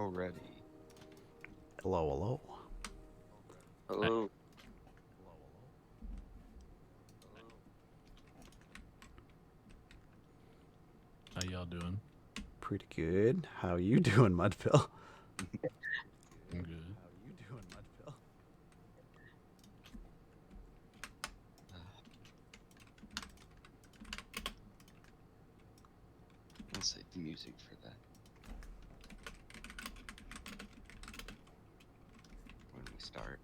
already. Hello, hello. Hello. How y'all doing? Pretty good. How you doing, Mudpill? I'm good. How you doing, Mudpill? I'll save the music for that. When we start.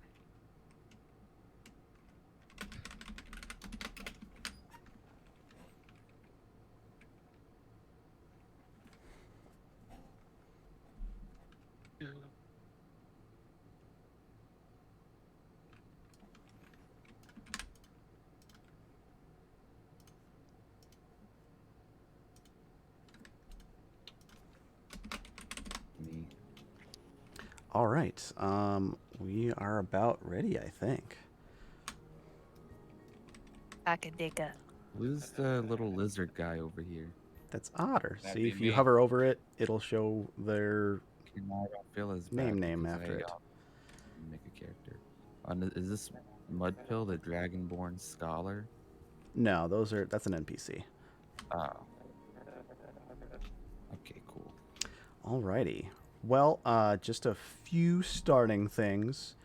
Me. All right. We are about ready, I think. Akadika. Who's the little lizard guy over here? That's Otter. That'd See, be if you me. hover over it, it'll show their I don't feel as name bad because after I, it. make a character. Is this Mudpill, the Dragonborn Scholar? No, that's an NPC. Oh. Okay, cool. Alrighty. Well, just a few starting things.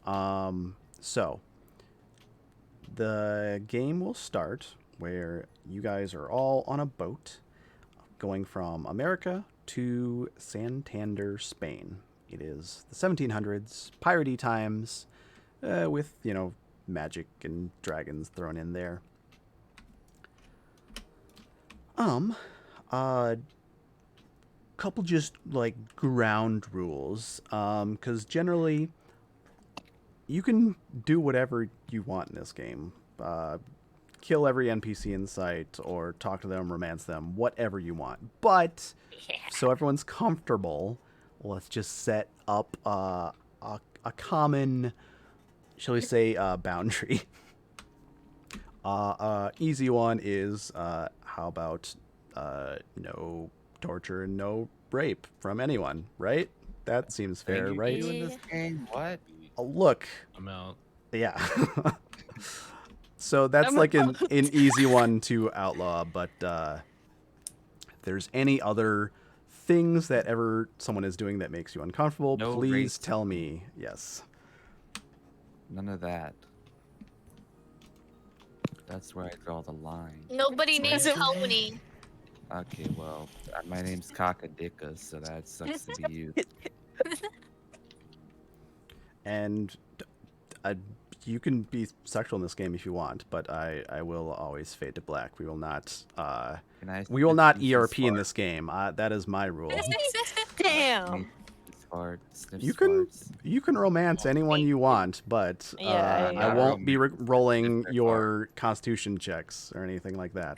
So the game will start where you guys are all on a boat going from America to Santander, Spain. It is the 1700s, piratey times, with, magic and dragons thrown in there. Couple just like ground rules, because generally you can do whatever you want in this game. Kill every NPC in sight or talk to them, romance them, whatever you want. But so everyone's comfortable, let's just set up a common, shall we say, boundary. Easy one is how about no torture and no rape from anyone, right? That seems fair, Thank right? you in this game? What? Look, I'm out. yeah. So that's I'm like an out. easy one to outlaw, but if there's any other things that ever someone is doing that makes you uncomfortable, No please racism. tell me. Yes. None of that. That's where I draw the line. Nobody named Doesn't- Tony. Okay, well, my name's Kakadika, so that sucks to be you. And uh, you can be sexual in this game if you want, but I will always fade to black. We will not Can I we will sniff not Lucy's ERP in fart? this game. That is my rule. Damn. Sniff You can farts. you can romance anyone you want, but Yeah, I I won't be romance rolling their your constitution checks or anything like that.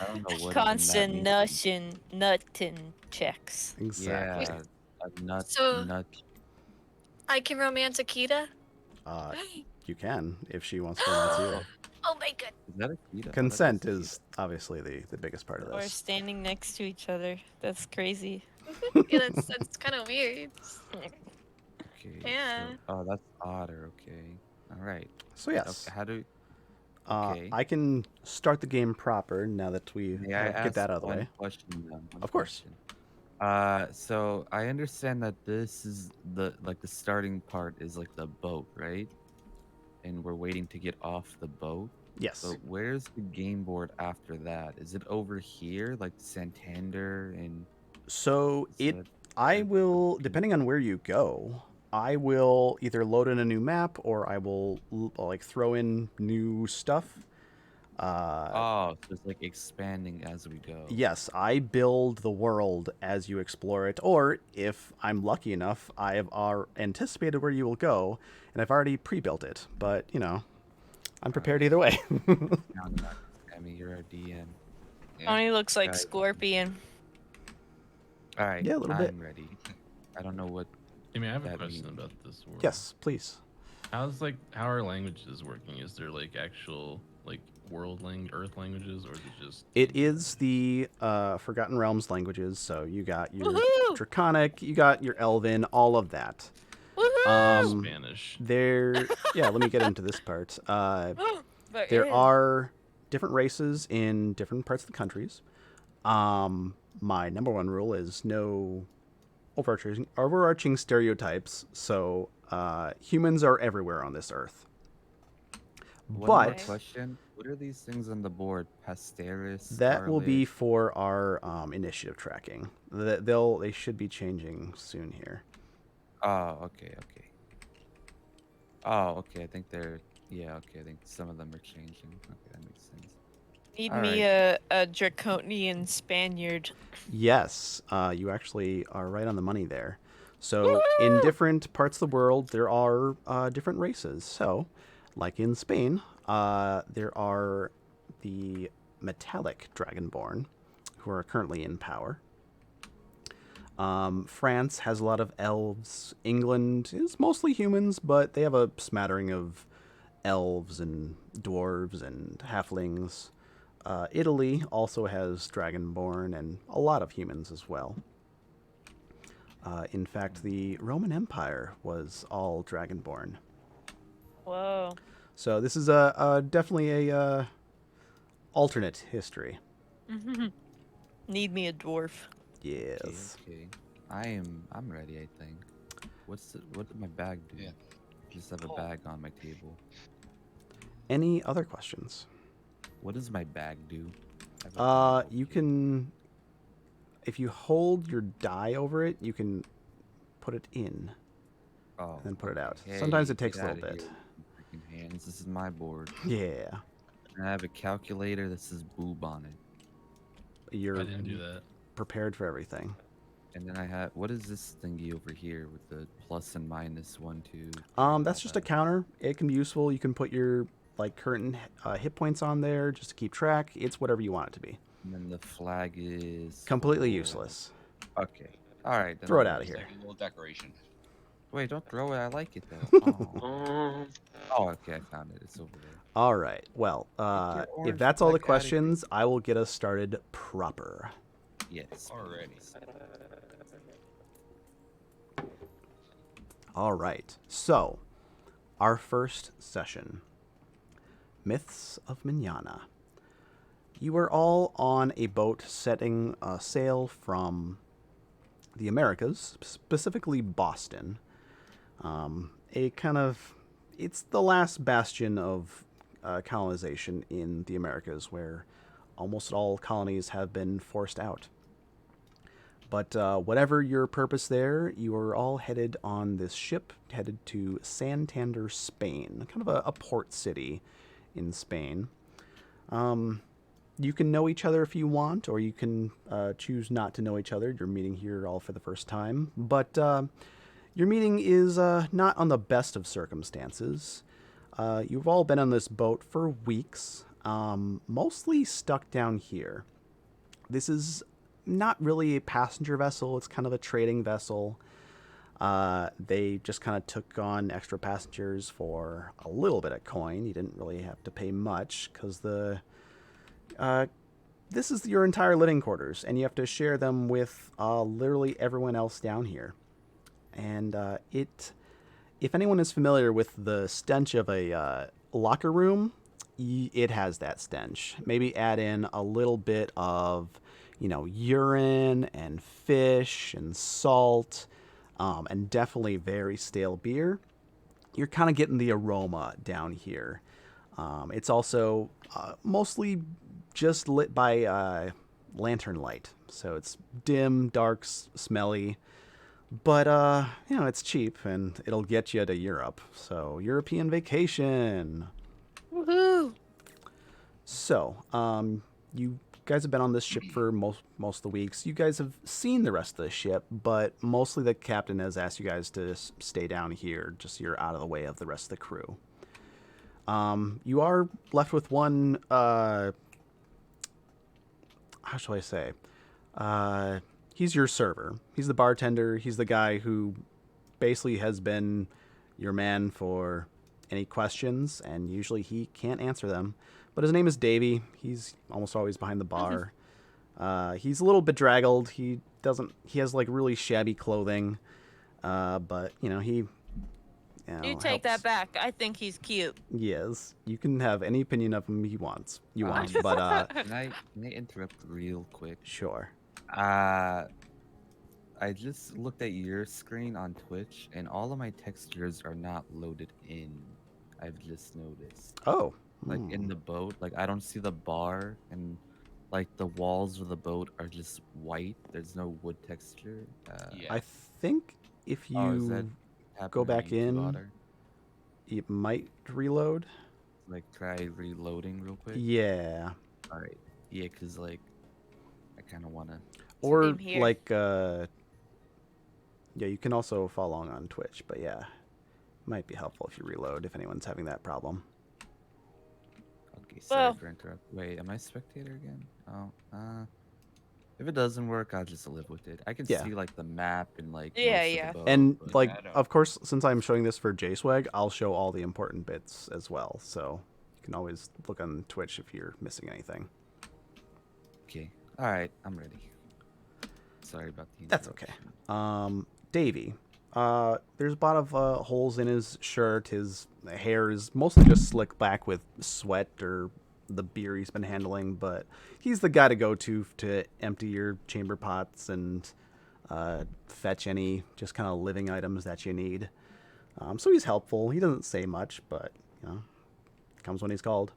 I don't know what even that means. Constitution nuttin checks. Exactly. Yeah, a nut, So- nut. I can romance Akita. You can if she wants to romance you. Oh my god. Is that a cheetah? Consent is obviously the biggest part of Or this. standing next to each other. That's crazy. Yeah, that's kind of weird. Okay. Yeah. So, oh, that's Otter. Okay. All right. So yes, Okay, how do? Okay. I can start the game proper now that we May I get that ask out of the one way. question? One Of course. question? So I understand that this is the starting part is like the boat, right? And we're waiting to get off the boat. Yes. So where's the game board after that? Is it over here, like Santander and? So is it, that I the- will, depending on where you go, I will either load in a new map or I will like throw in new stuff. Oh, so it's like expanding as we go. Yes, I build the world as you explore it, or if I'm lucky enough, I have anticipated where you will go, and I've already pre-built it. But I'm prepared either way. I mean, you're a DM. Tony looks like Right. Scorpion. All right. Yeah, a little bit. I'm ready. I don't know what. I mean, I have a That question means- about this world. Yes, please. How are languages working? Is there like actual like Earth languages, or is it just? It is the Forgotten Realms languages. So you got your Woohoo! Draconic, you got your Elven, all of that. Woohoo! Spanish. Yeah, let me get into this part. But There yeah. are different races in different parts of the countries. My number one rule is no overarching stereotypes. So humans are everywhere on this earth. One more But question. What are these things on the board? Pasteris, that will be Scarlet? for our initiative tracking. They should be changing soon here. Oh, okay, okay. Oh, okay. I think they're. Yeah, okay. I think some of them are changing. Okay, that makes sense. Need All me right. a draconian Spaniard. Yes, you actually are right on the money there. So, in different parts of the world, there are different races. So, like in Spain, there are the metallic dragonborn, who are currently in power. France has a lot of elves. England is mostly humans, but they have a smattering of elves and dwarves and halflings. Italy also has dragonborn and a lot of humans as well. In fact, the Roman Empire was all dragonborn. Whoa. So this is definitely a alternate history. Need me a dwarf. Yes. Okay. I'm ready. I think. What did my bag do? Yeah. Just have a bag on my table. Any other questions? What does my bag do? I have a bag You over here. can, if you hold your die over it, you can put it in Oh, and then put it out. hey, Sometimes it get takes a little outta bit. here, you freaking hands. This is my board. Yeah. And I have a calculator that says boob on it. You're I didn't do that. prepared for everything. And then I have what is this thingy over here with the plus and minus 1, 2? That's just a counter. It can be useful. You can put your current hit points on there just to keep track. It's whatever you want it to be. And then the flag is Completely for- useless. Okay. All right. Then Throw it I'll out of use here. Like a little decoration. Wait, don't throw it. I like it though. Um, Oh, okay. I found it. It's over there. All right. Well, your if orange that's all the flag outta here. questions, I will get us started proper. Yes. Already. please. All right. So, our first session, Myths of Mañana. You are all on a boat setting sail from the Americas, specifically Boston. It's the last bastion of colonization in the Americas, where almost all colonies have been forced out. But whatever your purpose there, you are all headed on this ship, headed to Santander, Spain, kind of a port city in Spain. You can know each other if you want, or you can choose not to know each other. You're meeting here all for the first time. But your meeting is not on the best of circumstances. You've all been on this boat for weeks, mostly stuck down here. This is not really a passenger vessel. It's kind of a trading vessel. They just kind of took on extra passengers for a little bit of coin. You didn't really have to pay much because this is your entire living quarters, and you have to share them with literally everyone else down here. And if anyone is familiar with the stench of a locker room, it has that stench. Maybe add in a little bit of, urine and fish and salt, and definitely very stale beer. You're kind of getting the aroma down here. It's also mostly just lit by lantern light, so it's dim, dark, smelly. But it's cheap and it'll get you to Europe. So European vacation. Woohoo! So, you guys have been on this ship for most of the weeks. You guys have seen the rest of the ship, but mostly the captain has asked you guys to stay down here, just so you're out of the way of the rest of the crew. You are left with one. How shall I say? He's your server. He's the bartender. He's the guy who basically has been your man for any questions, and usually he can't answer them. but his name is Davey. He's almost always behind the bar. He's a little bedraggled. He has like really shabby clothing, but he. You take that back. I think he's cute. Yes, you can have any opinion of him you want, but Can I interrupt real quick? sure. I just looked at your screen on Twitch, and all of my textures are not loaded in. I've just noticed. Oh, Like in the boat, like I don't see the bar, and like the walls of the boat are just white. There's no wood texture. Yeah. I think if Oh, is you that happening go back to in, Otter? it might reload. Like try reloading real quick. Yeah, All right. Yeah, cause like I kind of wanna. or Same here. like yeah, you can also follow along on Twitch, but yeah, might be helpful if you reload if anyone's having that problem. Okay, sorry Well- for interrupt. Wait, am I spectator again? Oh, if it doesn't work, I'll just live with it. I can Yeah. see like the map and like Yeah, most of yeah. the boat, And but- like, I don't- of course, since I'm showing this for JSwag, I'll show all the important bits as well. So you can always look on Twitch if you're missing anything. Okay. All right, I'm ready. Sorry about the. That's okay. interruption. Davey, there's a lot of holes in his shirt. His hair is mostly just slicked back with sweat or the beer he's been handling, but he's the guy to go to empty your chamber pots and fetch any just kind of living items that you need. So he's helpful. He doesn't say much, but comes when he's called.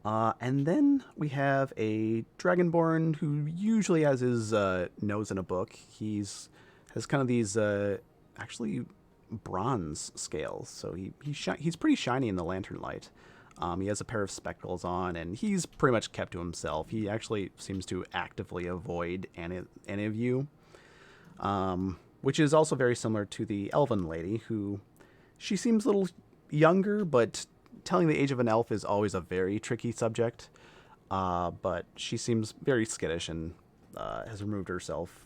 And then we have a Dragonborn who usually has his nose in a book. Has kind of these actually bronze scales, so he's pretty shiny in the lantern light. He has a pair of spectacles on, and he's pretty much kept to himself. He actually seems to actively avoid any of you, which is also very similar to the elven lady, who she seems a little younger, but telling the age of an elf is always a very tricky subject. But she seems very skittish and has removed herself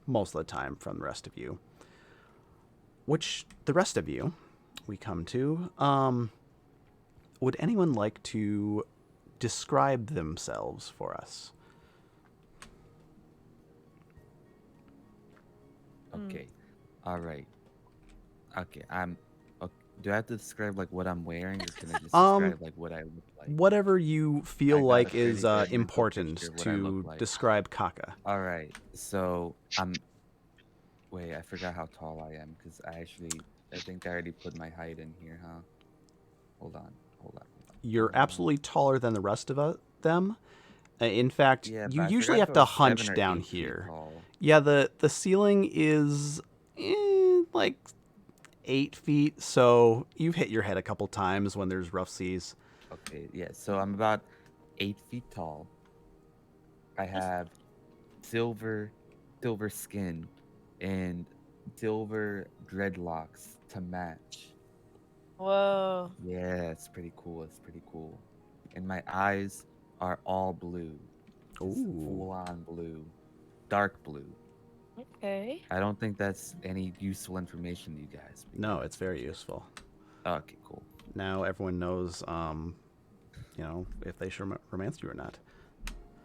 most of the time from the rest of you. Which the rest of you we come to. Would anyone like to describe themselves for us? Okay. All right. Okay. Do I have to describe like what I'm wearing, or can I just describe like what I look like? Whatever you I feel got a like pretty is good mental important picture of what I to look like. describe Kaka. All right. So Wait, I forgot how tall I am because I think I already put my height in here, huh? Hold on. You're absolutely taller than the rest of them. In fact, Yeah, but you I usually forgot have if I to was 7 hunch or down 8 feet here. tall. Yeah, the ceiling is like 8 feet, so you've hit your head a couple times when there's rough seas. Okay, yeah. So I'm about 8 feet tall. I have silver skin and silver dreadlocks to match. Whoa. Yeah, it's pretty cool. And my eyes are all blue. Just Ooh. full on blue. Dark blue. Okay. I don't think that's any useful information to you guys. No, it's very useful. Okay, cool. Now everyone knows, if they should romance you or not.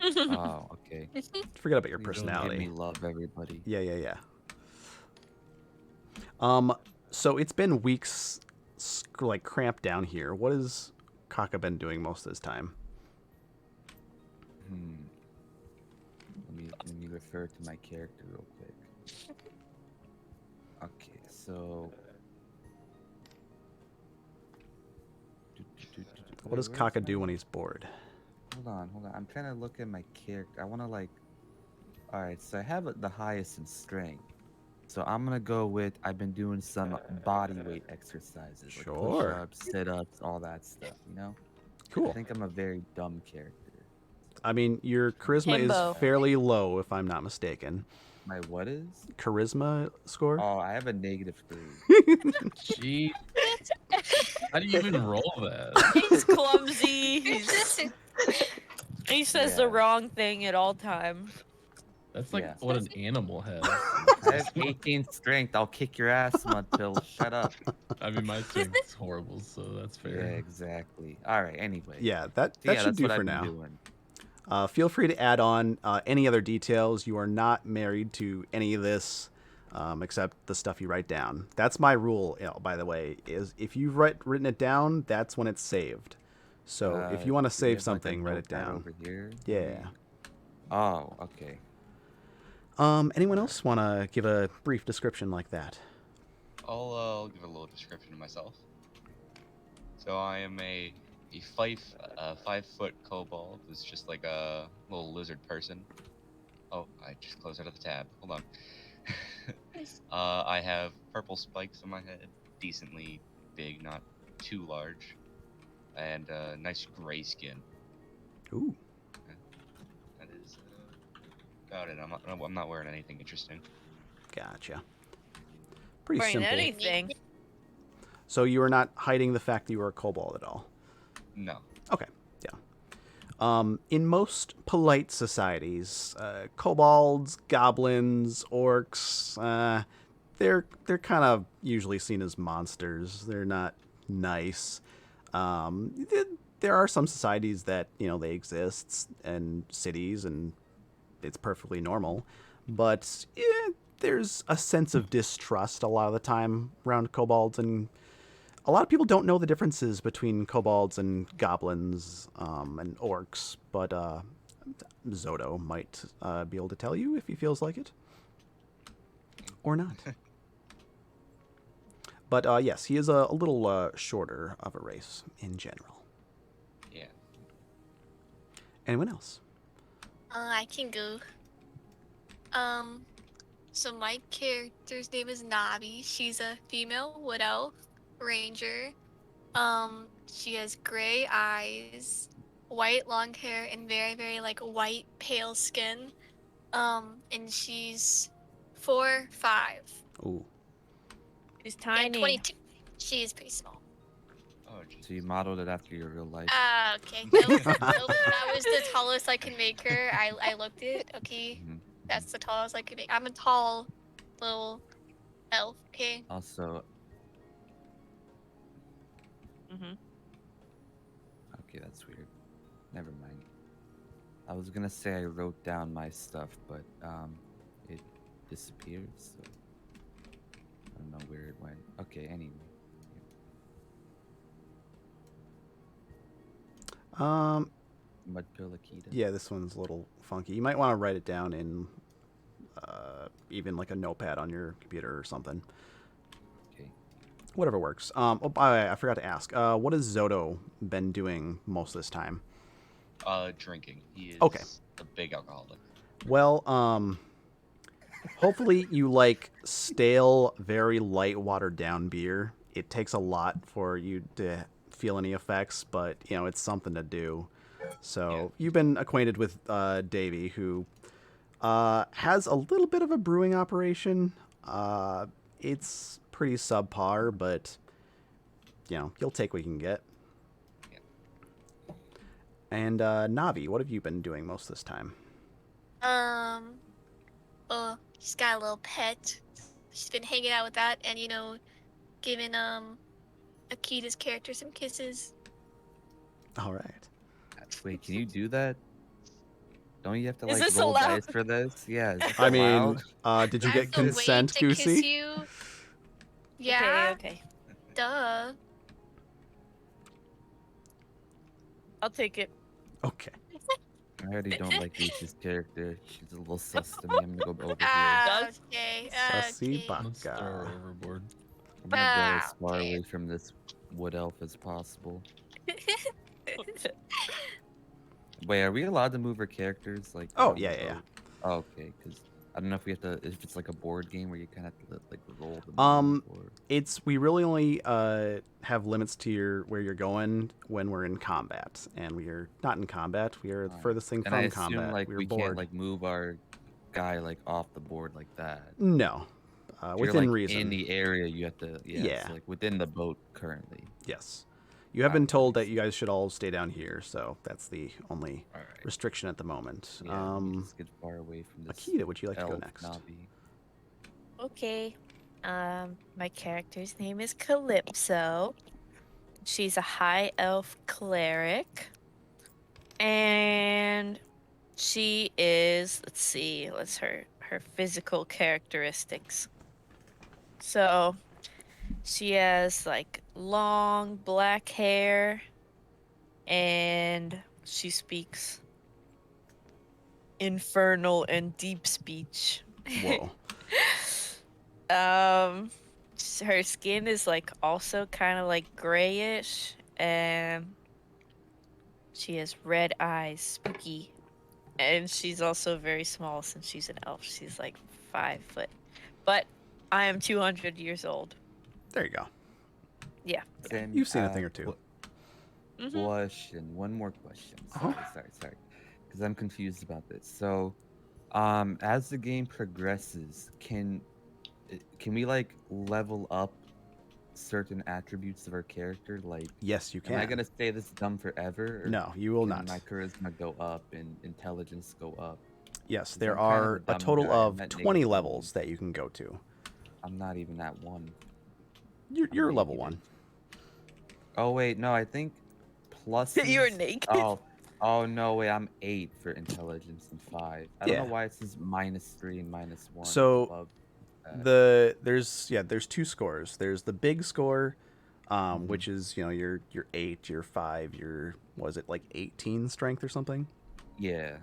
Oh, okay. Forget about your Please don't personality. Give me love, everybody. Yeah. So it's been weeks, like cramped down here. What has Kaka been doing most of his time? Let me refer to my character real quick. Okay, so. What does Wait, Kaka where's do my- when he's bored? Hold on. I'm trying to look at my character. I want to like. All right, so I have the highest in strength. So I'm gonna go with. I've been doing some body weight exercises, like Sure. push-ups, sit-ups, all that stuff. You know. I Cool. think I'm a very dumb character. I mean, your charisma Himbo. is fairly low, if I'm not mistaken. My what is? Charisma score? Oh, I have a -3. Gee, how do you even roll that? He's clumsy. He says the Yeah. wrong thing at all times. That's like Yeah. what an animal has. I have 18 strength. I'll kick your ass, Mudpill. Shut up. I mean, my strength's horrible, so that's Yeah, fair. exactly. All right. Anyway. Yeah, that So, yeah, should that's do what for I've been now. doing. Feel free to add on any other details. You are not married to any of this, except the stuff you write down. That's my rule, by the way. Is if you've written it down, that's when it's saved. So if you want to Do we save have, like, a something, write it notepad down. over here? Yeah. Oh, okay. Anyone else want to give a brief description like that? I'll give a little description of myself. So I am a 5 foot kobold who's just like a little lizard person. Oh, I just closed out of the tab. Hold on. I have purple spikes on my head, decently big, not too large, and nice gray skin. Ooh. That is about it. I'm not wearing anything interesting. Gotcha. Pretty Wearing simple. anything. So you were not hiding the fact that you were a kobold at all? No. Okay, yeah. In most polite societies, kobolds, goblins, orcs, they're kind of usually seen as monsters. They're not nice. There are some societies that they exist and cities, and it's perfectly normal. But there's a sense of distrust a lot of the time around kobolds, and a lot of people don't know the differences between kobolds and goblins and orcs, but Zodo might be able to tell you if he feels like it. Or not. But yes, he is a little shorter of a race in general. Yeah. Anyone else? I can go. So my character's name is Navi. She's a female wood elf ranger. She has gray eyes, white long hair, and very, very like white pale skin. And she's 4'5". Ooh. She's And tiny. 22. She is pretty small. Oh, jeez. So you modeled it after your real life. Okay. Nope, nope. That was the tallest I can make her. I looked it. Okay. Mhm. That's the tallest I can make. I'm a tall little elf. Okay. Also, Mm-hmm. okay, that's weird. Never mind. I was gonna say I wrote down my stuff, but it disappeared. So I don't know where it went. Okay, anyway. Mudpill Akita. Yeah, this one's a little funky. You might want to write it down in even like a notepad on your computer or something. Okay. Whatever works. Oh, by the way, I forgot to ask. What has Zodo been doing most of this time? Drinking. He is Okay. a big alcoholic. Well, hopefully you like stale, very light, watered down beer. It takes a lot for you to feel any effects, but it's something to do. So you've been acquainted with Davey, who has a little bit of a brewing operation. It's pretty subpar, but you'll take what you can get. Yeah. And Navi, what have you been doing most of this time? Well, she's got a little pet. She's been hanging out with that and, giving, Akita's character some kisses. All right. Wait, can you do that? Don't you have to Is like this roll allowed? dice for this? Yeah. Is this I mean, allowed? did you As get the way consent, to kiss Goosey? you. Yeah, Okay. duh. I'll take it. Okay. I already don't like Lucy's character. She's a little sus to me. I'm gonna go over here. Does- Okay, Sussy okay. baka. Let's throw her overboard. I'm gonna go as Ah, far okay. away from this wood elf as possible. Wait, are we allowed to move our characters? Like. Oh, around yeah, the yeah, yeah. boat? Oh, okay, because I don't know if we have to. If it's like a board game where you kind of have to like roll the. move, or... We really only have limits to where you're going when we're in combat, and we are not in combat. We are the furthest thing And from I assume combat. like We're we bored. can't like move our guy like off the board like that. No, If within you're, like, reason. in the area, you have to. Yeah. Yeah. Like within the boat currently. Yes, you have been That told that makes you guys should all stay down here, so that's the only All right. restriction at the moment. Yeah. Let me just get far away from this. Akita, would you like to go elf next? Navi. Okay. My character's name is Calypso. She's a high elf cleric. And she is, let's see, what's her physical characteristics. So, she has like long black hair and she speaks infernal and deep speech. Whoa. Her skin is like also kind of like grayish, and she has red eyes, spooky, and she's also very small since she's an elf. She's like 5 foot, but I am 200 years old. There you go. Yeah. Same, You've seen a thing or two. Mhm. Question. One more question. Uh-huh. Sorry. Because I'm confused about this. So, as the game progresses, can we like level up certain attributes of our character? Like, Yes, you am I can. gonna stay this dumb forever? Or No, you will can not. my charisma go up and intelligence go up? Yes, 'Cause there I'm kind of are a dumb total guy. I'm of at 20 -1. levels that you can go to. I'm not even at 1. You're I'm level naked. 1. Oh wait, no, I think plus. You're naked. Oh no, wait, I'm 8 for intelligence and 5. I don't know Yeah. why it says -3 and -1 So, above that. There's two scores. There's the big score, Mhm. which is your 8, your 5, your was it like 18 strength or something, Yeah.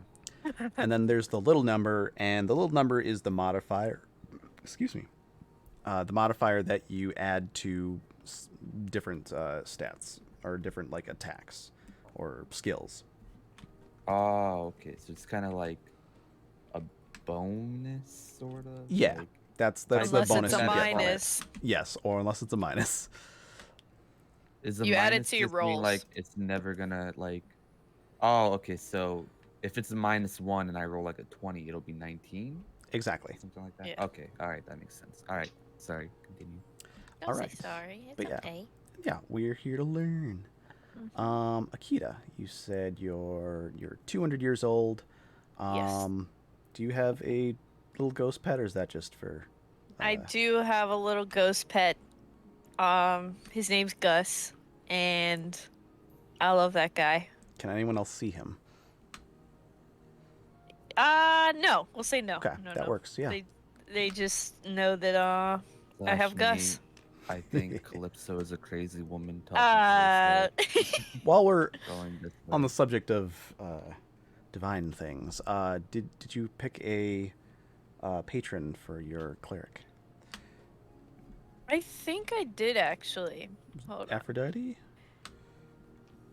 and then there's the little number, and the little number is the modifier. Excuse me. The modifier that you add to different stats or different like attacks or skills. Oh, okay. So it's kind of like a bonus, sort of. Yeah, Like, that's I the Unless bonus it's a you get from it. minus. Yes, or unless it's a minus. is a You add it minus to your just mean like rolls. it's never gonna like? Oh, okay. So if it's a -1 and I roll like a 20, it'll be 19, Exactly. something like that. Yeah. Okay. All right, that makes sense. All right. Sorry. Continue. Don't All say right. sorry. It's But yeah. okay. Yeah, we're here to learn. Mhm. Akita, you said you're 200 years old. Yes. Do you have a little ghost pet, or is that just for? I do have a little ghost pet. His name's Gus, and I love that guy. Can anyone else see him? No. We'll say no. Okay, No, that no. works. Yeah. They just know that I have Slash Gus. me, I think Calypso is a crazy woman Uh, talking to us, While we're going this on way. the subject of divine things, did you pick a patron for your cleric? I think I did actually. Hold on. Aphrodite?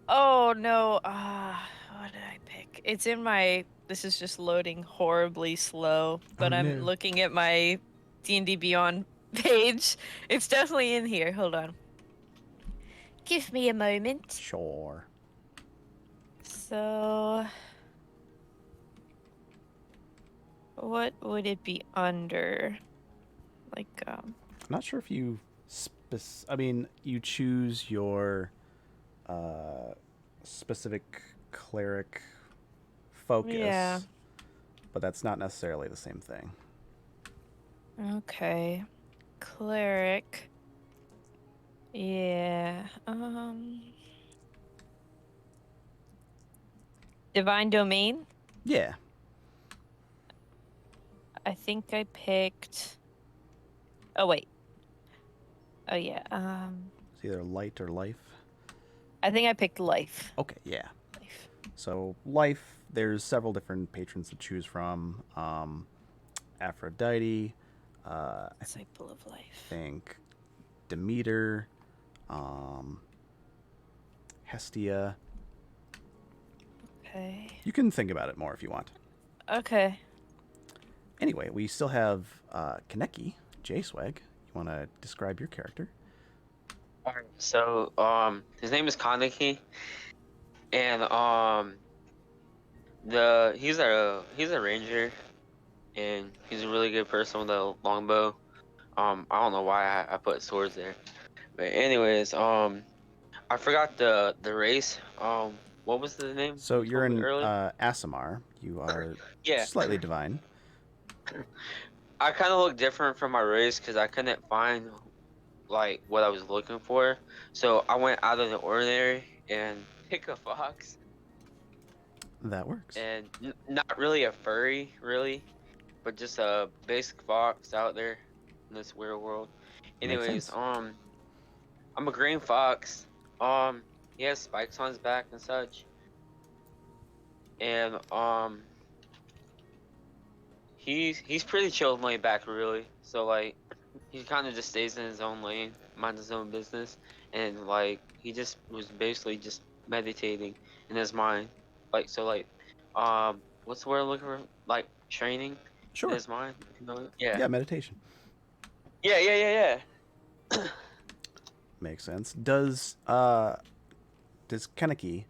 Oh no. What did I pick? It's in my. This is just loading horribly slow, but Oh, I'm no. looking at my D&D Beyond page. It's definitely in here. Hold on. Give me a moment. Sure. So, what would it be under? Like, I'm not sure if you I mean, you choose your specific cleric focus, Yeah. but that's not necessarily the same thing. Okay. Cleric. Yeah. Divine Domain. Yeah. I think I picked. Oh wait. Oh yeah. It's either light or life. I think I picked Life. Okay, yeah. Life. So life, there's several different patrons to choose from. Aphrodite, I Disciple of Life. think Demeter, Hestia. Okay. You can think about it more if you want. Okay. Anyway, we still have Kaneki, J-Swag. You want to describe your character? Alright, so his name is Kaneki, and he's a ranger, and he's a really good person with a longbow. I don't know why I put swords there, but anyways, I forgot the race. What was the name? So you you're told me in earlier? Asimar. You are Yeah. slightly divine. I kind of look different from my race because I couldn't find like what I was looking for. So I went out of the ordinary and pick a fox, That works. and not really a furry, really, but just a basic fox out there in this weird world. Makes Anyways, sense. I'm a green fox. He has spikes on his back and such, and he's pretty chill and laid back, really. So like, he kind of just stays in his own lane, mind his own business, and like he just was basically just meditating in his mind, like so like, what's the word I'm looking for? Like training in Sure. his mind. You know? Yeah. Yeah, meditation. Yeah. Makes sense. Does Kaneki,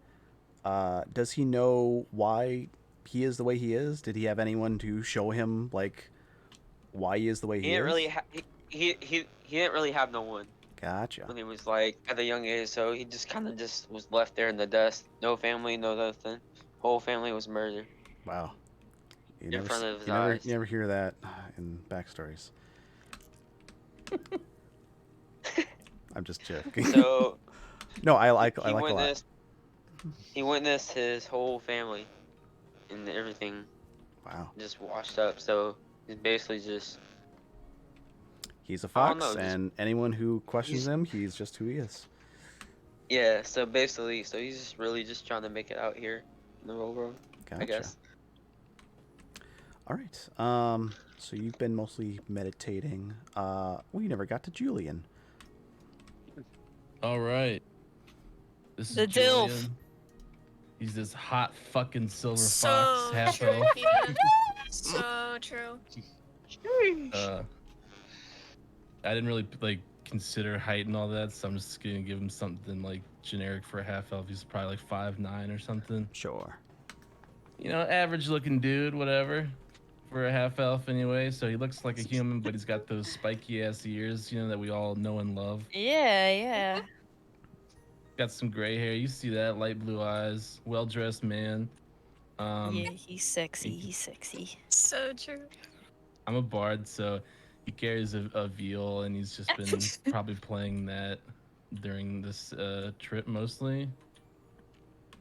does he know why he is the way he is? Did he have anyone to show him like why he is the way He he didn't is? really he didn't really have no one Gotcha. when he was like at a young age, so he just kind of just was left there in the dust. No family, no nothing. Whole family was murdered Wow. You in never, front of his you never, eyes. you never hear that in backstories. I'm just joking. So No, I like he a lot. witnessed he witnessed his whole family and everything Wow. just washed up. So he's basically just He's a I don't fox, know, just and anyone who questions he's him, he's just who he is. yeah. So basically, so he's just really just trying to make it out here in the real world, I Gotcha. guess. All right. So you've been mostly meditating. We never got to Julian. All right. This is The Dilf. Julian. He's this hot fucking silver fox, So half true, elf. Peter. So true. I didn't really like consider height and all that, so I'm just gonna give him something like generic for a half elf. He's probably like 5'9" or something. Sure. You know, average looking dude, whatever. For a half elf anyway, so he looks like a human, but he's got those spiky ass ears, you know, that we all know and love. Yeah. Got some gray hair, you see that, light blue eyes, well dressed man. Yeah, he's sexy. He's sexy. So true. I'm a bard, so he carries a viol, and he's just been probably playing that during this trip mostly.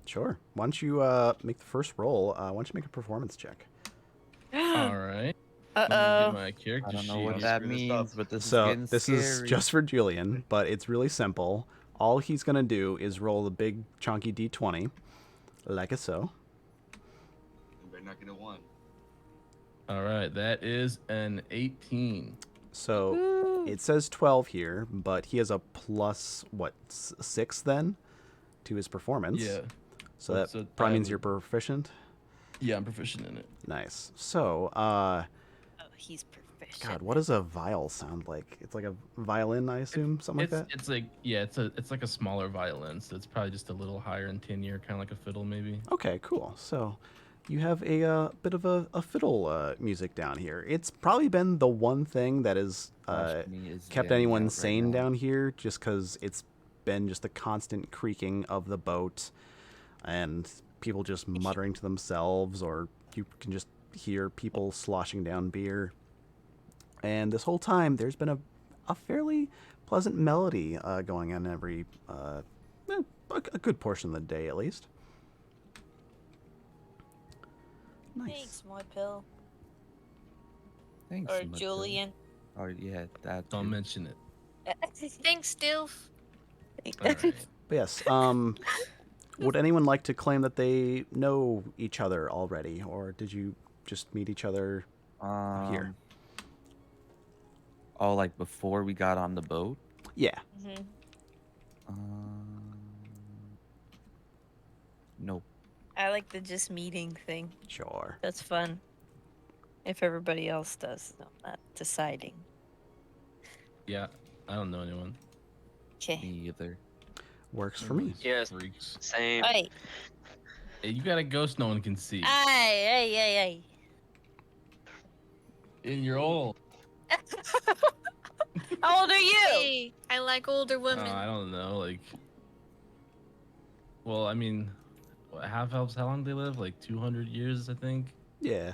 Sure. Why don't you make the first roll? Why don't you make a performance check? All right. Uh Let me get oh. my character I don't know sheet. what Don't that screw this means, up. but this is So getting this scary. is just for Julian, but it's really simple. All he's gonna do is roll the big chunky d20, like a so. You better not get a 1. All right, that is an 18. So it says 12 here, but he has a plus what 6 then to his performance. Yeah. So What's that a probably means time? you're proficient. Yeah, I'm proficient in it. Nice. So, Oh, he's proficient. God, what does a viol sound like? It's like a violin, I assume, something like that. It's like yeah, it's like a smaller violin, so it's probably just a little higher in tenure, kind of like a fiddle maybe. Okay, cool. So you have a bit of a fiddle music down here. It's probably been the one thing that has Ashmi is kept jamming anyone out right sane now. down here, just because it's been just the constant creaking of the boat and people just muttering to themselves, or you can just hear people sloshing down beer. And this whole time, there's been a fairly pleasant melody going on every a good portion of the day, at least. Nice. Thanks, Moypill. Thanks, Or Matilda. Julian. Or yeah, that. Don't too. mention it. Thanks, Dilf. All right. But yes, would anyone like to claim that they know each other already, or did you just meet each other here? Oh, like before we got on the boat. Yeah. Mhm. Nope. I like the just meeting thing. Sure. That's fun. If everybody else does, I'm not deciding. Yeah, I don't know anyone. Okay. Me either. Works for me. Yes. Freaks. Same. Hey. Hey, you got a ghost no one can see. Hey. And you're old. How old are you? Hey, I like older women. I don't know, like. Well, I mean, half elves. How long do they live? Like 200 years, I think. Yeah.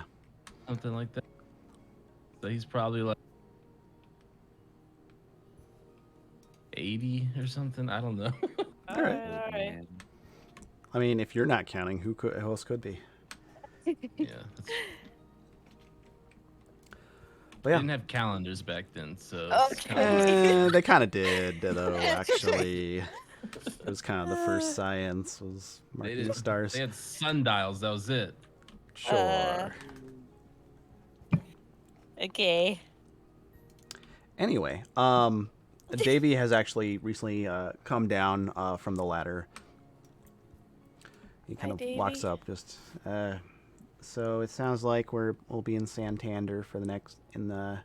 Something like that. So he's probably like 80 or something. I don't know. All right. All right. Man. I mean, if you're not counting, who else could be? Yeah. That's, But They yeah, didn't have calendars back then, so it's Okay. kinda like- they kind of did though. Actually, it was kind of the first science was they marking did. the stars. They had sundials. That was it. Sure. Okay. Anyway, Davey has actually recently come down from the ladder. He kind Hi, of walks Davey. up, just. So it sounds like we'll be in Santander for like a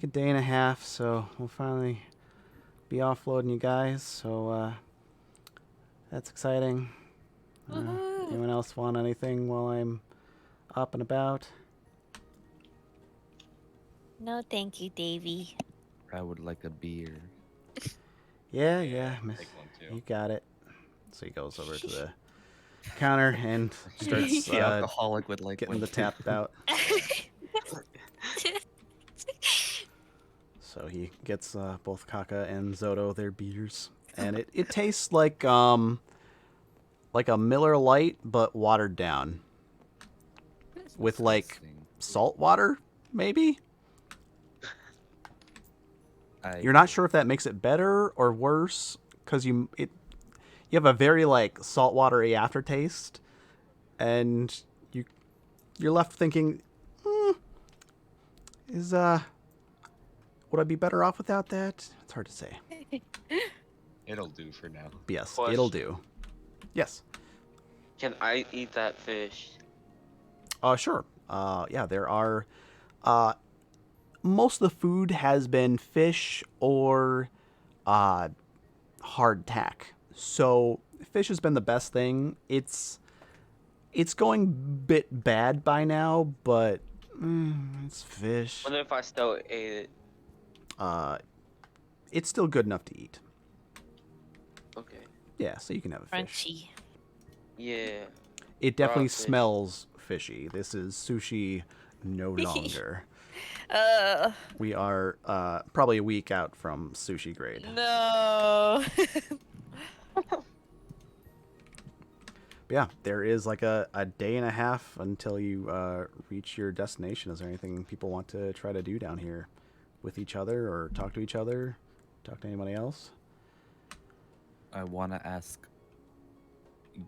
day and a half. So we'll finally be offloading you guys. So that's exciting. Woohoo. Anyone else want anything while I'm up and about? No, thank you, Davy. I would like a beer. Yeah, Take one too. you got it. So he goes over to the counter and starts The alcoholic would like getting one the too. tap out. So he gets both Kaka and Zoto their beers, and it tastes like a Miller Lite but watered down with like Disgusting. salt water, maybe. I- You're not sure if that makes it better or worse because you have a very like saltwatery aftertaste, and you're left thinking, is would I be better off without that? It's hard to say. It'll do for now. But yes, Question. it'll do. Yes. Can I eat that fish? Sure. Yeah, there are. Most of the food has been fish or hardtack. So fish has been the best thing. It's going a bit bad by now, but it's fish. What if I still ate it? It's still good enough to eat. Okay. Yeah, so you can have a fish. Crunchy. Yeah. It definitely fish. smells fishy. This is sushi no longer. We are probably a week out from sushi grade. No. But yeah, there is like a day and a half until you reach your destination. Is there anything people want to try to do down here with each other or talk to each other? Talk to anybody else? I want to ask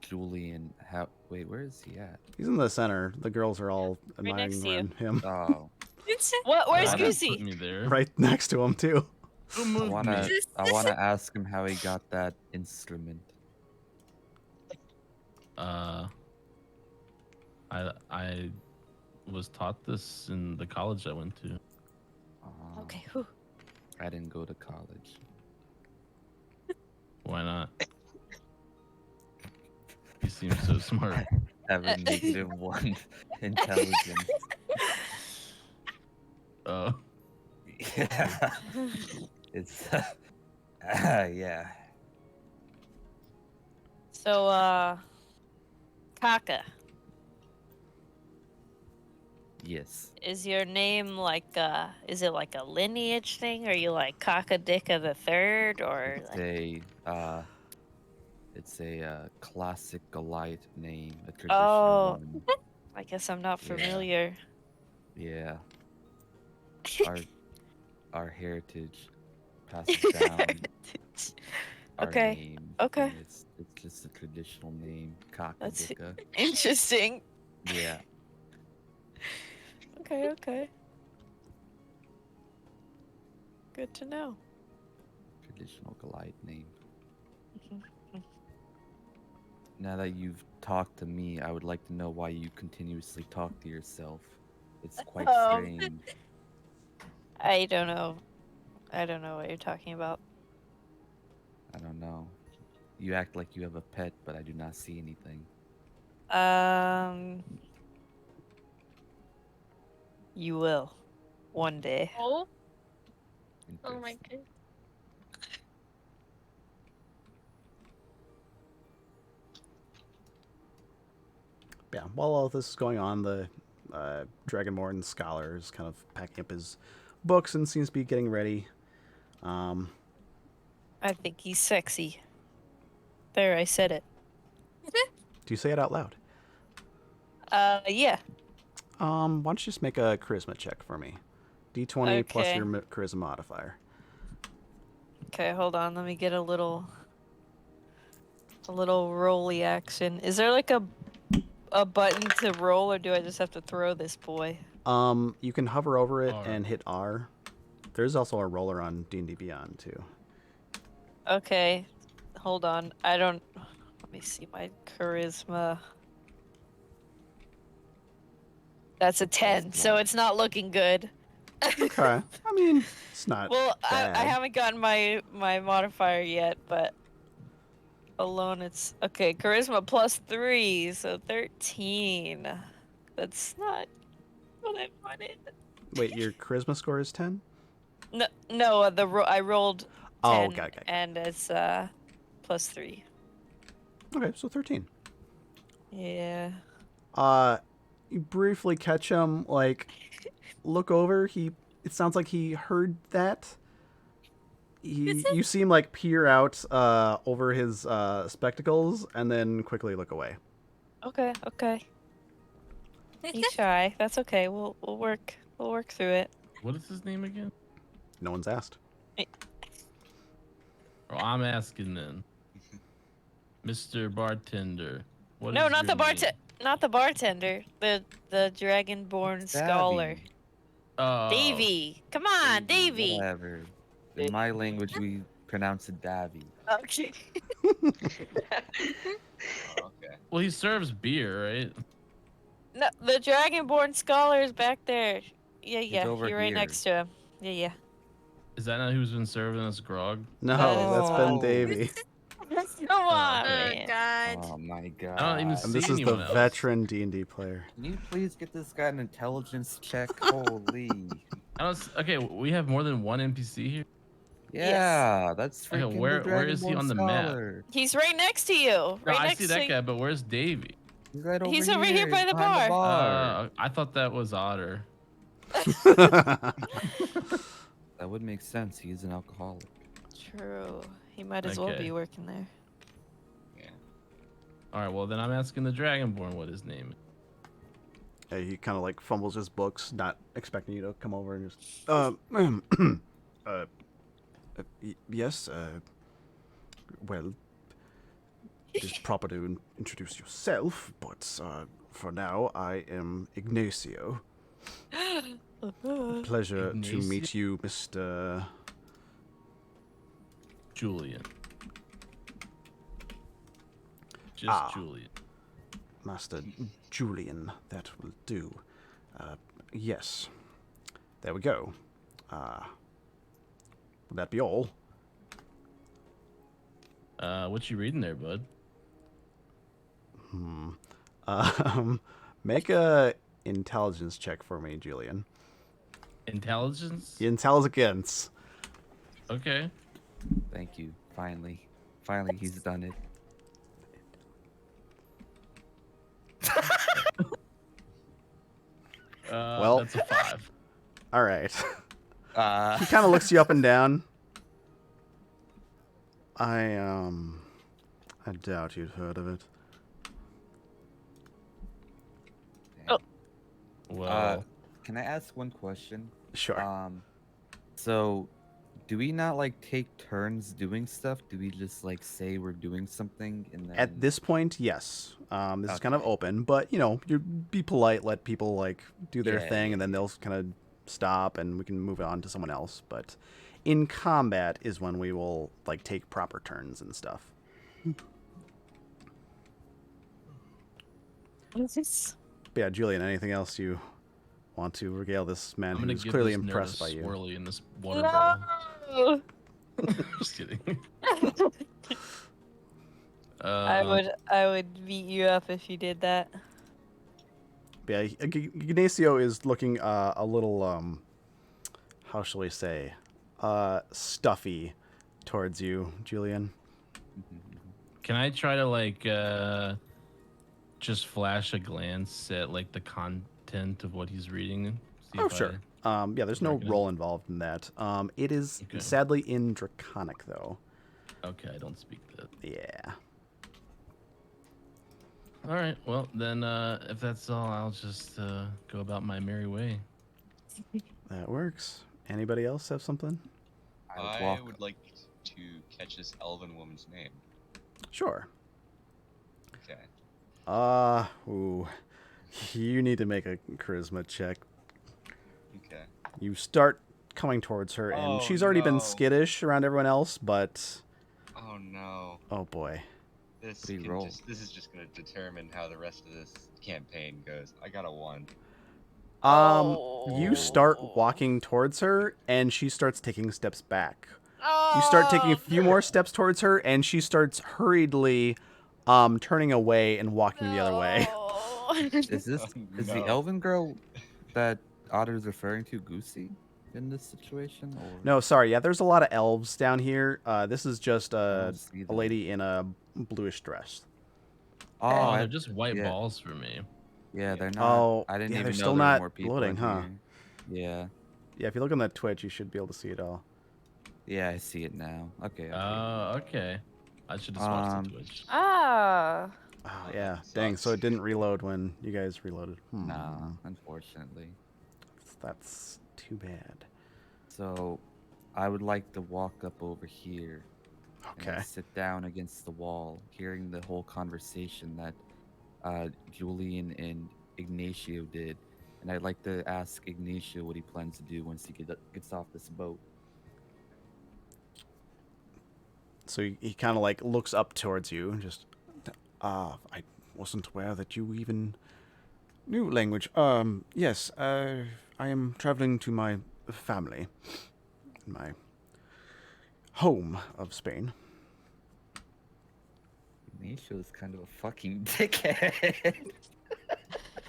Julian how. Wait, where is he at? He's in the center. The girls are all admiring next to you. around him. Oh, Where's Why not Goosey? put me there? Right next to him too. Who I moved wanna, me? I wanna ask him how he got that instrument. I was taught this in the college I went to. Okay. Whew. I didn't go to college. Why not? You seem so smart. Have a -1 intelligence. Oh, Yeah. It's yeah. So, Kaka, Yes. is your name like is it like a lineage thing? Are you like Kaka Dicka the Third, or like... It's a classic Goliath name, a traditional Oh. one. I guess I'm not Yeah. familiar. Yeah. Our heritage passes down our Okay, name. okay. And it's just a traditional name, That's- Kakadika. Interesting. Yeah. Okay. Good to know. Traditional Goliath name. Mhm. Now that you've talked to me, I would like to know why you continuously talk to yourself. It's quite strange. I don't know. I don't know what you're talking about. I don't know. You act like you have a pet, but I do not see anything. You will. One day. Oh my Interesting. god. Yeah, while all this is going on, Dragonborn scholar is kind of packing up his books and seems to be getting ready. I think he's sexy. There, I said it. Do you say it out loud? Yeah. Why don't you just make a charisma check for me? D20 plus Okay. your charisma modifier. Okay, hold on. Let me get a little rolly action. Is there like a button to roll, or do I just have to throw this boy? You can hover over it R. and hit R. There's also a roller on D&D Beyond too. Okay, hold on. I don't. Let me see my charisma. That's a 10, so it's not looking good. Okay. I mean, it's not Well, bad. I haven't gotten my modifier yet, but alone it's okay. Charisma +3, so 13. That's not what I wanted. Wait, your charisma score is 10? No, no. I rolled 10, Oh, okay. and it's +3. Okay, so 13. Yeah. You briefly catch him, like, look over. It sounds like he heard that. You see him, like, peer out over his spectacles and then quickly look away. Okay. He's shy. That's okay. We'll work through it. What is his name again? No one's asked. Oh, I'm asking then. Mr. Bartender. What No, is not your the name? not the bartender. The dragonborn scholar. Oh. Davy. Come on, Davy. Whatever. In my language, we pronounce it Davy. Okay. Oh, okay. Well, he serves beer, right? No, the dragonborn scholar is back there. Yeah. over You're right here. next to him. Yeah. Is that not who's been serving us grog? No, That that's been is- Davy. Come on, okay. man. God. Oh my god. I don't even And this see is the anyone else. veteran D&D player. Can you please get this guy an intelligence check? Holy. Okay, we have more than one NPC here. Yeah, that's Okay, freaking where is he Dragonborn on the map? Scholar. He's right next to you. No, Right I next see to that guy, but where's Davy? He's right over He's here. over here by the behind bar. I thought that was Otter. That would make sense. He's an alcoholic. True. He might as well Okay. be working there. Yeah. All right, well then I'm asking the Dragonborn what his name is. He kind of like fumbles his books, not expecting you to come over and just. Yes. Well, it is proper to introduce yourself, but for now, I am Ignacio. Pleasure to Ignacio? meet you, Mr. Julian. Just Ah. Julian. Master Julian. That will do. Yes. There we go. Would that be all? What you reading there, bud? Make a intelligence check for me, Julian. Intelligence? Intelligence. Okay. Thank you. Finally, he's done it. Well- That's a 5. All right. Uh, He kind of looks you up and down. I doubt you'd heard of it. Well, can I ask one question? Sure. So, do we not like take turns doing stuff? Do we just like say we're doing something and then? At this point, yes. This is kind of Okay. open, but you be polite, let people like do their Yeah, thing, yeah, and then they'll kind of stop, and we can move on to someone else. But in combat is when we will like take proper turns and stuff. What is this? But yeah, Julian, anything else you want to regale this man I'm gonna who's give clearly this nerd impressed a by you? swirly in this water bottle. No. Just kidding. I would beat you up if you did that. But yeah, Ignacio is looking a little how shall we say, stuffy towards you, Julian. Can I try to like just flash a glance at like the content content of what he's reading? And see Oh, if sure. Yeah, there's no recognize- role involved in that. It is Okay. sadly in Draconic, though. Okay, I don't speak that. Yeah. All right. Well, then, if that's all, I'll just go about my merry way. That works. Anybody else have something? I would like to catch this elven woman's name. Sure. Okay. Ooh. You need to make a charisma check. Okay. You start coming towards her, and Oh, she's already been no. skittish around everyone else, but... Oh no. Oh, boy. This What do you roll? this is just gonna determine how the rest of this campaign goes. I got a 1. You start walking towards her, and she starts taking steps back. You start taking a few more steps towards her, and she starts hurriedly turning away and walking the other way. Is this Oh, is the no. elven girl that Otter's referring to Goosey in this situation? Or No, sorry. Yeah, there's a lot of elves down here. This is just I a don't see them. lady in a bluish dress. Oh, I- they're just white yeah. balls for me. Yeah, they're not. Oh, I didn't yeah, even they're know still there were not more people loading, in huh? here. Yeah. Yeah, if you look on that Twitch, you should be able to see it all. Yeah, I see it now. Okay. Okay. I should just watch Um, the Twitch. Oh, Oh, yeah. that Dang, so sucks. it didn't reload when you guys reloaded. Nah, unfortunately. That's too bad. So, I would like to walk up over here and Okay. sit down against the wall, hearing the whole conversation that Julian and Ignacio did. And I'd like to ask Ignacio what he plans to do once he gets off this boat. So he kind of like looks up towards you and just, I wasn't aware that you even knew language. Yes, I am traveling to my family, my home of Spain. Ignacio is kind of a fucking dickhead.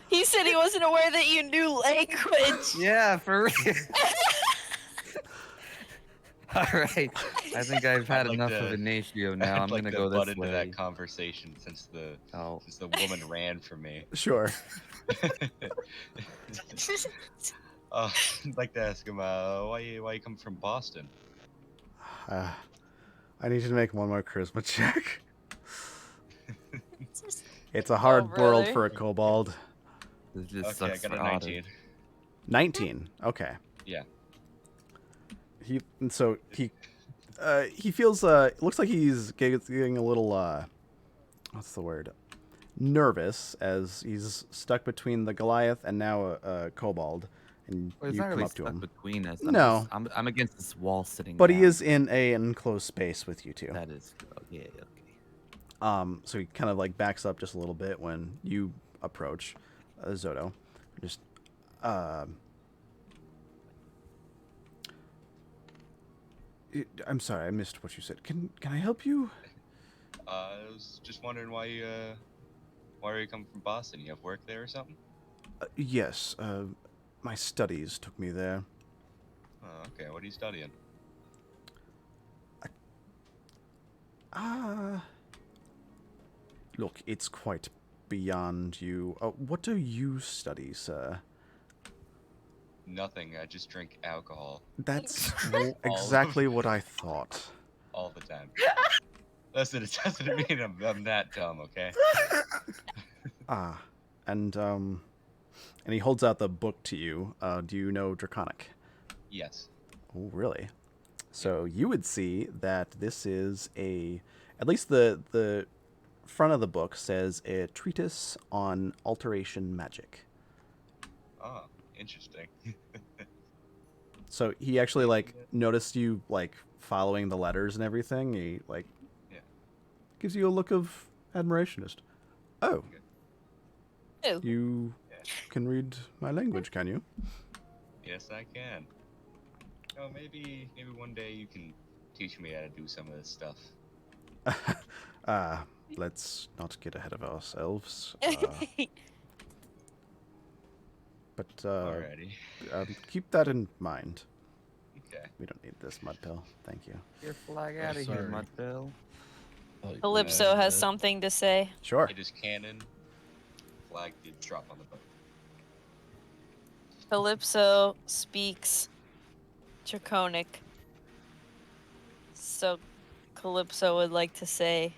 He said he wasn't aware that you knew language. Yeah, for real. All right. I think I've had I'd like enough to- of Ignacio now. I'd I'm like gonna to go butt this into way. that conversation since the Oh. woman ran from me. Sure. I'd like to ask him, why you come from Boston? I need you to make one more charisma check. It's a hard world brother. for a kobold. This just Okay, I sucks got for a Otter. 19. 19. Okay. Yeah. He feels it looks like he's getting a little what's the word? Nervous, as he's stuck between the Goliath and now a kobold, and Well, it's you not come really up to stuck him. between us. No. I'm against this wall sitting But down. he is in a enclosed space with you two. That is. Oh, yeah, okay. So he kind of like backs up just a little bit when you approach Zoto. Just I'm sorry, I missed what you said. Can I help you? I was just wondering why you coming from Boston? You have work there or something? Yes, my studies took me there. Oh, okay. What are you studying? Look, it's quite beyond you. What do you study, sir? Nothing. I just drink alcohol That's exactly what I thought. all the time. Listen, it doesn't mean I'm that dumb, okay? And he holds out the book to you. Do you know Draconic? Yes. Oh, really? So you would see that this is at least the front of the book says a treatise on alteration magic. Oh, interesting. So he actually like noticed you like following the letters and everything. He like gives you a look of admiration. Just, oh, Oh. you can read my language, can you? Yes, I can. Oh, maybe one day you can teach me how to do some of this stuff. Let's not get ahead of ourselves. But Alrighty. keep that in mind. Okay. We don't need this mud pill. Thank you. Get your flag out of here, sorry. Mudville. Calypso has something to say. Sure. It is canon. Flag did drop on the boat. Calypso speaks Draconic. So Calypso would like to say,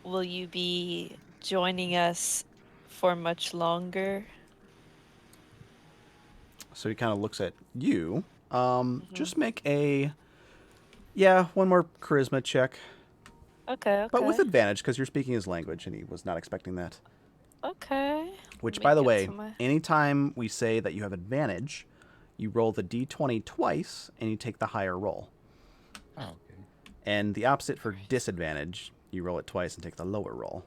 will you be joining us for much longer? So he kind of looks at you. Just Mm-hmm. make one more charisma check, Okay, but with okay. advantage because you're speaking his language and he was not expecting that. Okay. Which, Let by me the go way, to my... anytime we say that you have advantage, you roll the d20 twice and you take the higher roll. Oh, okay. And the opposite for disadvantage, you roll it twice and take the lower roll.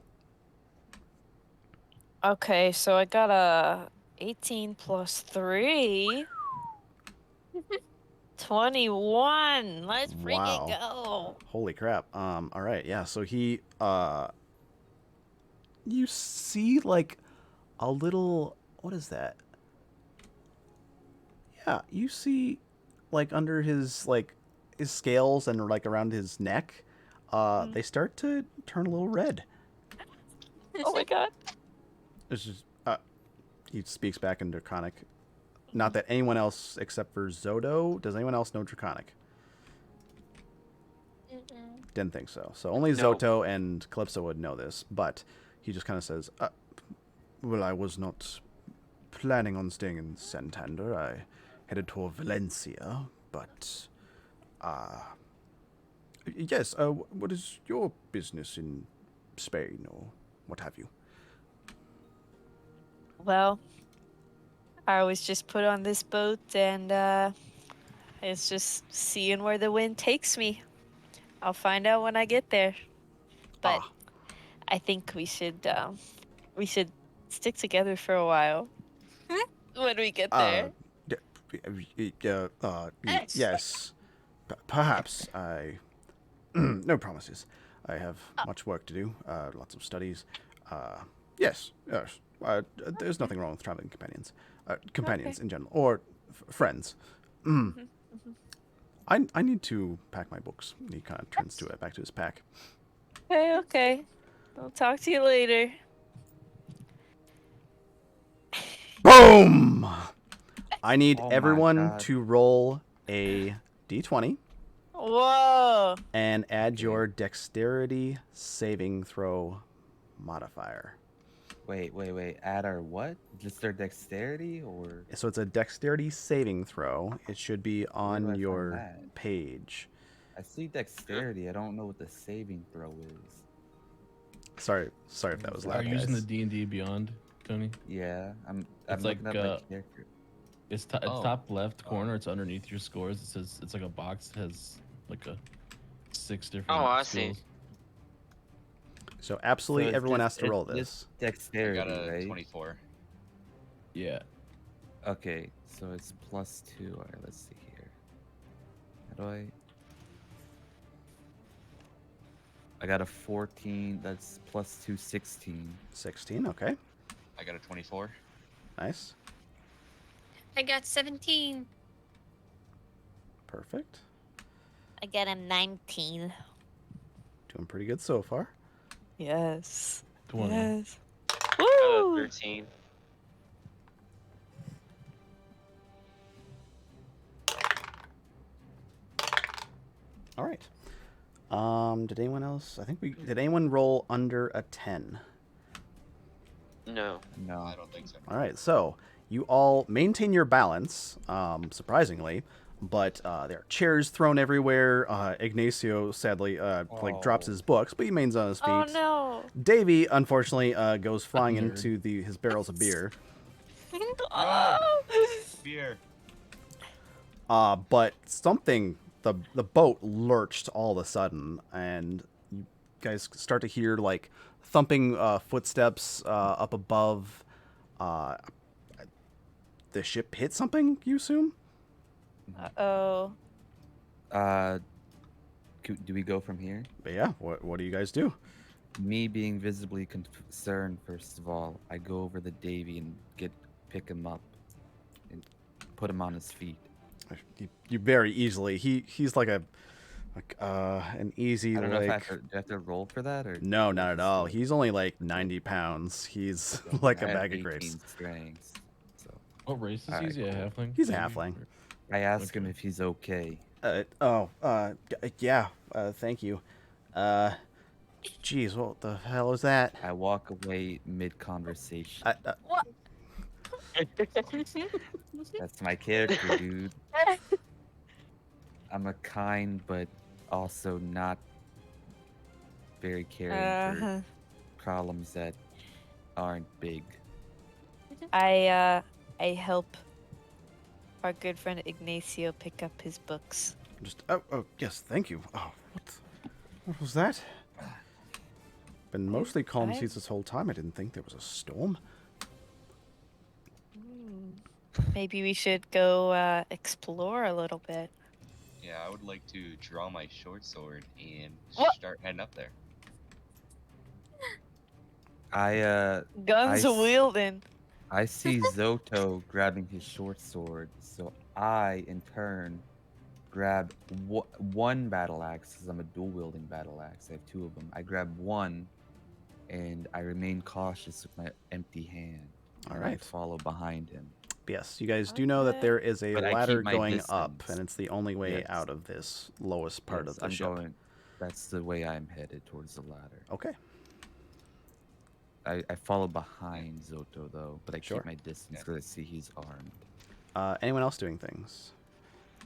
Okay, so I got a 18 plus 3. 21. Let's freaking Wow. go. Holy crap. All right. Yeah. So he, you see like a little, what is that? Yeah. You see like under his, like his scales and like around his neck, Mhm. they start to turn a little red. Oh my god. It's just, he speaks back in Draconic. Not that anyone else except for Zodo. Does anyone else know Draconic? Mm-mm. Didn't think so. So only No. Zoto and Calypso would know this, but he just kind of says, well, I was not planning on staying in Santander. I headed toward Valencia, but, yes, what is your business in Spain or what have you? Well, I was just put on this boat and it's just seeing where the wind takes me. I'll find out when I get there. But Ah, I think we should stick together for a while when we get uh, there. yes, perhaps no promises. I have Oh. much work to do, lots of studies. Yes, yes. There's nothing wrong with traveling companions. Companions Okay. in general, or friends. Mhm, mhm. I need to pack my books. He kind of turns to it back to his pack. Okay, okay. I'll talk to you later. Boom! I need Oh my everyone god. to roll a d20 Whoa. and add Okay. your dexterity saving throw modifier. Wait. Add our what? Just their dexterity or So it's a dexterity saving throw. It should be where do on I find your that? page. I see dexterity. I don't know what the saving throw is. Sorry if that Where's was Are loud, you that? using the guys. D&D Beyond, Tony? Yeah, I'm It's looking like up my character. it's Oh. top left corner. It's underneath your scores. It says it's like a box that has like a 6 different Oh, I see. skills. So So absolutely it's everyone just has to roll it's this. I dexterity, got a right? 24. Yeah. Okay, so it's +2. All right, let's see here. How do I got a 14. That's +2, 16. 16, okay. I got a 24. Nice. I got 17. Perfect. I got a 19. Doing pretty good so far. Yes. 20. Yes. I got a Woo! 13. All right. Did anyone else? Did anyone roll under a 10? No. No. I don't think so. All right. So you all maintain your balance, surprisingly, but there are chairs thrown everywhere. Ignacio sadly drops Oh. his books, but he remains on his feet. Oh no. Davey unfortunately goes flying Nerd. into his barrels of beer. Oh. Beer. But something the boat lurched all of a sudden, and you guys start to hear like thumping footsteps up above. The ship hit something, you assume? Oh. Do we go from here? But yeah, what do you guys do? Me being visibly concerned, first of all, I go over to Davy and pick him up and put him on his feet. You very easily. He's like a Like, an easy I don't know if like. do I have to roll for that or No, do I not at just all. do it? He's only like 90 pounds. He's Okay, like I a have bag of 18 grapes. strengths. So What race is Alright, he? Yeah, cool. halfling. He's a maybe? halfling. I ask him Okay. if he's okay. Yeah. Thank you. Uh, Geez, what the hell is that? I walk away mid conversation. What? That's my character, dude. I'm a kind but also not very caring for Uh-huh. problems that aren't big. I help our good friend Ignacio pick up his books. Just oh yes, thank you. Oh, what was that? Been mostly calm seas this whole time. I didn't think there was a storm. Maybe we should go explore a little bit. Yeah, I would like to draw my short sword and What? start heading up there. Guns I s- wielding. I see Zoto grabbing his short sword, so I in turn grab one battle axe because I'm a dual wielding battle axe. I have two of them. I grab one, and I remain cautious with my empty hand. All And I right. follow behind him. Yes, you guys do know that there is a But I keep ladder my going up, distance. and it's the only way Yes. out of this lowest part Yes, of the I'm ship. going. That's the way I'm headed towards the ladder. Okay. I follow behind Zoto though, but I Sure. keep my distance because I see he's armed. Anyone else doing things?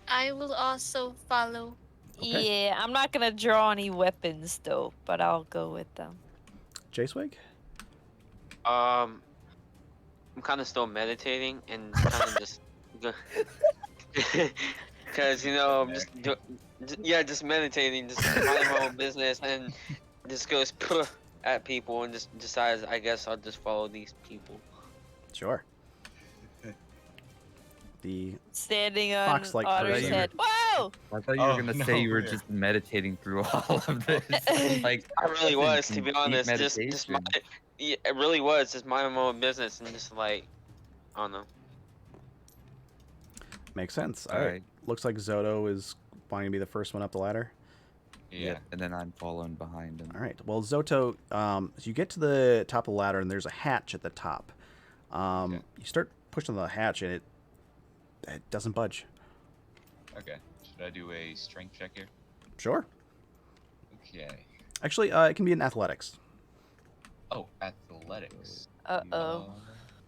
I will also follow. Okay. Yeah, I'm not gonna draw any weapons though, but I'll go with them. J-Swig? I'm kind of still meditating and kind of just, because I'm just meditating, just minding my own business, and just goes at people and just decides, I guess I'll just follow these people. Sure. The Standing on Fox-like Otter's person. head. Whoa! I thought you Oh, were gonna no, say you were yeah. just meditating through all of this. Like I really was, to deep be honest. Just meditation. yeah, it really was just minding my own business and just like, I don't know. Makes sense. All All right. right. Looks like Zoto is wanting to be the first one up the ladder. Yeah. Yep, and then I'm following behind him. All right. Well, Zoto, so you get to the top of the ladder, and there's a hatch at the top. Okay. You start pushing the hatch, and it doesn't budge. Okay. Should I do a strength check here? Sure. Okay. Actually, it can be in athletics. Oh, athletics. Uh-oh.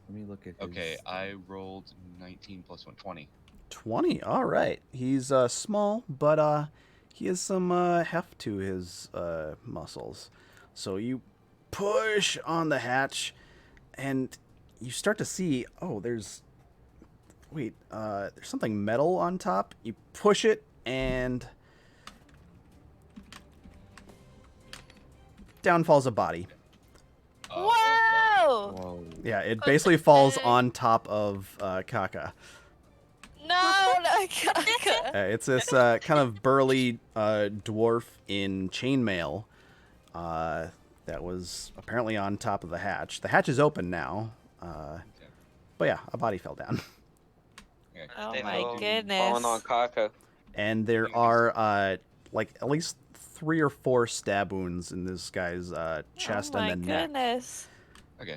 Let me look at his. Okay, I rolled 19 plus 1, 20. 20. All right. He's small, but he has some heft to his muscles. So you push on the hatch, and you start to see. Oh, there's something metal on top. You push it, and down falls a body. Oh, Whoa! Whoa. Yeah, it basically falls Okay. on top of Kaka. No, not Kaka. It's this kind of burly dwarf in chainmail that was apparently on top of the hatch. The hatch is open now, but yeah, a body fell down. Okay. Oh They my know goodness. Falling on Kako. And there are like at least 3 or 4 stab wounds in this guy's chest oh my and the neck. goodness. Okay.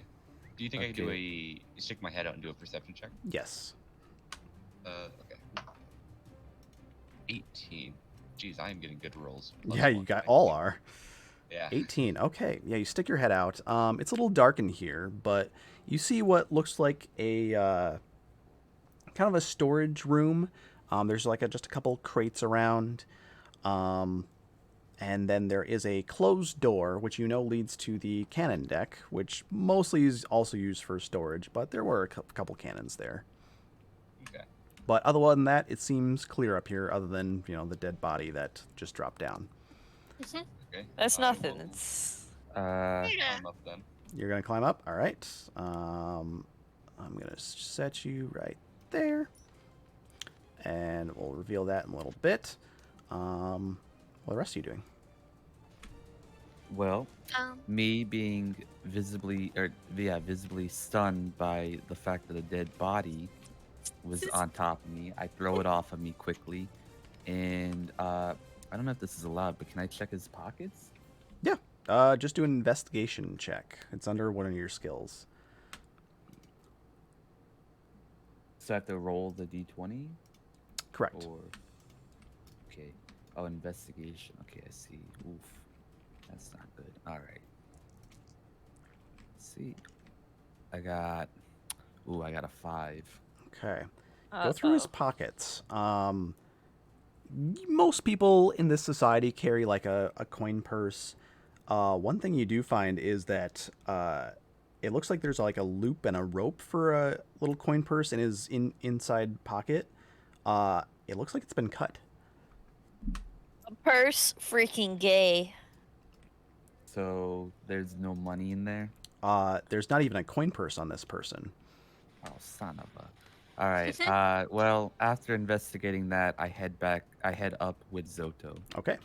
Do you think I can do stick my head out and do a perception check? Yes. Okay. 18. Jeez, I am getting good rolls. Yeah, you got all are. Yeah. 18. Okay. Yeah, you stick your head out. It's a little dark in here, but you see what looks like a kind of a storage room. There's like just a couple crates around. And then there is a closed door, which leads to the cannon deck, which mostly is also used for storage, but there were a couple cannons there. Okay. But other than that, it seems clear up here, other than, the dead body that just dropped down. Okay. That's I nothing. will It's climb up then. You're going to climb up? All right. I'm going to set you right there. And we'll reveal that in a little bit. What are the rest of you doing? Well, Um, me being visibly stunned by the fact that a dead body was on top of me, I throw it off of me quickly, and I don't know if this is allowed, but can I check his pockets? Yeah. Just do an investigation check. It's under one of your skills. So I have to roll the d20? Correct. Or. Okay. Oh, investigation. Okay, I see. Oof. That's not good. Alright. See. I got a 5. Okay. Go through his Uh-oh. pockets. Most people in this society carry like a coin purse. One thing you do find is that it looks like there's like a loop and a rope for a little coin purse in his inside pocket. It looks like it's been cut. A purse, freaking gay. So there's no money in there? There's not even a coin purse on this person. Oh, son of a. All right. Well, after investigating that, I head up with Zoto. Okay.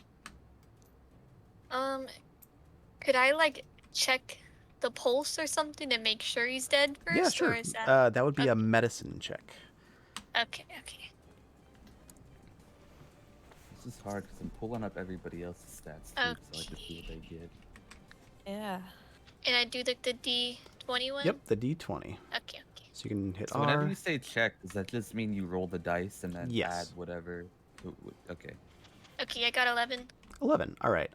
Could I like check the pulse or something to make sure he's dead first? Yeah, sure. Or is that That would be a medicine check. okay? Okay. This is hard because I'm pulling up everybody else's stats too, so I can see what they get. Yeah. And I do the D20 one. Yep, the D20. Okay. Okay. So you can hit So R. whenever you say check, does that just mean you roll the dice and then Yes. add whatever? Okay. Okay, I got 11. 11. All right.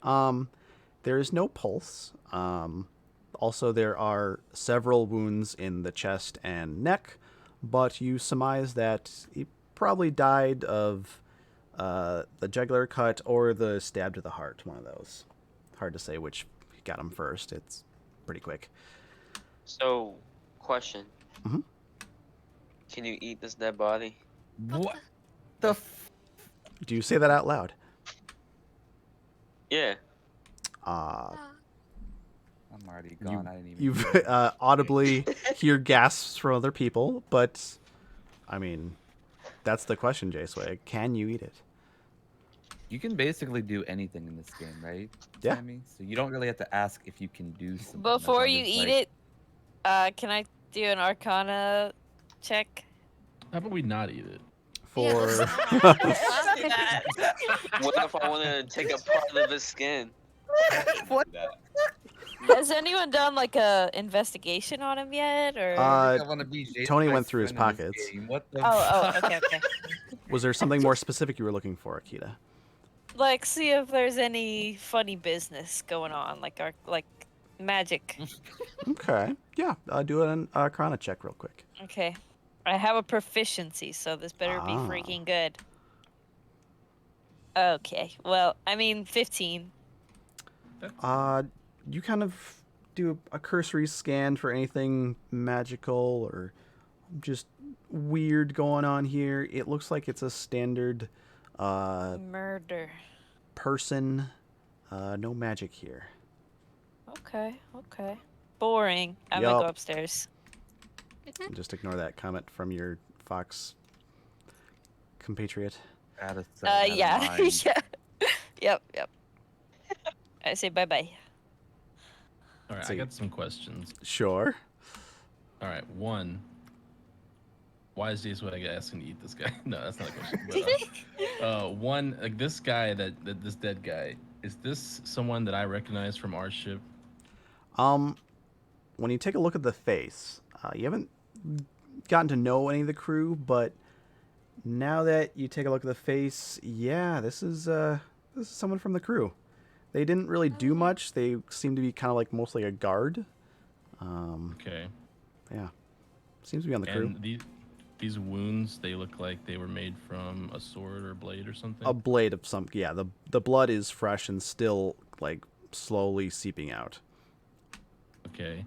There is no pulse. Also, there are several wounds in the chest and neck, but you surmise that he probably died of the jugular cut or the stab to the heart. One of those. Hard to say which got him first. It's pretty quick. So, question. Mhm. Can you eat this dead body? What the? Do you say that out loud? Yeah. Uh, I'm already gone. I didn't even. You've hear it. audibly hear gasps from other people, but I mean, that's the question, J-Swag. Can you eat it? You can basically do anything in this game, right? Yeah. Sammy? So you don't really have to ask if you can do something. Before you eat it, can I do an Arcana check? How about we not eat it? For Let's not do that. What if I want to take a part of his skin? What? Has anyone done like a investigation on him yet, or? I wanna be Jason Tony went Price through his friend in this pockets. game. What the? Oh, fuck? okay, okay. was there something more specific you were looking for, Akita? Like, see if there's any funny business going on, like magic. Okay. Yeah. Do an Arcana check real quick. Okay, I have a proficiency, so this better be Ah. freaking good. Okay, well, I mean, 15. You kind of do a cursory scan for anything magical or just weird going on here. It looks like it's a standard Murder. person. No magic here. Okay, okay. Boring. I'm gonna Yup. go upstairs. Just ignore that comment from your Fox compatriot. Out of sight, out of Yeah, mind. yeah. Yep. I say bye-bye. All right, So I you- got some questions. Sure. All right, one. Why is J-Swag asking to eat this guy? No, that's not a question. But, one, like this guy, this dead guy, is this someone that I recognize from our ship? When you take a look at the face, you haven't gotten to know any of the crew, but now that you take a look at the face, yeah, this is someone from the crew. They didn't really do much. They seem to be kind of like mostly a guard. Okay. Yeah, seems to be on the crew. And these wounds, they look like they were made from a sword or blade or something? A blade of some, yeah. The blood is fresh and still like slowly seeping out. Okay.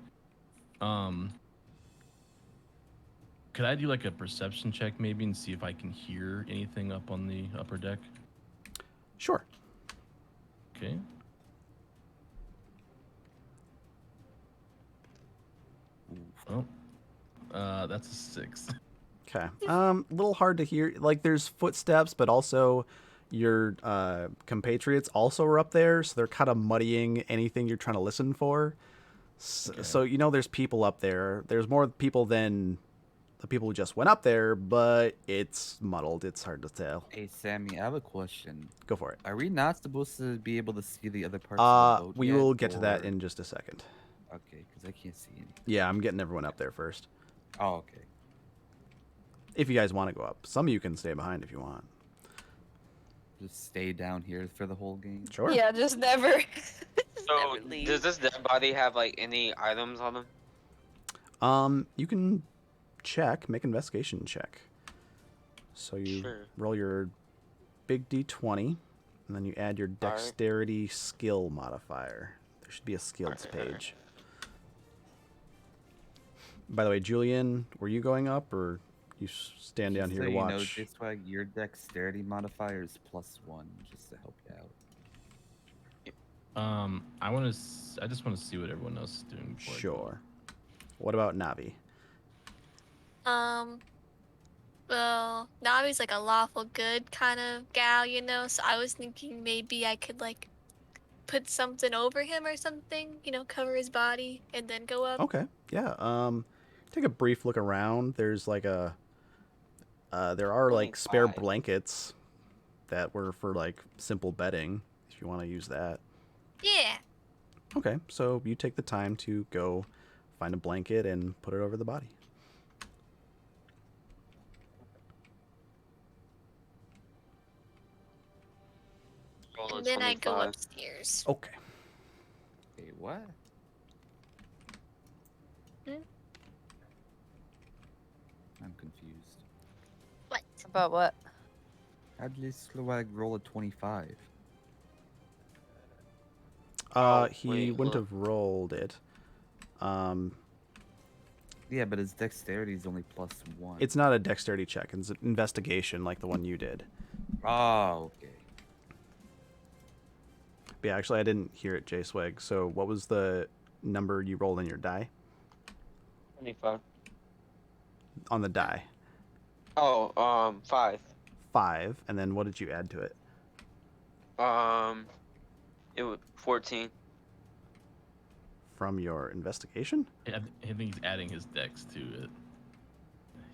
Could I do like a perception check maybe and see if I can hear anything up on the upper deck? Sure. Okay. Oh, that's a 6. Okay. A little hard to hear. Like there's footsteps, but also your compatriots also are up there, so they're kind of muddying anything you're trying to listen for. So you know there's people up there. There's more people than the people who just went up there, but it's muddled. It's hard to tell. Hey, Sammy, I have a question. Go for it. Are we not supposed to be able to see the other parts of the boat We yet, will get to that or- in just a second. Okay, because I can't see anything. Yeah, I'm getting everyone up there first. Oh, okay. If you guys want to go up. Some of you can stay behind if you want. Just stay down here for the whole game. Sure. Yeah, just never. So never leave. does this dead body have like any items on him? You can check, make investigation check. So you Sure. roll your big D20, and then you add your Alright. dexterity skill modifier. There should be a skills Alright. page. By the way, Julian, were you going up, or you stand down Just here so to you know, watch? J-Swag, your dexterity modifier is +1, just to help you out. I just want to see what everyone else is doing. Before I go. Sure. What about Navi? Well, Navi's like a lawful good kind of gal, you know. So I was thinking maybe I could like put something over him or something, you know, cover his body and then go up. Okay. Yeah. Take a brief look around. There's like a there are like spare 25. blankets that were for like simple bedding if you want to use that. Yeah. Okay. So you take the time to go find a blanket and put it over the body. Roll a And then I go 25. upstairs. Okay. Hey, what? Hmm? I'm confused. What? About what? How'd J-Swag roll a 25? Oh, He wait, wouldn't look. have rolled it. Yeah, but his dexterity is only +1. It's not a dexterity check. It's an investigation like the one you did. Oh, okay. But yeah, actually, I didn't hear it, J-Swag. So what was the number you rolled in your die? 25. On the die. Oh, 5. 5. And then what did you add to it? It was 14. From your investigation? I think he's adding his dex to it.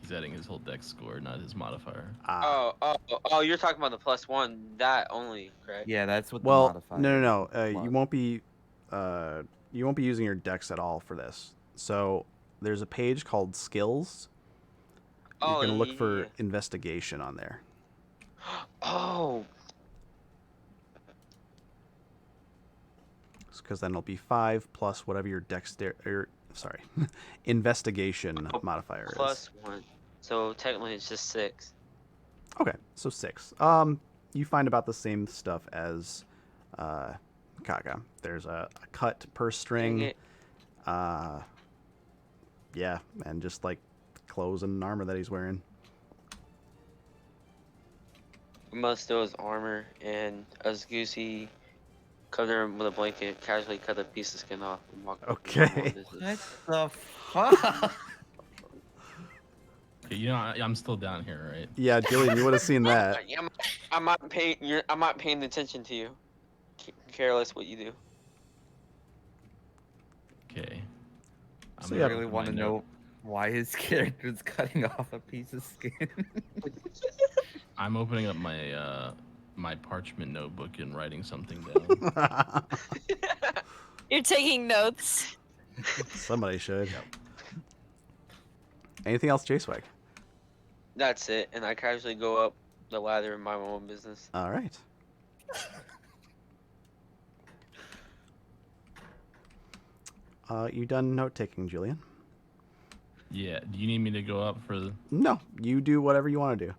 He's adding his whole dex score, not his modifier. Ah. Oh, you're talking about the +1. That only, correct? Yeah, that's what the Well, modifier no. is, You plus. won't be using your dex at all for this. So there's a page called Skills. You're Oh, gonna look for yeah. investigation on there. Oh, Because then it'll be 5 plus whatever your investigation Oh, modifier is. +1. So technically it's just 6. Okay, so 6. You find about the same stuff as Kaga. There's a cut per Dang string. it. Yeah, and just like clothes and armor that he's wearing. Most steal his armor, and as Goosey covered him with a blanket, casually cut a piece of skin off and walked up to him Okay. on this- What the fuck? Okay, you know, I'm still down here, right? Yeah, Julian, you would have seen that. I'm not paying attention to you. Careless what you do. Okay. So I yeah, really want to know why his character's cutting off a piece of skin. I'm opening up my my parchment notebook and writing something down. You're taking notes. Somebody should. Anything else, J-Swag? That's it, and I casually go up the ladder in my own business. All right. You done note taking, Julian? Yeah. Do you need me to go up for the? No, you do whatever you want to do.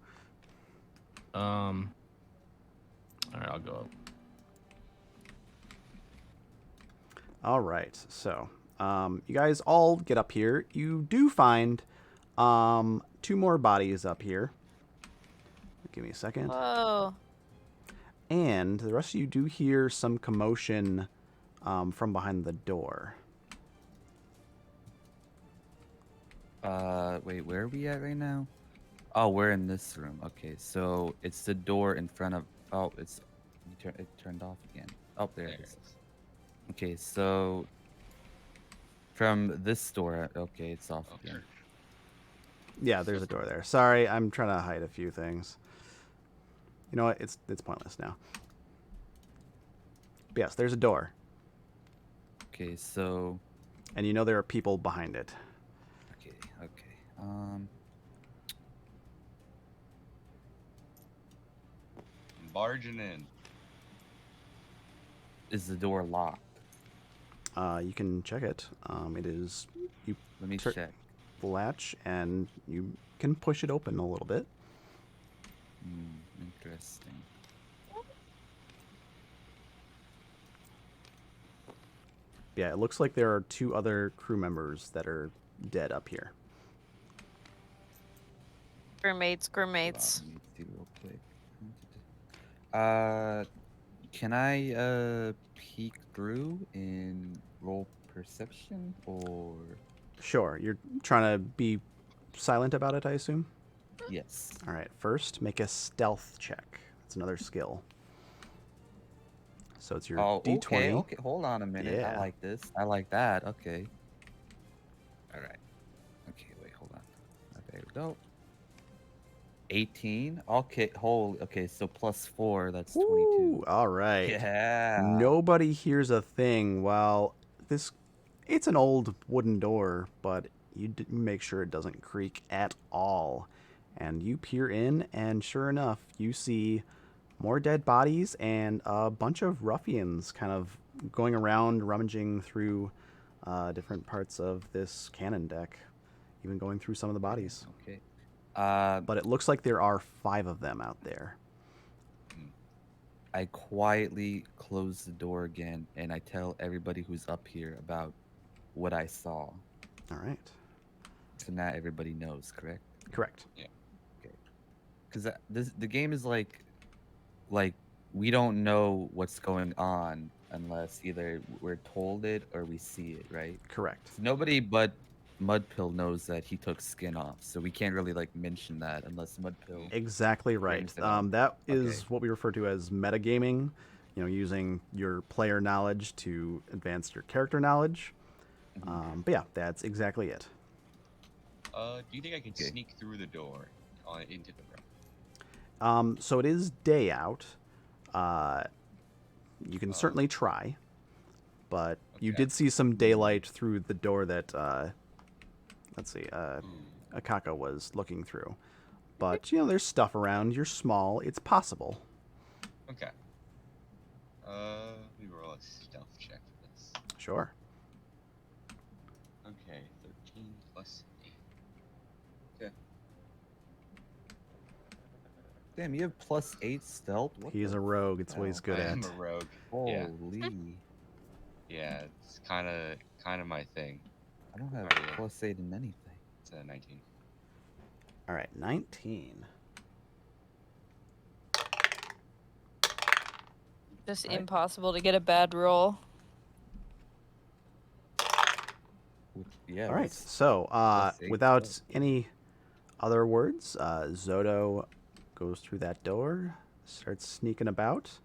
All right, I'll go up. All right, so you guys all get up here. You do find 2 more bodies up here. Give me a second. Whoa. And the rest of you do hear some commotion from behind the door. Wait, where are we at right now? Oh, we're in this room. Okay, so it's the door in front of. Oh, it turned off again. Oh, there it is. Okay, so from this door. Okay, it's off again. Yeah, there's a door there. Sorry, I'm trying to hide a few things. You know what? It's pointless now. But yes, there's a door, Okay, so and you know there are people behind it. okay. Barging in. Is the door locked? You can check it. It is. You Let me tur- check. the latch, and you can push it open a little bit. Interesting. Yeah, it looks like there are 2 other crew members that are dead up here. Crewmates, Hold on, crewmates. let me see real quick. Can I peek through and roll perception or Sure, you're trying to be silent about it, I assume? yes? All right, first, make a stealth check. That's another skill. So it's your Oh, d20. okay. Hold on a minute. I Yeah. like this. I like that. Okay. All right. Okay, wait, hold on. There we go. 18. Okay, okay, so +4, that's 22. Woo, all right. Yeah. Nobody hears a thing while it's an old wooden door, but you make sure it doesn't creak at all. And you peer in, and sure enough, you see more dead bodies and a bunch of ruffians kind of going around rummaging through different parts of this cannon deck, even going through some of the bodies. Okay. But it looks like there are 5 of them out there. I quietly close the door again and I tell everybody who's up here about what I saw. All right. So now everybody knows, correct? Correct. Because the game is like we don't know what's going on unless either we're told it or we see it, right? Correct. So nobody but Mudpill knows that he took skin off, so we can't really like mention that unless Mudpill. Exactly right. brings it up. That is Okay. what we refer to as metagaming. You know, using your player knowledge to advance your character knowledge. But yeah, that's exactly it. Do you think I can Okay. sneak through the door into the room? So it is day out. You can certainly try, but you Okay. did see some daylight through the door that let's see, Ooh. Akaka was looking through. But you know, there's stuff around. You're small. It's possible. Okay. Let me roll a stealth check for this. Sure. Okay, 13 plus 8. Okay. Damn, you have +8 stealth. What He's the a rogue. It's what he's hell? good I at. am a rogue. Yeah. Holy! Yeah, it's kind of my thing. I don't have Alright, yeah. +8 in anything. It's a 19. All right, 19. Just Right. impossible to get a bad roll. Yeah. All right. what's- So, +8 without stealth. any other words, Zoto goes through that door, starts sneaking about.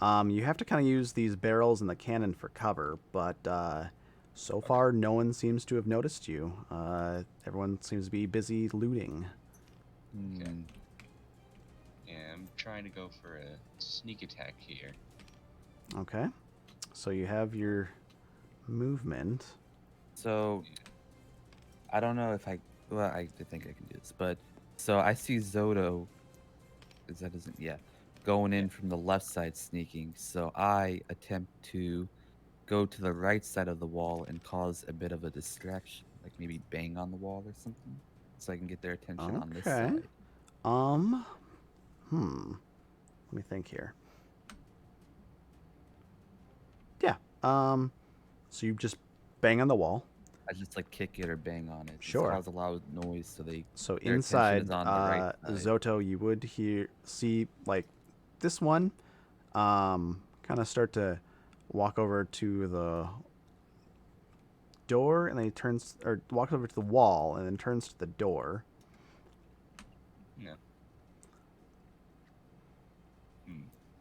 You have to kind of use these barrels and the cannon for cover, but so far no one seems to have noticed you. Everyone seems to be busy looting. Okay. Hmm. Yeah, I'm trying to go for a sneak attack here. Okay. So you have your movement. So, I don't know if I. Well, I think I can do this, but so I see Zoto. Is that isn't yeah, going in from the left side sneaking. So I attempt to go to the right side of the wall and cause a bit of a distraction, like maybe bang on the wall or something, so I can get their attention on this Okay. side. Let me think here. Yeah. So you just bang on the wall. I just like kick it or bang on it. Sure. Just cause a loud noise so they. So Their attention inside, is on the right side. Zoto, you would see like this one, kind of start to walk over to the door, and then he turns or walks over to the wall, and then turns to the door. No.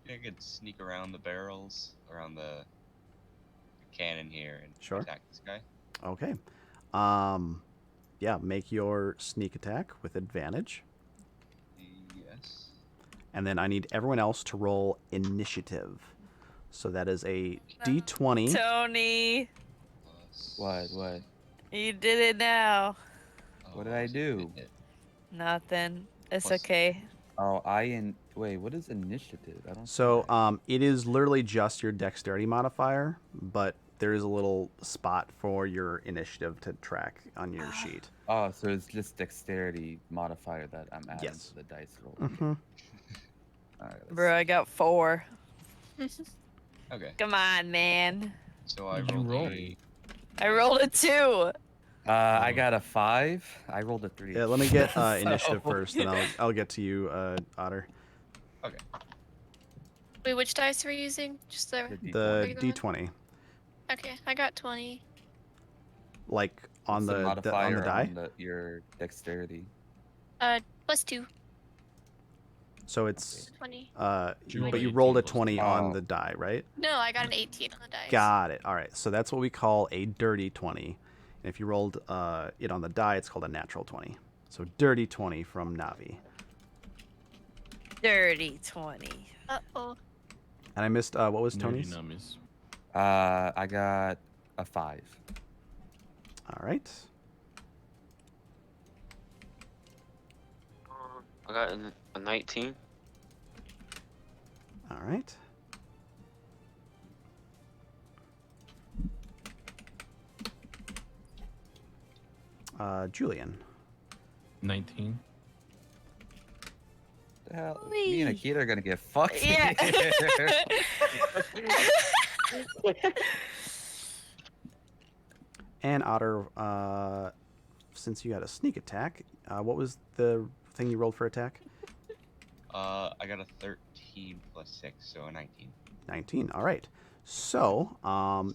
I could sneak around the barrels, around the cannon here, and Sure. attack this guy. Okay. yeah, make your sneak attack with advantage. Yes. And then I need everyone else to roll initiative. So that is a d20. Tony, Plus... What? you did it now. What did I do? Nothing. It's Plus- okay. Oh, wait, what is initiative? I don't see So that. it is literally just your dexterity modifier, but there is a little spot for your initiative to track on your sheet. Oh, so it's just dexterity modifier that I'm adding Yes. to the dice roll. Mm-hmm. All right, Bro, I got 4. Okay. Come on, man. So I What'd you rolled roll? I rolled a 2. I got a 5. I rolled a 3. Yeah, let me get So- initiative first, then I'll get to you, Otter. Okay. Wait, which dice were you using? Just the The regular one? d20, Okay, I got 20. like on What's the modifier on the die. your dexterity. +2, So it's 20. You rolled but a you 18 rolled a plus 20 2. on Oh. the die, right? No, I got an 18 on the dice. Got it. All right. So that's what we call a dirty 20. And if you rolled it on the die, it's called a natural 20. So dirty 20 from Navi. Dirty 20. Uh-oh. And I missed what was nerdy Tony's? nummies. I got a 5. All right. I got a 19. All right. Julian. 19. The hell? Me and Whee! Akita are gonna get fucked. Yeah. And Otter, since you had a sneak attack, what was the thing you rolled for attack? I got a 13 plus 6, so a 19. 19. All right. So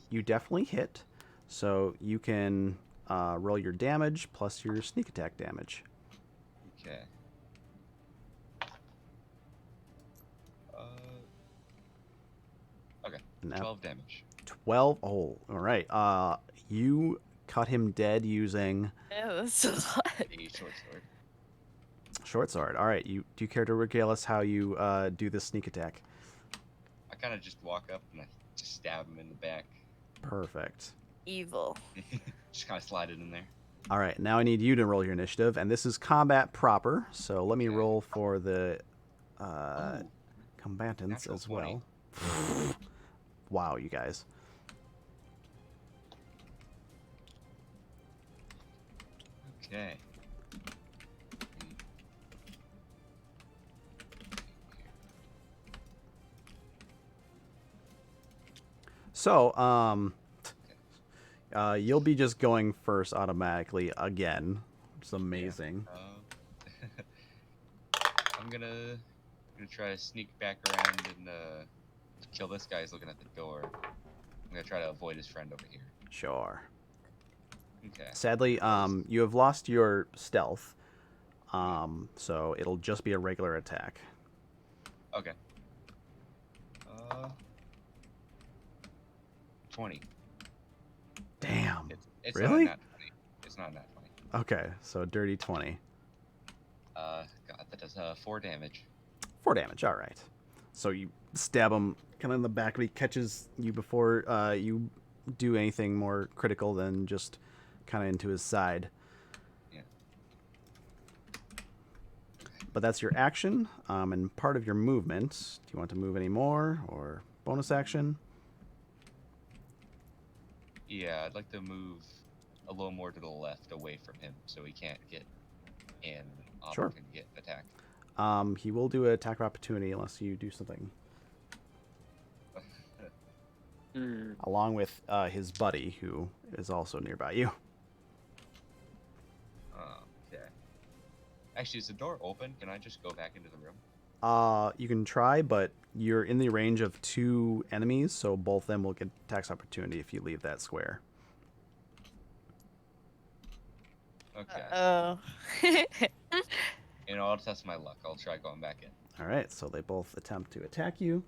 you definitely hit. So you can roll your damage plus your sneak attack damage. Okay. Okay. Now, 12 damage. 12. Oh, all right. You cut him dead using Yeah, that's a lot. A short sword. short sword. All right. Do you care to regale us how you do this sneak attack? I kind of just walk up and I just stab him in the back. Perfect. Evil. Just kind of slide it in there. All right. Now I need you to roll your initiative, and this is combat proper. So let me Okay. roll for the Ooh, combatants natural as 20. well. Wow, you guys. Okay. So, you'll be just going first automatically again. It's amazing. I'm gonna try to sneak back around and kill this guy who's looking at the door. I'm gonna try to avoid his friend over here. Sure. Okay. Sadly, you have lost your stealth. So it'll just be a regular attack. Okay. 20. Damn. It's Really? not a nat 20. It's not a nat 20. Okay, so dirty 20. God, that does 4 damage. 4 damage, all right. So you stab him kind of in the back, but he catches you before you do anything more critical than just kind of into his side. Yeah. But that's your action and part of your movement. Do you want to move any more or bonus action? Yeah, I'd like to move a little more to the left away from him so he can't get in. Sure. Can get attacked. He will do an attack of opportunity unless you do something. Along with his buddy, who is also nearby you. Okay. Actually, is the door open? Can I just go back into the room? You can try, but you're in the range of 2 enemies, so both of them will get tax opportunity if you leave that square. Okay. Oh. You know, I'll test my luck. I'll try going back in. All right, so they both attempt to attack you.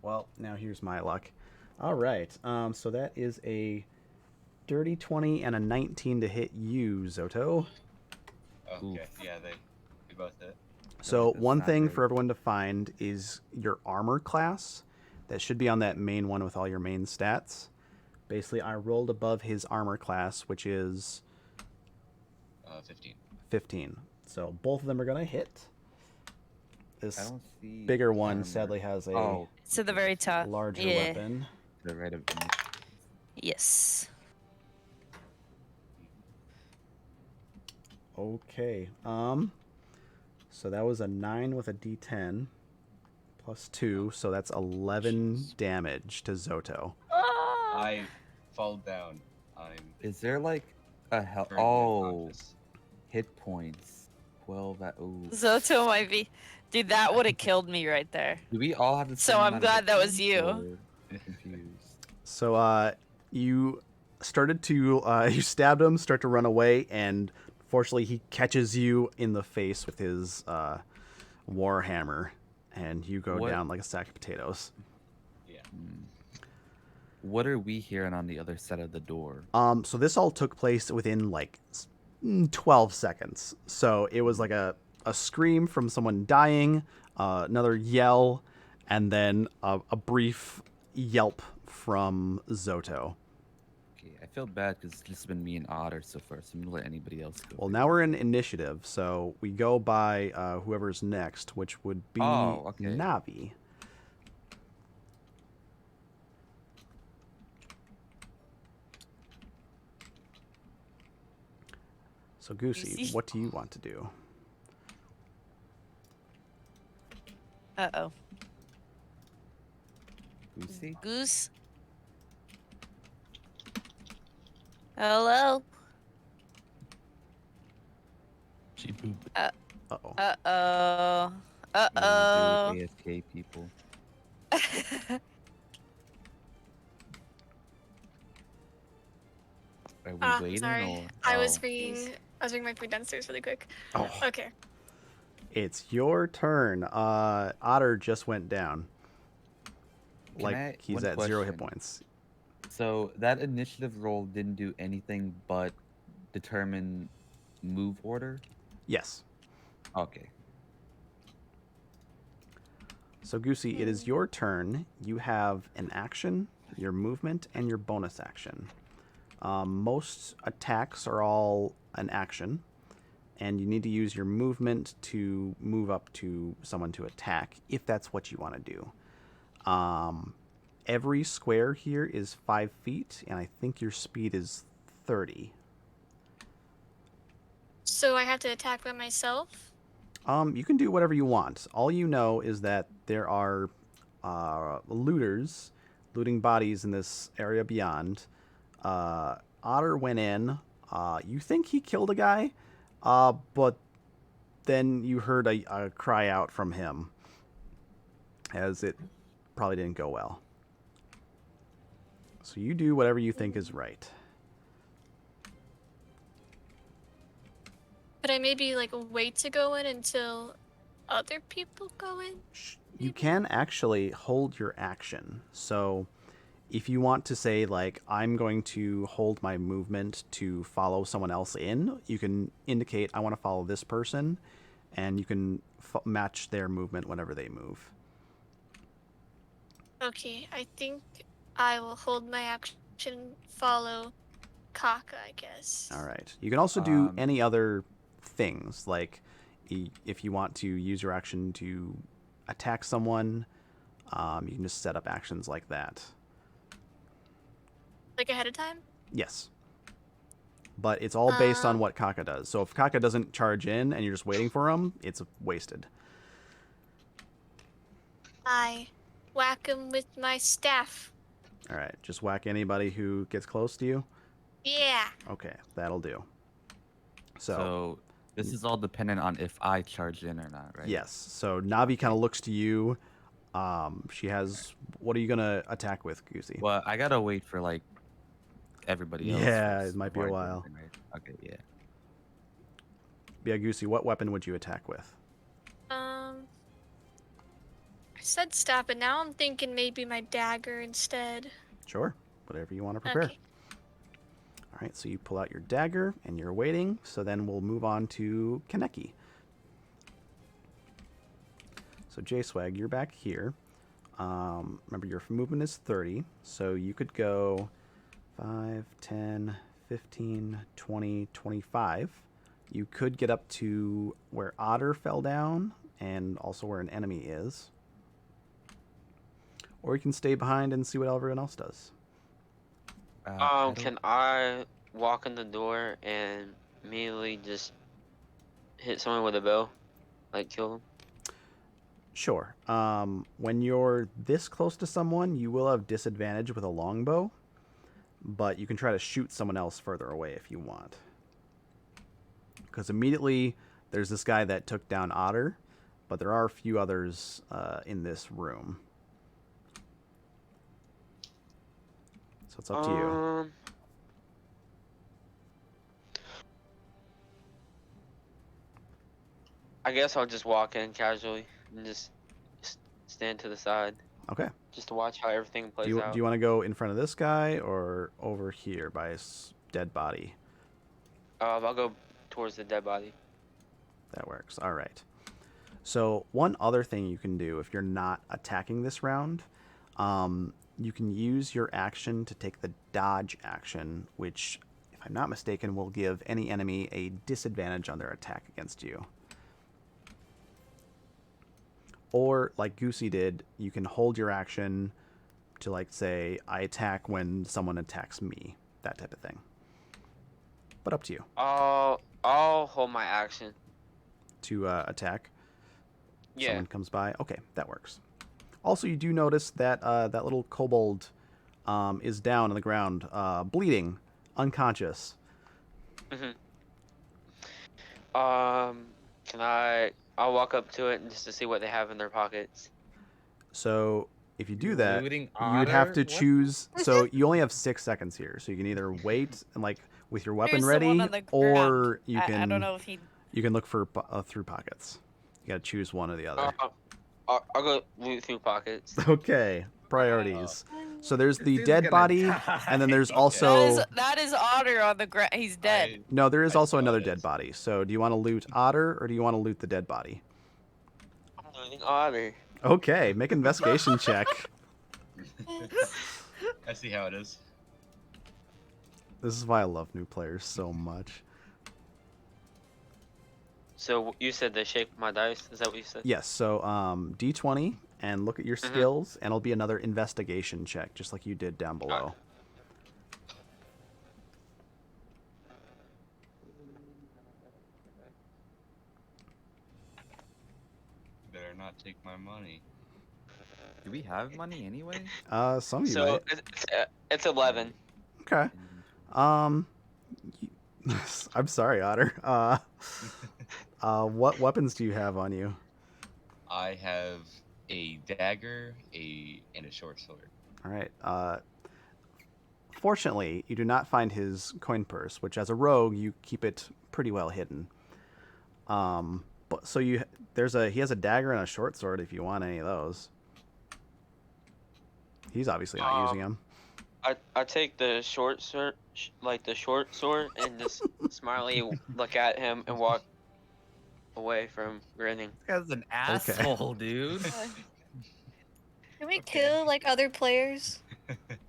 Well, now here's my luck. All right, so that is a dirty 20 and a 19 to hit you, Zoto. Okay, Oof. yeah, they both hit. So that's one not thing very for everyone to find is your armor class. That should be on that main one with all your main stats. Basically, I rolled above his armor class, which is 15. 15. So both of them are going to hit. I This don't see bigger one armor. sadly has a Oh, It's at the okay, very that's right. top. larger Yeah. weapon. The right of initiative. Yes. Okay. So that was a 9 with a D10 plus 2, so that's 11 damage to Zoto. I fall down. I'm Is there like a hell? currently Oh, unconscious. hit points. 12 at. Ooh. Zoto might be. Dude, that would have killed me right there. Do we all have the same So I'm amount of glad that was hit you. points, or I'm confused. So you started to you stabbed him, start to run away, and fortunately he catches you in the face with his war hammer, and you go What- down like a sack of potatoes. What are we hearing on the other side of the door? So this all took place within like 12 seconds. So it was like a scream from someone dying, another yell, and then a brief yelp from Zoto. Okay, I feel bad because it's just been me and Otter so far, so I'm gonna let anybody else go. Well, now we're in initiative, so we go by whoever's next, which would be Oh, okay. Navi. So Goosey, Goosey. what do you want to do? Uh-oh. Goosey? Goose? Hello? She pooped. Uh-oh. Uh-oh. What do Uh-oh. we do with AFK people? Are we waiting Sorry. or? I was Oh. bringing my food downstairs really quick. Oh, Okay. it's your turn. Otter just went down. Can Like I- he's one at 0 hit question. points. So that initiative roll didn't do anything but determine move order? Yes. Okay. So Goosey, it is your turn. You have an action, your movement, and your bonus action. Most attacks are all an action, and you need to use your movement to move up to someone to attack, if that's what you want to do. Every square here is 5 feet, and I think your speed is 30. So I have to attack by myself? You can do whatever you want. All you know is that there are looters looting bodies in this area beyond. Otter went in. You think he killed a guy, but then you heard a cry out from him, as it probably didn't go well. So you do whatever you think is right. Could I maybe like wait to go in until other people go in? You can actually hold your action. So if you want to say, like, I'm going to hold my movement to follow someone else in, you can indicate, I want to follow this person, and you can match their movement whenever they move. Okay, I think I will hold my action, follow Kaka, I guess. All right. You can also do Um, any other things, like if you want to use your action to attack someone, you can just set up actions like that. Like ahead of time? Yes. But it's all based on Um, what Kaka does. So if Kaka doesn't charge in and you're just waiting for him, it's wasted. I whack him with my staff. All right. Just whack anybody who gets close to you. Yeah. Okay. That'll do. So this is all dependent on if I charge in or not, right? Yes. So Navi kind of looks to you. She has. What are you gonna attack with, Goosey? Well, I gotta wait for like everybody else. Yeah, first it might be a before I do while. anything, right? Okay, yeah. Yeah, Goosey. What weapon would you attack with? I said staff, but now I'm thinking maybe my dagger instead. Sure. Whatever you want to prepare. Okay. All right, so you pull out your dagger and you're waiting. So then we'll move on to Kaneki. So J-Swag, you're back here. Remember, your movement is 30, so you could go 5, 10, 15, 20, 25. You could get up to where Otter fell down and also where an enemy is. Or you can stay behind and see what everyone else does. Can I walk in the door and immediately just hit someone with a bow, like kill them? Sure. When you're this close to someone, you will have disadvantage with a longbow, but you can try to shoot someone else further away if you want. Because immediately there's this guy that took down Otter, but there are a few others in this room. So it's up to you. I guess I'll just walk in casually and just stand to the side, Okay. just to watch how everything plays out. Do you want to go in front of this guy or over here by his dead body? I'll go towards the dead body. That works. All right. So one other thing you can do if you're not attacking this round, you can use your action to take the dodge action, which, if I'm not mistaken, will give any enemy a disadvantage on their attack against you. Or, like Goosey did, you can hold your action to, like, say, I attack when someone attacks me. That type of thing. But up to you. I'll hold my action. To attack? Yeah. Someone comes by? Okay, that works. Also, you do notice that that little kobold is down on the ground, bleeding, unconscious. Can I'll walk up to it just to see what they have in their pockets. So if you do that, Looting you would have otter? to What? choose. So you only have 6 seconds here. So you can either wait and like with your weapon There's the one ready, on the or ground. you can I don't know if he. you can look for through pockets. You got to choose one or the other. I'll go loot through pockets. Okay, priorities. So there's This the dude's dead gonna body, die. and then there's Okay. also That is Otter on the ground. He's dead. no. There is I also saw another this. dead body. So do you want to loot Otter or do you want to loot the dead body? I'm looting Otter. Okay, make investigation check. I see how it is. This is why I love new players so much. So you said to shake my dice? Is that what you said? Yes, so D20 and look at your skills, and it'll be another investigation check, just like you did down below. Better not take my money. Do we have money anyway? Some of you So might. it's 11. Okay. I'm sorry, Otter. What weapons do you have on you? I have a dagger, and a short sword. All right. Fortunately, you do not find his coin purse, which as a rogue you keep it pretty well hidden. But so he has a dagger and a short sword if you want any of those. He's obviously not using them. I take the short sword, the short sword, and just smiley look at him and walk away from grinning. This guy's an asshole, dude. Can we kill like other players?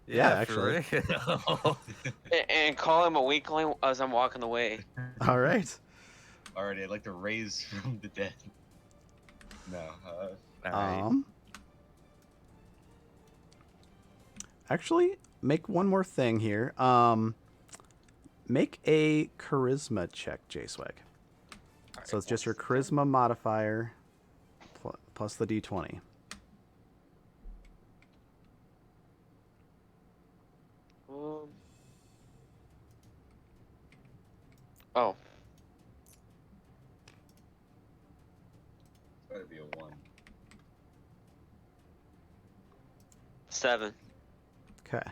Yeah, actually. for real. And call him a weakling as I'm walking away. All right. Alrighty, I'd like to raise from the dead. No. Alright. Actually, make one more thing here. Make a charisma check, J-Swag. So it's just your charisma modifier plus the D20. Oh. Better be a 1. 7. Okay.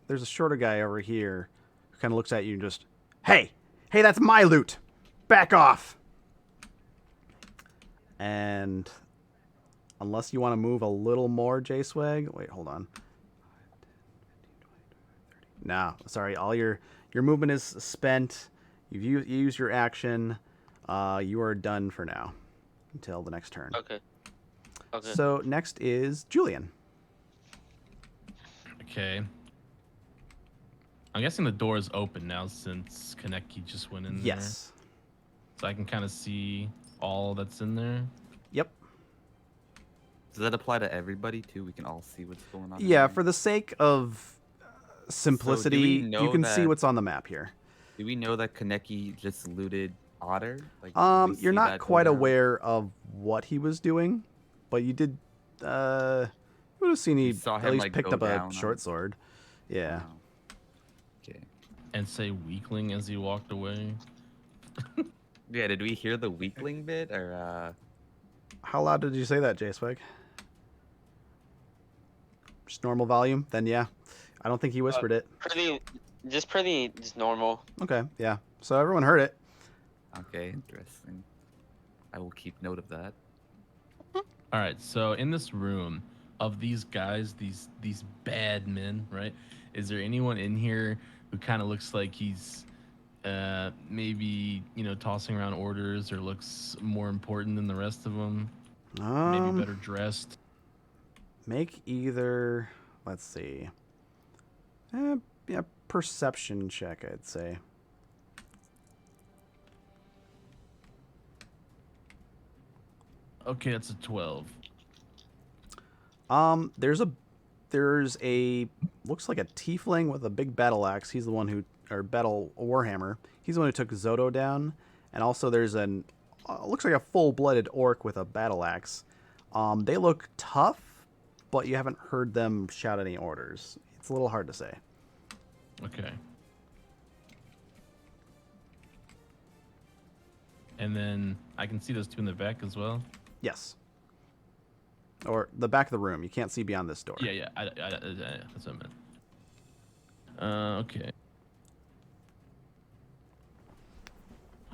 There's a shorter guy over here who kind of looks at you and just, hey, that's my loot. Back off. And unless you want to move a little more, J-Swag. Wait, hold on. No, sorry. All your movement is spent. You used your action. You are done for now until the next turn. Okay. Okay. So next is Julian. Okay. I'm guessing the door is open now since Kaneki just went in there. Yes. So I can kind of see all that's in there. Yep. Does that apply to everybody too? We can all see what's going on. in Yeah, there? for the sake of simplicity, you know can see that- what's on the map here. Do we know that Kaneki just looted Otter? Like, did we You're see not that go quite down? aware of what he was doing, but you did. You would have seen he You saw at him, least like, picked go up a down on short it? sword. Yeah. Wow. Okay. And say weakling as he walked away. Yeah, did we hear the weakling bit or How loud did you say that, J-Swag? Just normal volume? Then yeah. I don't think he whispered it. Just normal. Okay, yeah. So everyone heard it. Okay, interesting. I will keep note of that. All right, so in this room of these guys, these bad men, right? Is there anyone in here who kind of looks like he's maybe, tossing around orders or looks more important than the rest of them? Maybe better dressed. Make either, let's see. Yeah, perception check, I'd say. Okay, that's a 12. There's a looks like a tiefling with a big battle axe. He's the one who, or battle warhammer. He's the one who took Zoto down. And also there's an looks like a full-blooded orc with a battle axe. They look tough, but you haven't heard them shout any orders. It's a little hard to say. Okay. And then I can see those two in the back as well. Yes. Or the back of the room. You can't see beyond this door. Yeah. That's what I meant. Okay.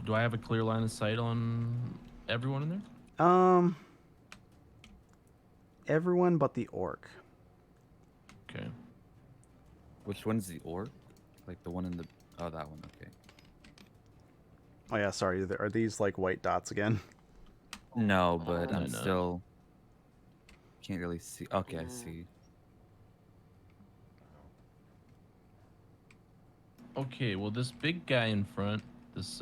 Do I have a clear line of sight on everyone in there? Everyone but the orc. Okay. Which one's the orc? Like the one in the... Oh, that one. Okay. Oh yeah, sorry. Are these like white dots again? No, but No, I'm no. still... Can't really see. Okay, I see. Okay, well, this big guy in front, this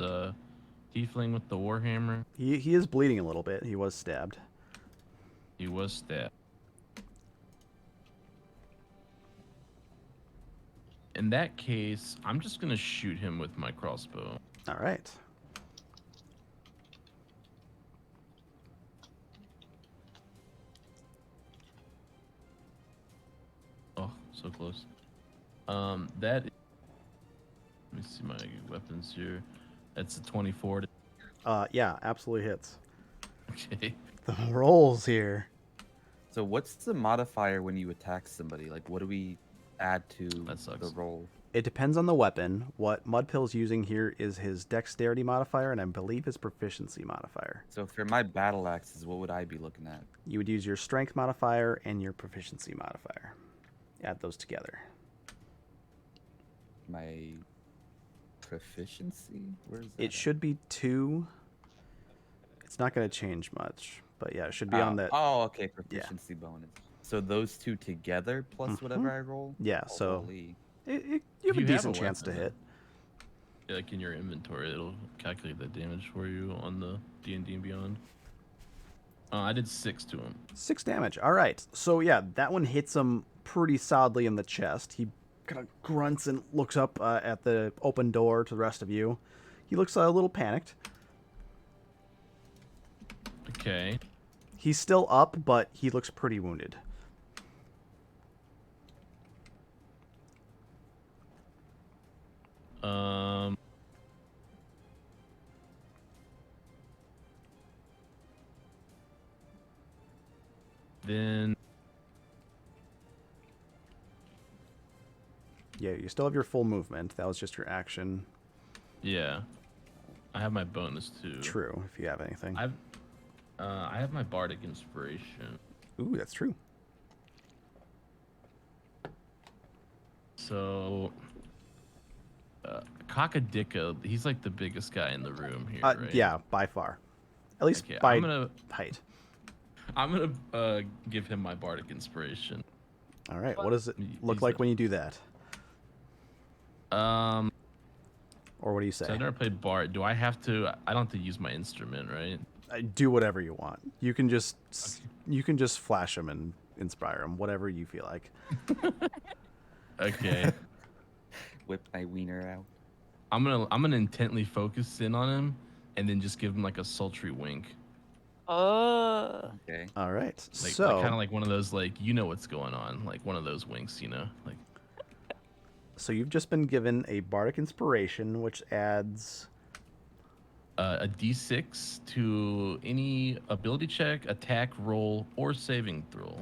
tiefling with the warhammer, He is bleeding a little bit. He was stabbed. he was stabbed. In that case, I'm just gonna shoot him with my crossbow. All right. Oh, so close. That. Let me see my weapons here. That's a 24. Yeah, absolutely hits. Okay. The rolls here. So what's the modifier when you attack somebody? Like, what do we add to That sucks. the roll? It depends on the weapon. What Mudpill's using here is his dexterity modifier, and I believe his proficiency modifier. So for my battle axes, what would I be looking at? You would use your strength modifier and your proficiency modifier. Add those together. My proficiency? Where's that? It should be 2. It's not going to change much, but yeah, it should be on that. Oh, okay, proficiency bonus. So those two together plus whatever I roll? Yeah, so Holy. you have a decent chance to hit. Yeah, like in your inventory, it'll calculate that damage for you on the D&D and Beyond. I did 6 to him. 6 damage. All right. So yeah, that one hits him pretty solidly in the chest. He kind of grunts and looks up at the open door to the rest of you. He looks a little panicked. Okay. He's still up, but he looks pretty wounded. Then Yeah, you still have your full movement. That was just your action. yeah, I have my bonus too. True, if you have anything. I have my bardic inspiration. Ooh, that's true. So Kakadika, he's like the biggest guy in the room here, right? Yeah, by far. At least Okay, by height. I'm gonna give him my bardic inspiration. All right. What does it look He's like the- when you do that? Or what do you So say? I've never played bard. Do I have to? I don't have to use my instrument, right? Do whatever you want. You can just flash them and inspire them, whatever you feel like. Okay. Whip my wiener out. I'm gonna intently focus in on him, and then just give him like a sultry wink, Oh. Okay. All right. like So kind of like one of those like you know what's going on, like one of those winks, you know, like. So you've just been given a bardic inspiration, which adds A d6 to any ability check, attack, roll, or saving throw.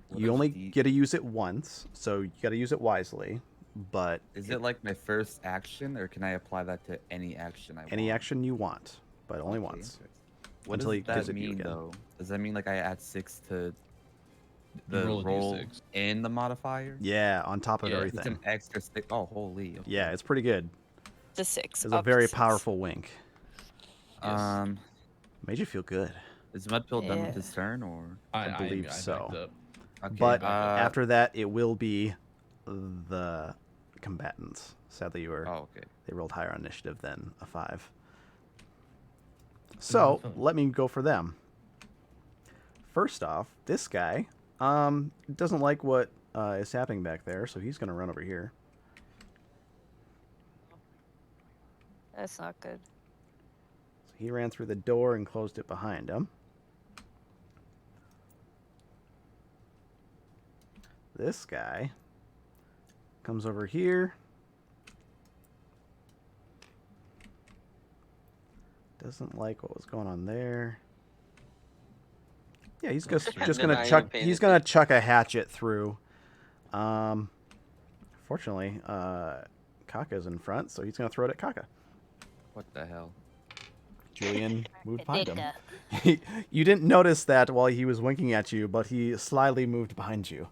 What you is only the- get to use it once, so you got to use it wisely. But Is it like my first action, or can I apply that to any action I want? any action you want, but only Okay, once. interesting. What Until he does gives that it to you mean, again. though? Does that mean like I add 6 to You the roll a roll d6. and the modifier? Yeah, on top of Yeah. It's everything. an extra stick. Oh, holy. Okay. Yeah, it's pretty good. The 6. It's a very powerful wink. Yes. Made you feel good. Is Mudpill done with Yeah. his turn, or? I believe I so. backed up. Okay, But after after that, it will be the combatants. Sadly, Oh, okay. they rolled higher on initiative than a 5. So fun. let me go for them. First off, this guy doesn't like what is happening back there, so he's gonna run over here. That's not good. So he ran through the door and closed it behind him. This guy comes over here. Doesn't like what was going on there. Yeah, he's just They're gonna not chuck. even paying He's gonna chuck a hatchet through. Fortunately, Kaka's in front, so he's gonna throw it at Kaka. What the hell? Julian moved behind him. You didn't notice that while he was winking at you, but he slyly moved behind you.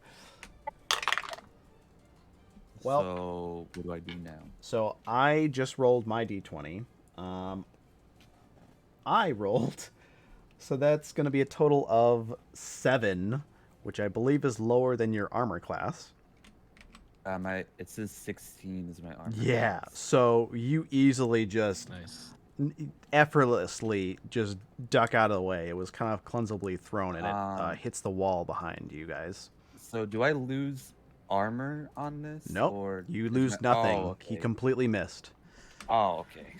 Well- So what do I do now? So I just rolled my d20. I rolled, so that's going to be a total of 7, which I believe is lower than your armor class. It says 16 is my armor. Yeah, class. so you easily just Nice. effortlessly just duck out of the way. It was kind of clumsily thrown, and it hits the wall behind you guys. So do I lose armor on this? Nope, Or you is lose nothing. Oh, He okay. completely missed. Oh, okay.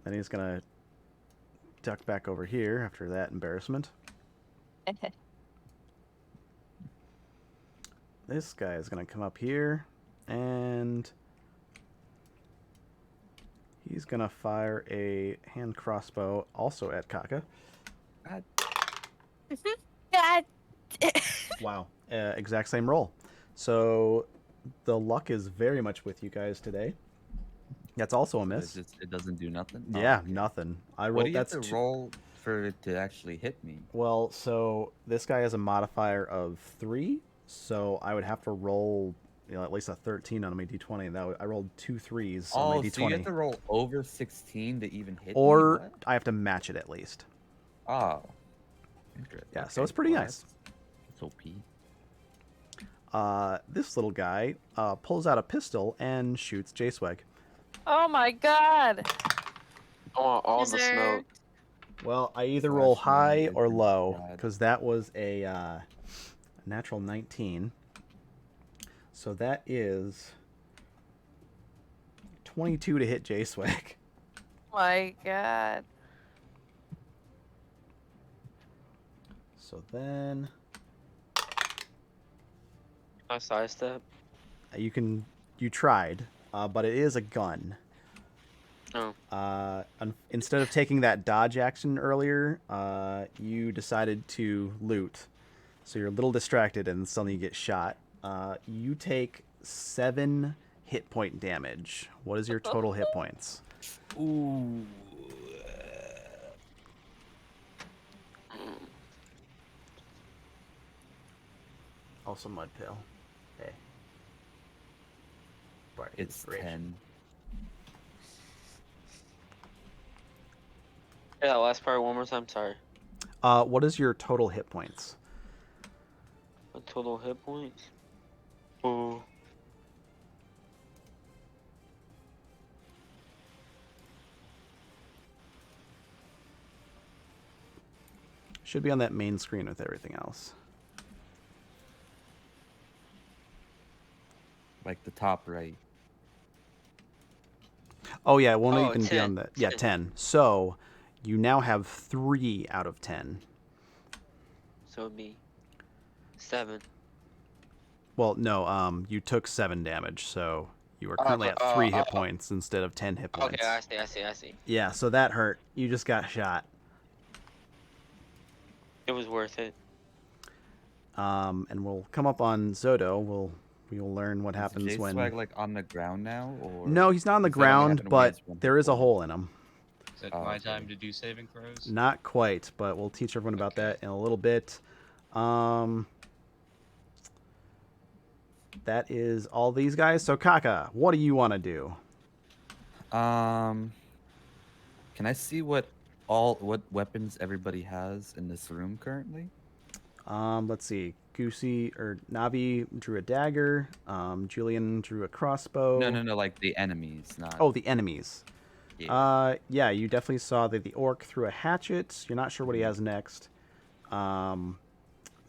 Then he's going to duck back over here after that embarrassment. This guy is going to come up here, and he's going to fire a hand crossbow also at Kaka. God. Wow. Exact same roll. So the luck is very much with you guys today. That's also a miss. It doesn't do nothing. Oh, Yeah, okay. nothing. I rolled. What do you have That's to two- roll for it to actually hit me? Well, so this guy has a modifier of 3, so I would have to roll, at least a 13 on my d20. I rolled 2 3s on my Oh, d20. so you have to roll over 16 to even hit me? Or What? I have to match it at least. Oh. Interesting. Yeah, so it's pretty nice. It's OP. This little guy pulls out a pistol and shoots J-Swag. Oh my god. I want all the Is there- smoke. Well, I either roll Slash high nine or is low, bad. because that was a natural 19. So that is 22 to hit J-Swag. My god. So then I sidestep. you tried, but it is a gun. Oh. Instead of taking that dodge action earlier, you decided to loot. So you're a little distracted and suddenly you get shot. You take 7 hit point damage. What is your total hit points? Ooh. Also mud pill. Hey. Bardic It's Inspiration. 10. Say that last part one more time. Sorry. What is your total hit points? What total hit points? Oh. Should be on that main screen with everything else. Like the top right. Oh yeah, it won't Oh, even be 10. on the 10. So you now have 3 out of 10. So it'd be 7. Well, no, you took 7 damage, so you are Oh, currently but- at 3 hit points instead of 10 hit points. Okay, I see. Yeah, so that hurt. You just got shot. It was worth it. And we'll come up on Zodo. We will learn what happens Is when. J-Swag like on the ground now, or No, he's not on the does that only ground, happen when he but has one there is a hit hole in him. Is it Oh, my okay. time to do saving throws? Not quite, but we'll teach everyone about Okay. that in a little bit. That is all these guys. So Kaka, what do you want to do? Can I see what weapons everybody has in this room currently? Let's see. Goosey or Navi drew a dagger. Julian drew a crossbow. No, like the enemies, not. Oh, the enemies. Yeah. Yeah, you definitely saw that the orc threw a hatchet. You're not sure what he has next.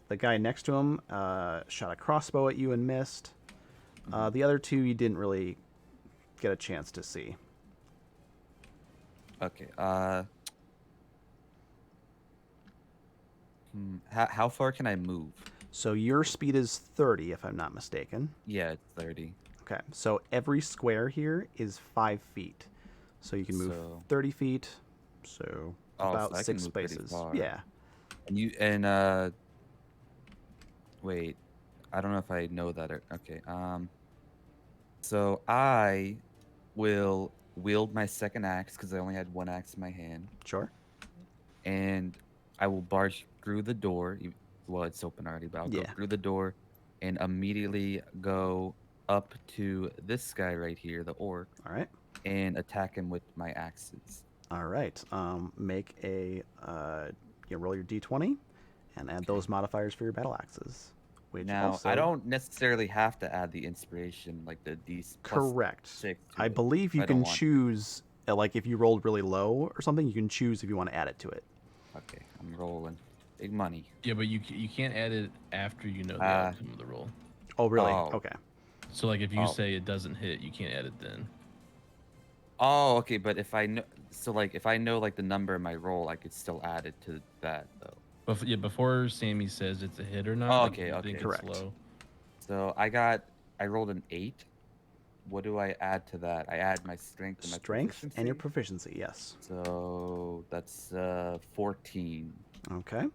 The guy next to him shot a crossbow at you and missed. The other two you didn't really get a chance to see. Okay. How far can I move? So your speed is 30, if I'm not mistaken. Yeah, it's 30. Okay, so every square here is 5 feet. So you can move So- 30 feet, so Oh, about so I can 6 move pretty spaces. far. Yeah. Wait, I don't know if I know that. Okay. So I will wield my second axe because I only had one axe in my hand, Sure. and I will barge through the door. Well, it's open already, but I'll go Yeah. through the door and immediately go up to this guy right here, the orc, All right. and attack him with my axes. All right. Make a roll your d20 and add those modifiers for your battle axes. Which Now, also, I don't necessarily have to add the inspiration, like the D plus correct. 6 to I it believe if you I don't can want to. choose, like if you rolled really low or something, you can choose if you want to add it to it. Okay, I'm rolling. Big money. Yeah, but you can't add it after you know the Ah. outcome of the roll. Oh, really? Oh. Okay. So like if you Oh. say it doesn't hit, you can't add it then. Oh, okay, but if I know, so like if I know like the number in my roll, I could still add it to that though. But yeah, before Sammy says it's a hit or not, Oh, like, okay, you okay. think it's Correct. low. So I rolled an 8. What do I add to that? I add my strength and my Strength and your proficiency? proficiency, yes. So that's 14. Okay.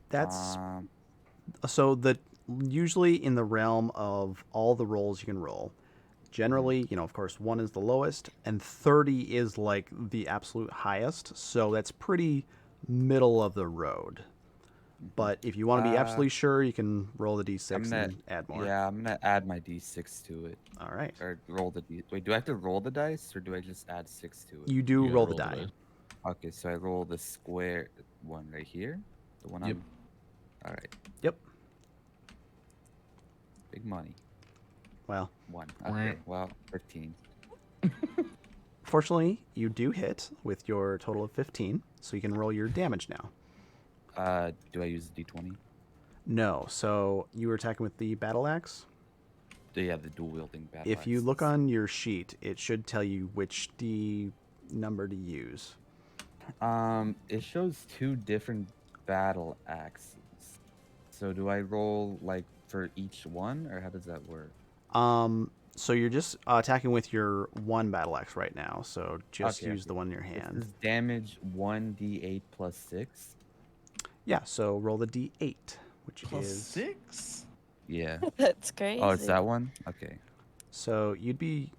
That's Um, so the usually in the realm of all the rolls you can roll. Generally, of course, 1 is the lowest, and 30 is like the absolute highest. So that's pretty middle of the road. But if you want to be absolutely sure, you can roll the d6 and add more. Yeah, I'm gonna add my d6 to it, All right. or roll the d. Wait, do I have to roll the dice, or do I just add 6 to it? You do You gotta roll the roll die. dice. Okay, so I roll the square one right here. The one Yep. All right. Yep. Big money. Well, 1. Okay. Well, 15. fortunately, you do hit with your total of 15, so you can roll your damage now. Do I use the d20? No, so you were attacking with the battle axe. Yeah, the dual wielding battle. If you look axes. on your sheet, it should tell you which D number to use. It shows 2 different battle axes. So do I roll like for each one, or how does that work? So you're just attacking with your 1 battle axe right now, so just Okay, use okay. the one in your This hand. is damage 1d8 plus 6. Yeah, so roll the D8, which Plus is 6? Yeah. That's crazy. Oh, it's that one? Okay. so you'd be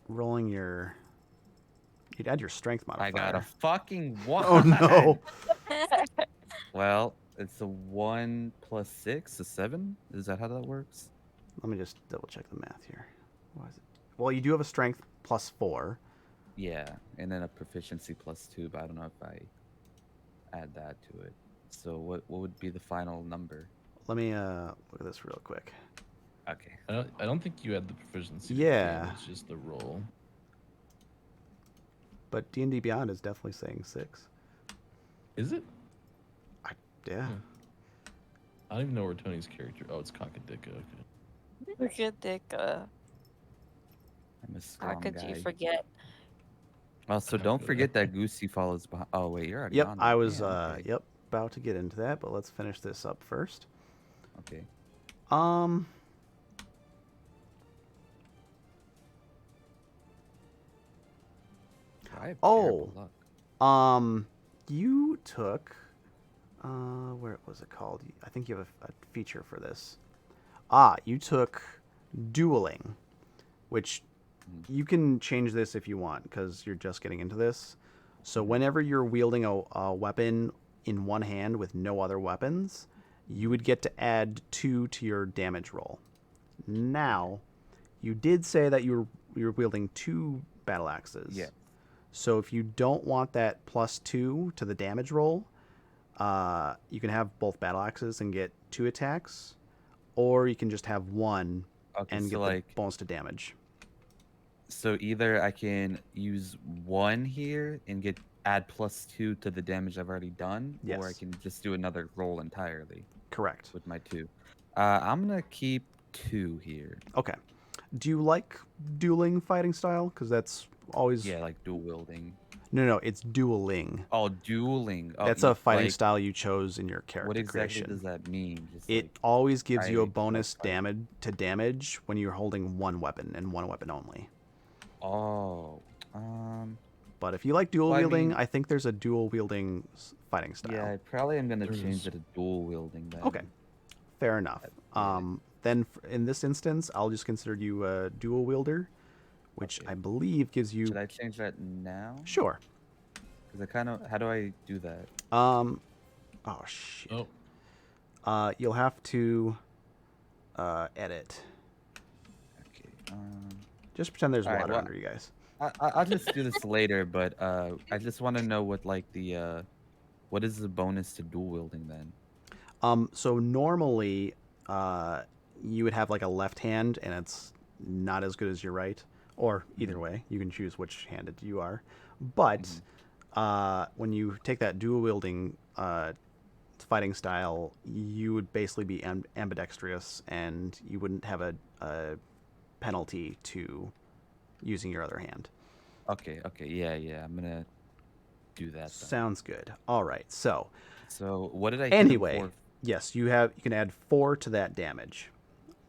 rolling you'd add your strength modifier. I got a fucking 1. Oh no. Well, it's a 1 plus 6, a 7? Is that how that works? Let me just double check the math here. Why is it? well, you do have a strength +4. Yeah, and then a proficiency +2, but I don't know if I add that to it. So what would be the final number? Let me look at this real quick. Okay. I don't think you had the proficiency. Yeah. It's just the roll. But D&D Beyond is definitely saying 6. Is it? Yeah. Hmm. I don't even know where Tony's character. Oh, it's Cockadicka. Okay. Look at Dick. I'm a How strong could guy. you forget? Also, How don't could forget I? that Goosey follows behind. Oh wait, you're already Yep, on. I that. was Damn, okay. yep, about to get into that, but let's finish this up first. Okay. Um I have Oh. terrible luck. You took where was it called? I think you have a feature for this. You took dueling, which you can change this if you want because you're just getting into this. So whenever you're wielding a weapon in one hand with no other weapons, you would get to add 2 to your damage roll. Now, you did say that you're wielding 2 battle axes. Yeah. So if you don't want that +2 to the damage roll, you can have both battle axes and get 2 attacks, or you can just have 1 Okay, and so get like, the bonus to damage. so either I can use 1 here and add +2 to the damage I've already done, or I Yes. can just do another roll entirely Correct. with my 2. I'm gonna keep 2 here. Okay. Do you like dueling fighting style? Because that's always Yeah, like dual wielding. no, it's dueling. Oh, dueling. Oh, That's a fighting like, style you chose in your character what exactly creation. does that mean? Just It like, always gives you a I like bonus fighting. damage when you're holding one weapon and one weapon only. Oh, But if you like dual Well, I wielding, mean- I think there's a dual wielding fighting style. yeah, I probably am gonna There's- change it to dual wielding then. Okay, fair enough. Yeah. Then in this instance, I'll just consider you a dual wielder, which Okay. I believe gives you. Should I change that now? Sure. Because I kind of, how do I do that? Oh shit. Oh, You'll have to edit. Okay. Just pretend there's All right, water well- under you guys. I'll just do this later, but I just want to know what like the what is the bonus to dual wielding then? So normally, you would have like a left hand, and it's not as good as your right, or either way, you can choose which handed you are. But when you take that dual wielding fighting style, you would basically be ambidextrous, and you wouldn't have a penalty to using your other hand. Okay. Yeah. I'm gonna do that. Then. Sounds good. All right. So So what did I hit him anyway, for? yes, you can add 4 to that damage,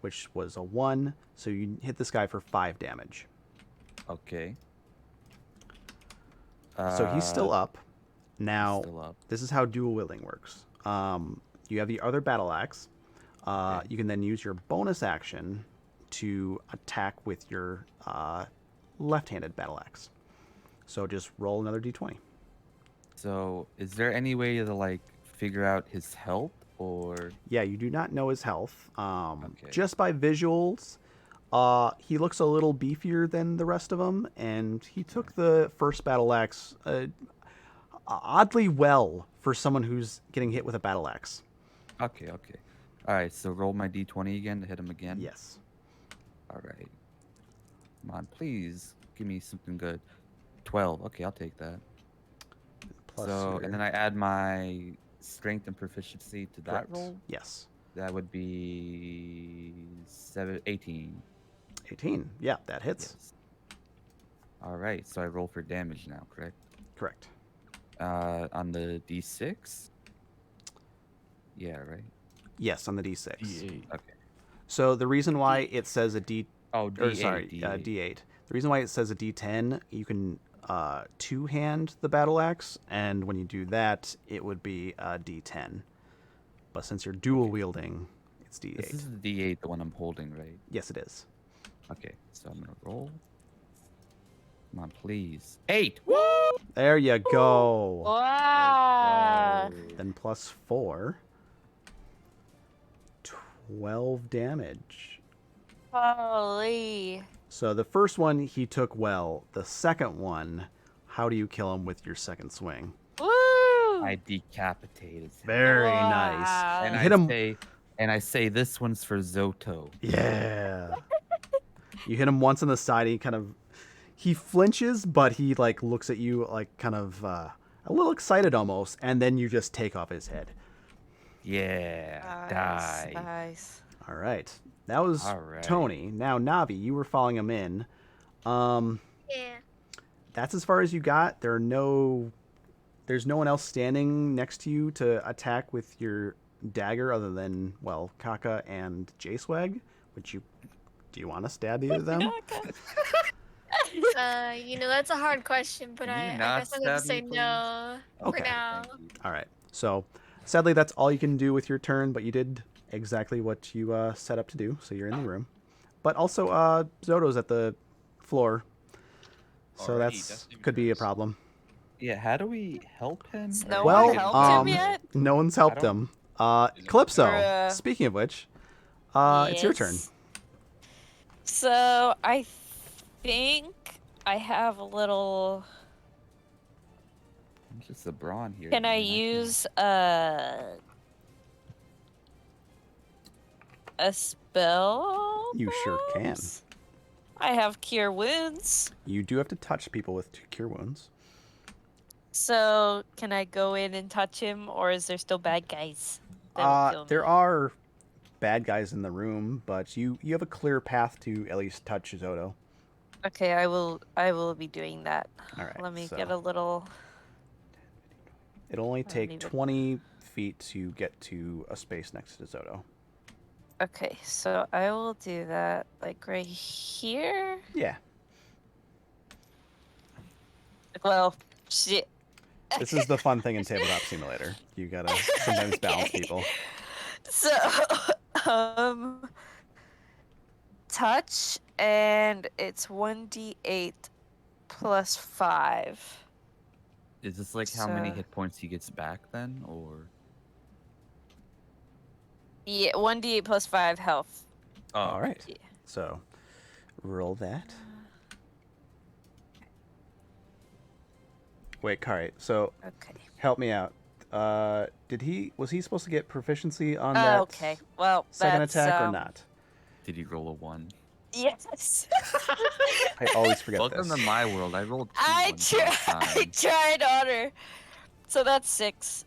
which was a 1. So you hit this guy for 5 damage. Okay. So he's still up. Now, Still up. this is how dual wielding works. You have the other battle axe. Okay. You can then use your bonus action to attack with your left-handed battle axe. So just roll another d20. So is there any way to like figure out his health or? Yeah, you do not know his health. Okay. Just by visuals, he looks a little beefier than the rest of them, and he took the first battle axe oddly well for someone who's getting hit with a battle axe. Okay. All right. So roll my d20 again to hit him again. Yes. All right. Come on, please give me something good. 12. Okay, I'll take that. Plus So, your- and then I add my strength and proficiency to that Correct. roll. Yes. That would be 18. 18. Yeah, that hits. Yes. All right. So I roll for damage now, correct? Correct. On the d6. Yeah. Right. Yes, on the d6. D8. Okay. So the reason why it says a d Oh, or d8. sorry, D8. d8. The reason why it says a d10, you can two-hand the battle axe, and when you do that, it would be a d10. But since you're dual wielding, it's d8. This is the d8, the one I'm holding, right? Yes, it is. Okay. So I'm gonna roll. Come on, please. 8. There you go. Wow. Then plus 4. 12 damage. Holy. So the first one he took well. The second one, how do you kill him with your second swing? Woo! I decapitated him. Very Wow. nice. And You I hit him. say, this one's for Zoto. Yeah. You hit him once on the side. He flinches, but he like looks at you like kind of a little excited almost, and then you just take off his head. Yeah, Nice, die. nice. All right. That was All right. Tony. Now Navi, you were following him in. Yeah. That's as far as you got. There's no one else standing next to you to attack with your dagger other than, well, Kaka and J-Swag, do you want to stab either of them? That's a hard question, but Can you I not guess I'm gonna stab say me, please? no Okay. for now. Thank you. All right. So, sadly, that's all you can do with your turn, but you did exactly what you set up to do, so you're in the room. But also, Zoto's at the floor, so Alrighty, that's Destiny could be a Reverse. problem. Yeah, how do we help him? Has Or no Well, one helped him yet? no one's helped don't- him. Is it Calypso, Bruh. speaking of which, it's your turn. Yes. So I think I have a little. I'm just a brawn here. Can I man. use a spell? You sure can. perhaps? I have Cure Wounds. You do have to touch people with Cure Wounds. So can I go in and touch him, or is there still bad guys that'll kill me? There are bad guys in the room, but you have a clear path to at least touch Zoto. Okay, I will be doing that. All right. Let me so get a little. It'll only I don't take even- 20 feet to get to a space next to Zoto. Okay, so I will do that like right here. Yeah. Well, shit. This is the fun thing in Tabletop Simulator. You gotta sometimes balance Okay. people. So, touch, and it's 1d8 plus 5. Is this like how many So- hit points he gets back then, or? Yeah, 1d8 plus 5 health. Oh, All right. Yeah. So, roll that. Wait, Kari. So, Okay. help me out. Was he supposed to get proficiency on that Okay. Well, second that's, attack or not? Did he roll a 1? Yes. I always forget Welcome this. to my world. I rolled 2 I ones all the I time. tried honor. So that's 6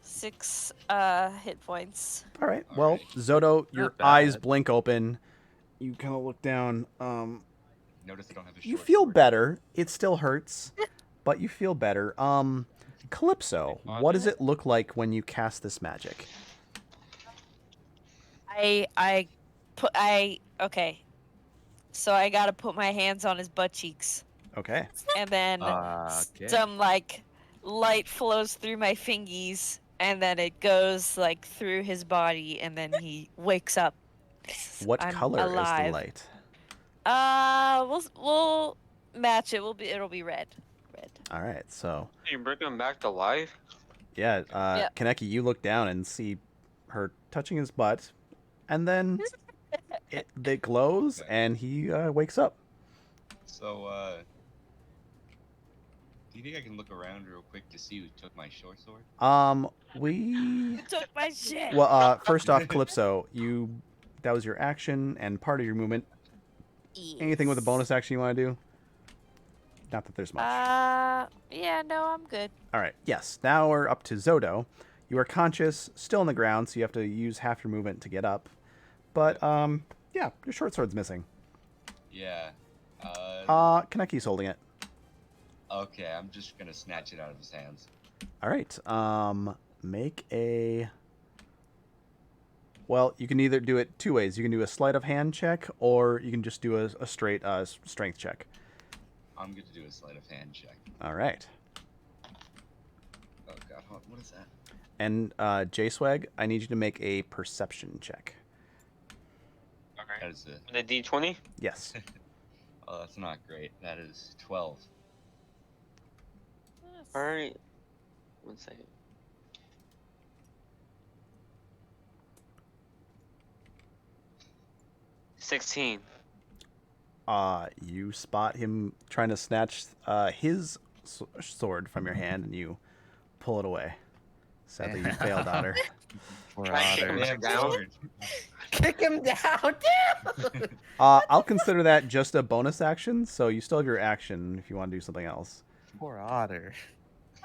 hit points. All right. Well, Alrighty. Zoto, your Not eyes bad. blink open. You kind of look down. Notice I don't have a You short feel sword. better. It still hurts, but you feel better. Calypso, what does it look like when you cast this magic? Okay. So I gotta put my hands on his butt cheeks, Okay. and then Okay. some like light flows through my fingies, and then it goes like through his body, and then he wakes up. What I'm color alive. is the light? We'll match it. It'll be red. Red. All right. So, You bring him back to life? yeah, Yeah. Kaneki, you look down and see her touching his butt, and then it glows, Okay. and he wakes up. So, do you think I can look around real quick to see who took my short sword? We Took my shit. well, first off, Calypso, that was your action and part of your movement. Anything with a bonus action you want to do? Not that there's much. Yeah, no, I'm good. All right. Yes. Now we're up to Zoto. You are conscious, still on the ground, so you have to use half your movement to get up. But yeah, your short sword's missing. Yeah. Kaneki's holding it. Okay, I'm just gonna snatch it out of his hands. All right. Make a. Well, you can either do it two ways. You can do a sleight of hand check, or you can just do a straight strength check. I'm gonna do a sleight of hand check. All right. Oh god, what is that? And J-Swag, I need you to make a perception check. That is a. The D20? Yes. Oh, that's not great. That is 12. Alright. 1 second. $16. You spot him trying to snatch his sword from your hand, and you pull it away. Sadly, you failed, Otter. Poor Try to kick Otter. him Damn down. sword. Kick him down, dude! I'll consider that just a bonus action, so you still have your action if you want to do something else. Poor Otter.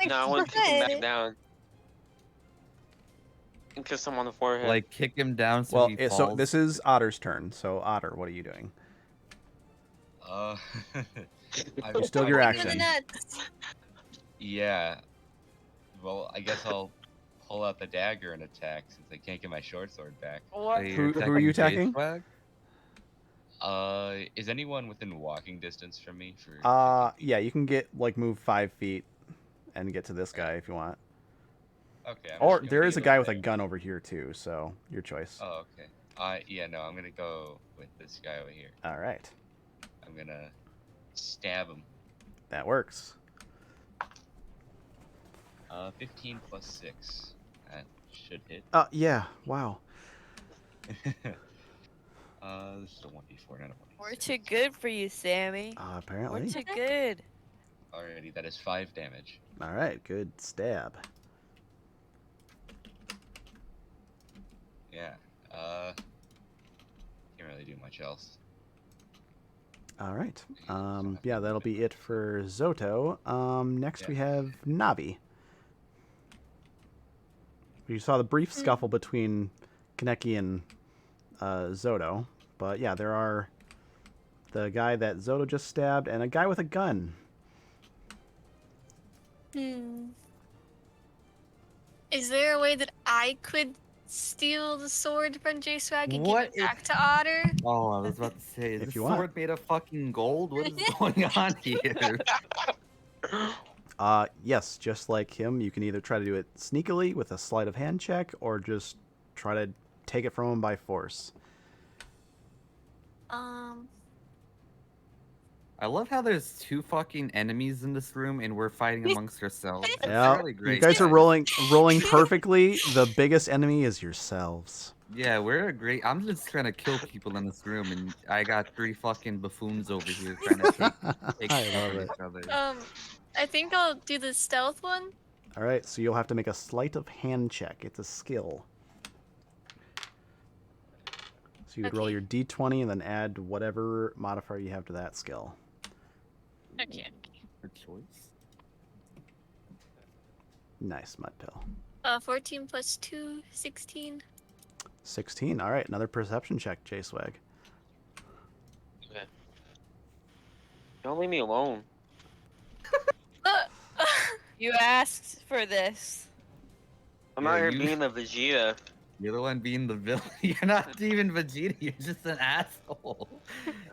No, I want to kick him back God. down. And kiss him on the forehead. Like, kick him down so Well, he falls. so this is Otter's turn. So Otter, what are you doing? Uh, You still have your Kick him in the action. nuts. Yeah. Well, I guess I'll pull out the dagger and attack since I can't get my short sword back. What? You're Who are you attacking? J-Swag? Is anyone within walking distance from me? Yeah, you can move 5 feet and get to this guy if you want. Okay. Or just there gonna is a go guy with a there. gun over here too, so your choice. Oh, okay. Yeah, no, I'm gonna go with this guy over here. All right, I'm gonna stab him. that works. 15 plus 6. That should hit. Yeah. Wow. This is a 1d4, not a 1d6. We're too good for you, Sammy. We're Apparently. too good. Alrighty, that is 5 damage. All right. Good stab. Yeah. Can't really do much else. All right. Yeah, that'll be it for Zoto. Next we have Navi. You saw the brief scuffle between Kaneki and Zoto, but yeah, there are the guy that Zoto just stabbed and a guy with a gun. Is there a way that I could steal the sword from J-Swag and What give it back to Otter? Oh, I was about to say, is If this you want. sword made of fucking gold? What is going on here? Yes, just like him, you can either try to do it sneakily with a sleight of hand check or just try to take it from him by force. I love how there's 2 fucking enemies in this room and we're fighting amongst ourselves. It's Yeah, really great. you guys are rolling perfectly. The biggest enemy is yourselves. Yeah, we're a great. I'm just trying to kill people in this room, and I got 3 fucking buffoons over here trying to take I shit love from it. each other. I think I'll do the stealth one. All right, so you'll have to make a sleight of hand check. It's a skill. So you would roll Okay. your d20 and then add whatever modifier you have to that skill. Okay. Good choice. Nice, Mudpill. 14 plus 2, 16. 16. All right, another perception check, J-Swag. Okay. Don't leave me alone. You asked for this. I'm Yeah, out here you- being the Vegeta. You're the one being the villain. You're not even Vegeta. You're just an asshole.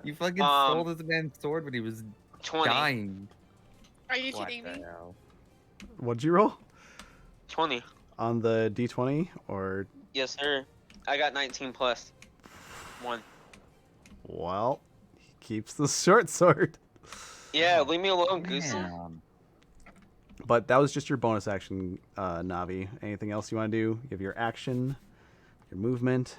You fucking stole this man's sword when he was 20. dying. Are you What kidding the me? hell? What'd you roll 20. on the d20? Or Yes, sir. I got 19 plus 1. well, he keeps the short sword. Yeah, leave me alone, Goosey. Damn. But that was just your bonus action, Navi. Anything else you want to do? You have your action, your movement.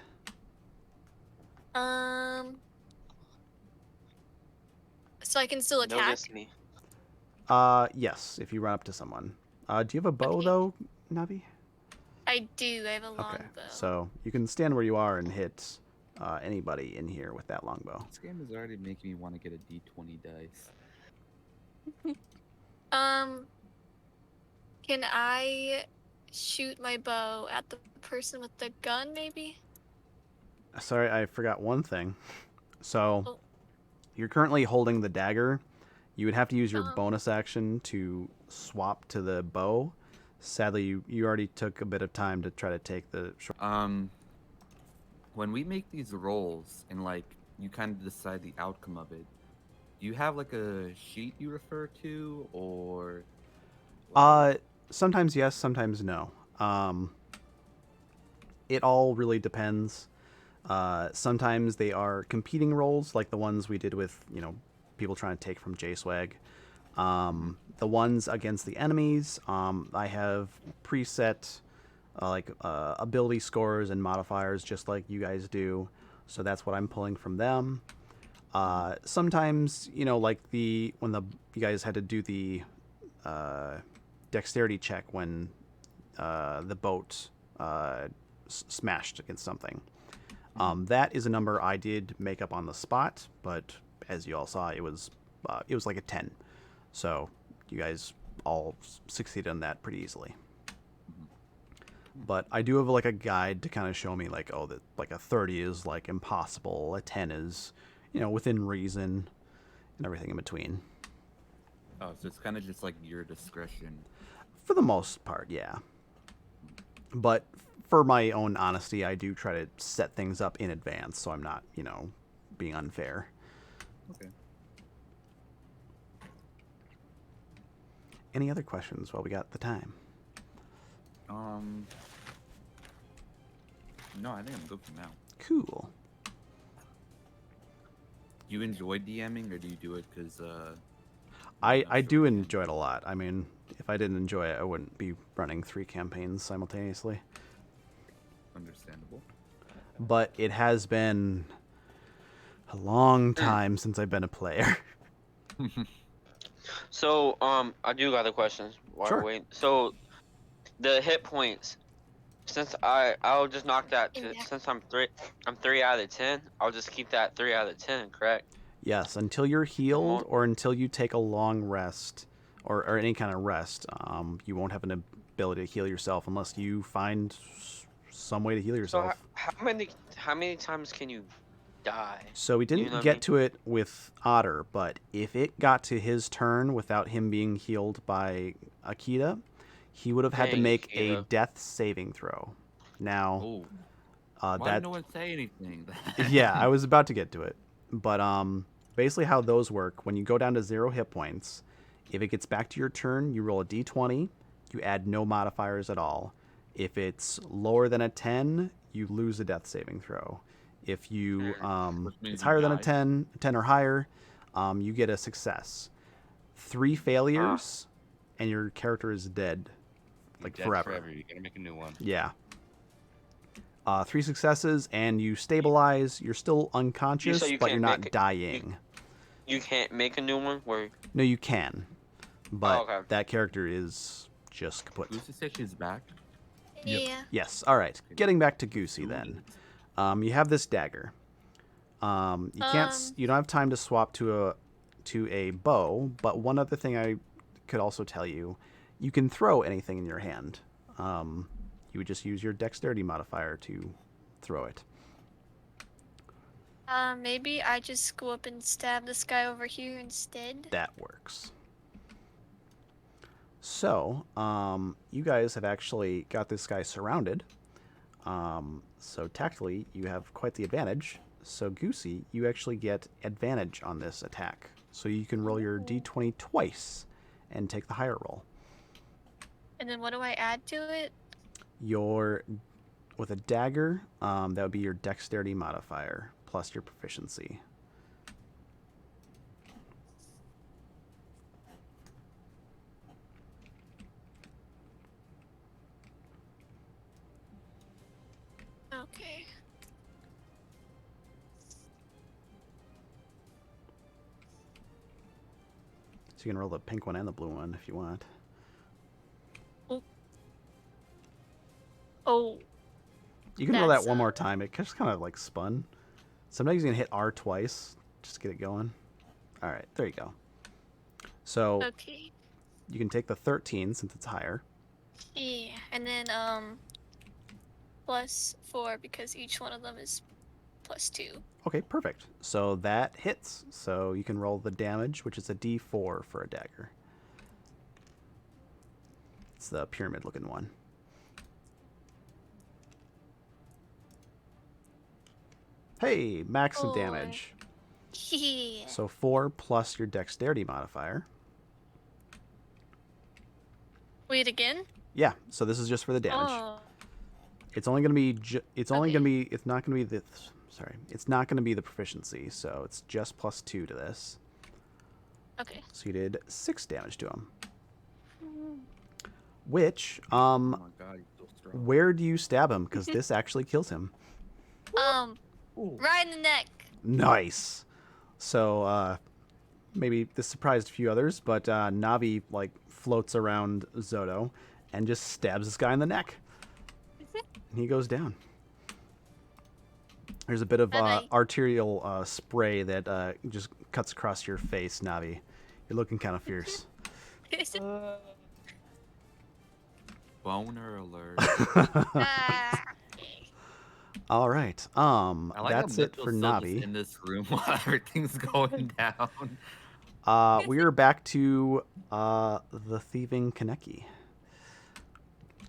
So I can still attack. Notice me. Yes, if you run up to someone. Do you have a bow Okay. though, Navi? I do. I have a long Okay, bow. so you can stand where you are and hit anybody in here with that longbow. This game is already making me want to get a D20 dice. Can I shoot my bow at the person with the gun, maybe? Sorry, I forgot one thing. So, Oh. you're currently holding the dagger. You would have to use your Uh-huh. bonus action to swap to the bow. Sadly, you already took a bit of time to try to take the short. When we make these rolls and like you kind of decide the outcome of it, do you have like a sheet you refer to, or? Sometimes yes, sometimes no. It all really depends. Sometimes they are competing roles, like the ones we did with, people trying to take from J-Swag. The ones against the enemies, I have preset ability scores and modifiers just like you guys do. So that's what I'm pulling from them. Sometimes, like when you guys had to do the dexterity check when the boat smashed against something. That is a number I did make up on the spot, but as you all saw, it was like a 10. So you guys all succeeded on that pretty easily. But I do have like a guide to kind of show me like, oh, that like a 30 is like impossible, a 10 is, within reason, and everything in between. Oh, so it's kind of just like your discretion. For the most part, yeah. But for my own honesty, I do try to set things up in advance so I'm not, being unfair. Okay. Any other questions while we got the time? No, I think I'm good for now. Cool. You enjoy DMing, or do you do it because? I do enjoy it a lot. I mean, if I didn't enjoy it, I wouldn't be running 3 campaigns simultaneously. Understandable. But it has been a long time since I've been a player. So, I do got a question. While Sure. we're waiting. So, the hit points. Since I'll just knock that to, since I'm 3 out of 10. I'll just keep that 3 out of 10. Correct? Yes, until you're healed or until you take a long rest or any kind of rest, you won't have an ability to heal yourself unless you find some way to heal yourself. So how many times can you die? So we didn't get to it with Otter, but if it got to his turn without him being healed by Akita, he would have had to make a death saving throw. Now, why did no one say anything? Yeah, I was about to get to it. But basically how those work, when you go down to 0 hit points, if it gets back to your turn, you roll a d20, you add no modifiers at all. If it's lower than a 10, you lose a death saving throw. If you it's higher than a 10 or higher, you get a success. 3 failures, and your character is dead. Like dead forever. You gotta make a new one. Yeah. 3 successes, and you stabilize. You're still unconscious, but you're not dying. You can't make a new one? No, you can. But that character is just kaput. Goosey said she's back? Yeah. Yes. All right. Getting back to Goosey then. You have this dagger. You can't. You don't have time to swap to a bow. But one other thing I could also tell you, you can throw anything in your hand. You would just use your dexterity modifier to throw it. Maybe I just go up and stab this guy over here instead. That works. So, you guys have actually got this guy surrounded. So tactically, you have quite the advantage. So Goosey, you actually get advantage on this attack. So you can roll your d20 twice and take the higher roll. And then what do I add to it? With a dagger, that would be your dexterity modifier plus your proficiency. Okay. So you can roll the pink one and the blue one if you want. Oh. You can roll that one more time. It just kind of like spun. Sometimes you can hit R twice just to get it going. All right, there you go. So you can take the 13 since it's higher. Yeah, and then +4 because each one of them is +2. Okay, perfect. So that hits. So you can roll the damage, which is a D4 for a dagger. It's the pyramid-looking one. Hey, max of damage. Yeah. So 4 plus your dexterity modifier. Wait again? Yeah. So this is just for the damage. Oh. It's only going to be. It's only going to be. It's not going to be the. Sorry. It's not going to be the proficiency. So it's just +2 to this. Okay. So you did 6 damage to him. Which oh my God, he's so strong. where do you stab him? Because this actually kills him. Right in the neck. Nice. So maybe this surprised a few others, but Navi like floats around Zoto and just stabs this guy in the neck. And he goes down. There's a bit of Bye-bye. arterial spray that just cuts across your face, Navi. You're looking kind of fierce. Boner alert. Ah. All right. I like That's how it for Mitchell's still just Navi. in this room while everything's going down. We are back to the thieving Kaneki.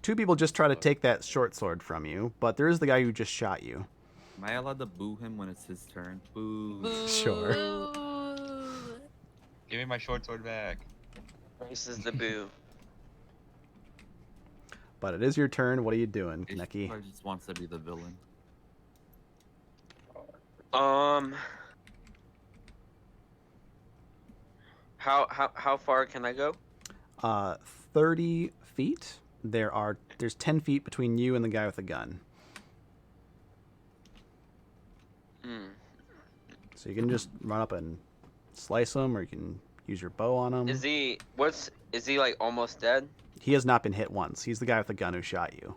Two people just try to take that short sword from you, but there is the guy who just shot you. Am I allowed to boo him when it's his turn? Boo. Sure. Ooh. Give me my short sword back. This is the boo. But it is your turn. What are you doing, He Kaneki? probably just wants to be the villain. How far can I go? 30 feet. There's 10 feet between you and the guy with the gun. Hmm. So you can just run up and slice him, or you can use your bow on him. Is he like almost dead? He has not been hit once. He's the guy with the gun who shot you.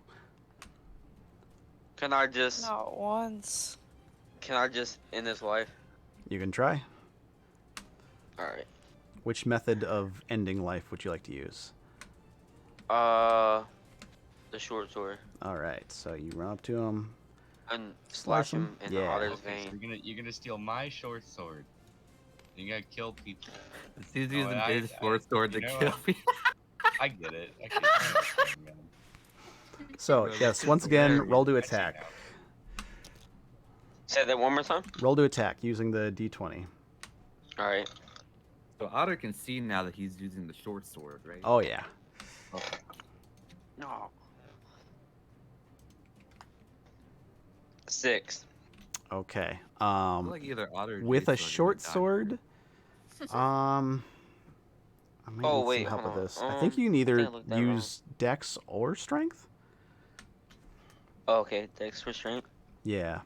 Can I just Not once. end his life? You can try. All right. Which method of ending life would you like to use? The short sword All right, so you run up to him. and Slice slash him in the Yeah. other's Okay, so vein. you're gonna steal my short sword. You gotta kill people. He's Oh, using I- his short sword you to know kill what? me. I get it. I understand, man. So, Bro, yes, this once is again, hilarious. roll to I see attack. now. Say that one more time. Roll to attack using the d20. All right. So Otter can see now that he's using the short sword, right? Oh, yeah. Okay. No. 6. Okay. I feel like either Otter or With a Jace are gonna short die sword, I might Oh, need wait, some help hold with on. this. I think you can I either looked that wrong. use Dex or Strength. Oh, okay, Dex restraint. Yeah.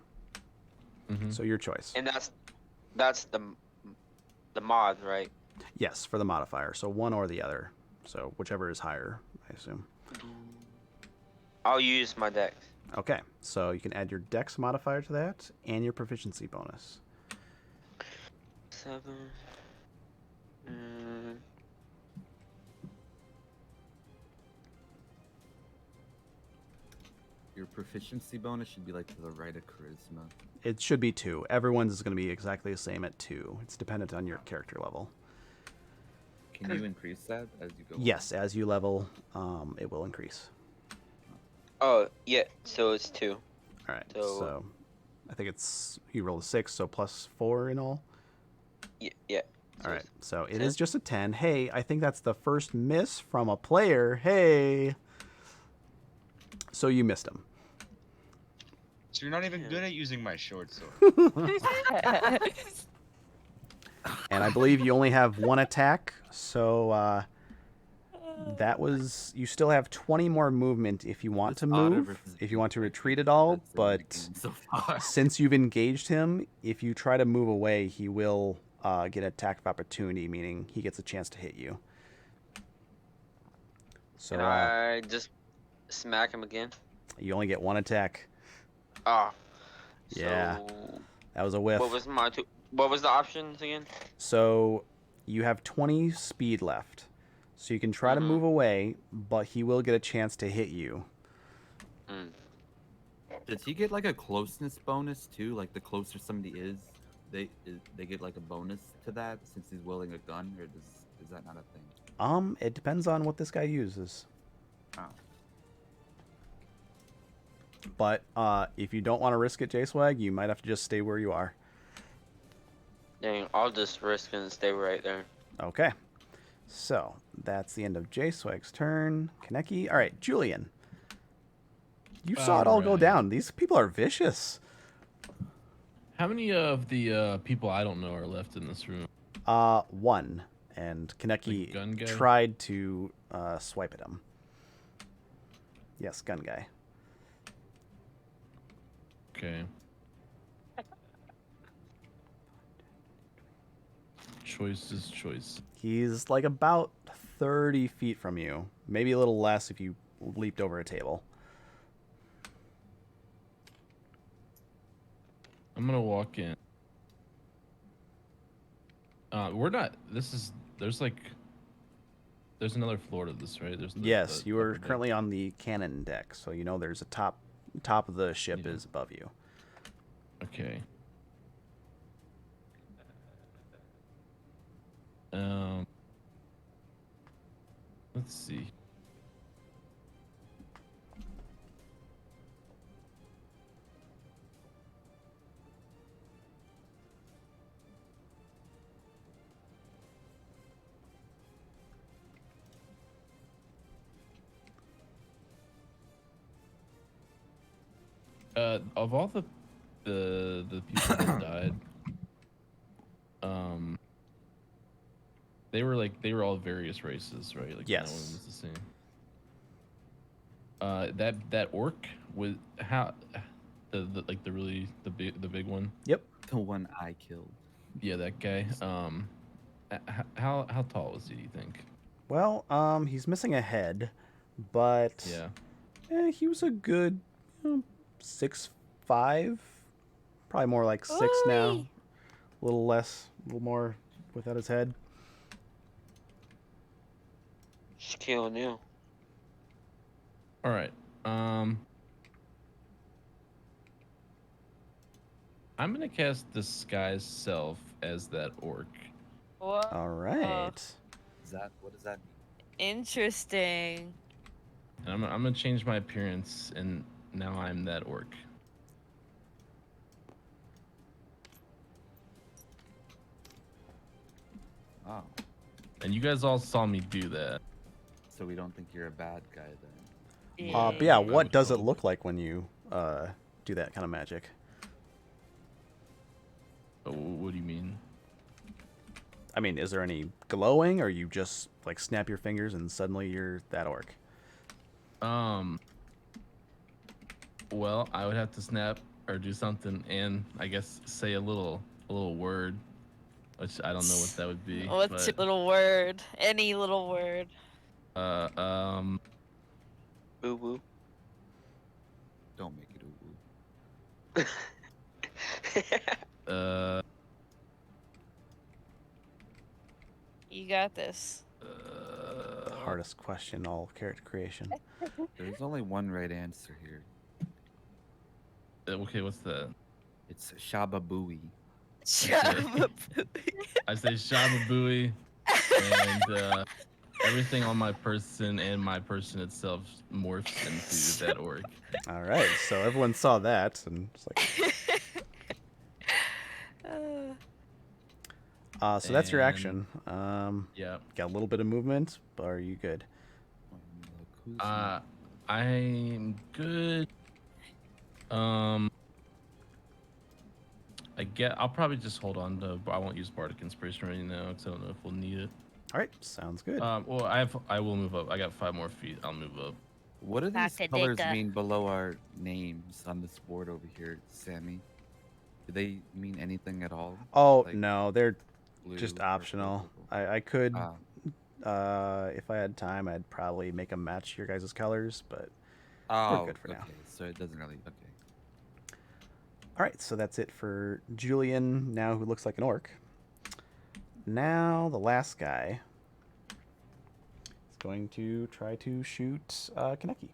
Mhm. So your choice. And that's the mod, right? Yes, for the modifier. So one or the other. So whichever is higher, I assume. I'll use my Dex. Okay, so you can add your Dex modifier to that and your proficiency bonus. 7. Mm, Your proficiency bonus should be like to the right of charisma. It should be 2. Everyone's is going to be exactly the same at 2. It's dependent on your character level. Can you increase that as you go? Yes, as you level, it will increase. oh, yeah. So it's 2. All right, So- so I think it's you rolled a 6, so plus 4 in all. Yeah. All right, so it 10? is just a 10. Hey, I think that's the first miss from a player. Hey. So you missed him. So you're not even good at using my short sword. And I believe you only have one attack, so that was... You still have 20 more movement if you want This to Otter move, versus if you want to Jace retreat is at all, that's in the but game so far. since you've engaged him, if you try to move away, he will get an attack of opportunity, meaning he gets a chance to hit you. So Can I just smack him again? you only get one attack. Ah. Yeah. So, That was a whiff. what was the options again? So you have 20 speed left. So you can try to Mhm. move away, but he will get a chance to hit you. Mm. Does he get like a closeness bonus too? Like the closer somebody is, they get like a bonus to that since he's wielding a gun, or is that not a thing? It depends on what this guy uses. Oh. But if you don't want to risk it, J-Swag, you might have to just stay where you are. Dang, I'll just risk and stay right there. Okay. So that's the end of J-Swag's turn. Kaneki. All right, Julian. You saw it all go Alright. down. These people are vicious. How many of the people I don't know are left in this room? One. And Kaneki gun guy? tried to swipe at him. Yes, gun guy. Okay. choice is choice. He's like about 30 feet from you. Maybe a little less if you leaped over a table. I'm gonna walk in. We're not. This is. There's like. There's another floor to this, right? There's Yes, the you are upper deck. currently on the cannon deck, so you know there's a top of the ship Yeah. is above you. Okay. Let's see. Of all the people that died, they were all various races, right? Like no one Yes. was the same. That orc was how the like the big one. Yep. The one I killed. Yeah, that guy. How tall was he? Do you think? Well, he's missing a head, but Yeah. he was a good 6'5", probably more like 6 now. Ooh-wee. A little less, a little more without his head. Shaquille O'Neal. All right. I'm gonna cast Disguise Self as that orc. What? All right. What does that mean? Interesting. And I'm gonna change my appearance, and now I'm that orc. Oh, And you guys all saw me do that. so we don't think you're a bad guy then. But yeah, I what would does it hope. look like when you do that kind of magic? What do you mean? I mean, is there any glowing, or you just like snap your fingers and suddenly you're that orc? Well, I would have to snap or do something, and I guess say a little word, which I don't know what that would be. What's your but, little word? Any little word. uh, Boo boo. Don't make it ooh. You got this. The hardest question in all character creation. There's only one right answer here. Okay, what's that? It's Shaba Booey. I say Shaba Booey, and everything on my person and my person itself morphs into that orc. All right, so everyone saw that, and it's like, so that's your action. Yeah. Got a little bit of movement, but are you good? Look who's I'm good. I'll probably just hold on to. I won't use Bardic Inspiration right now because I don't know if we'll need it. All right, sounds good. Well, I will move up. I got 5 more feet. I'll move up. What do these Dr. colors Dicka. mean below our names on this board over here, Sammy? Do they mean anything at all? Oh like no, they're Blue, just purple, optional. purple? I could, Ah. if I had time, I'd probably make them match your guys' colors, but Oh, good for now. okay. So it doesn't really. Okay. all right. So that's it for Julian, now who looks like an orc. Now the last guy is going to try to shoot Kaneki.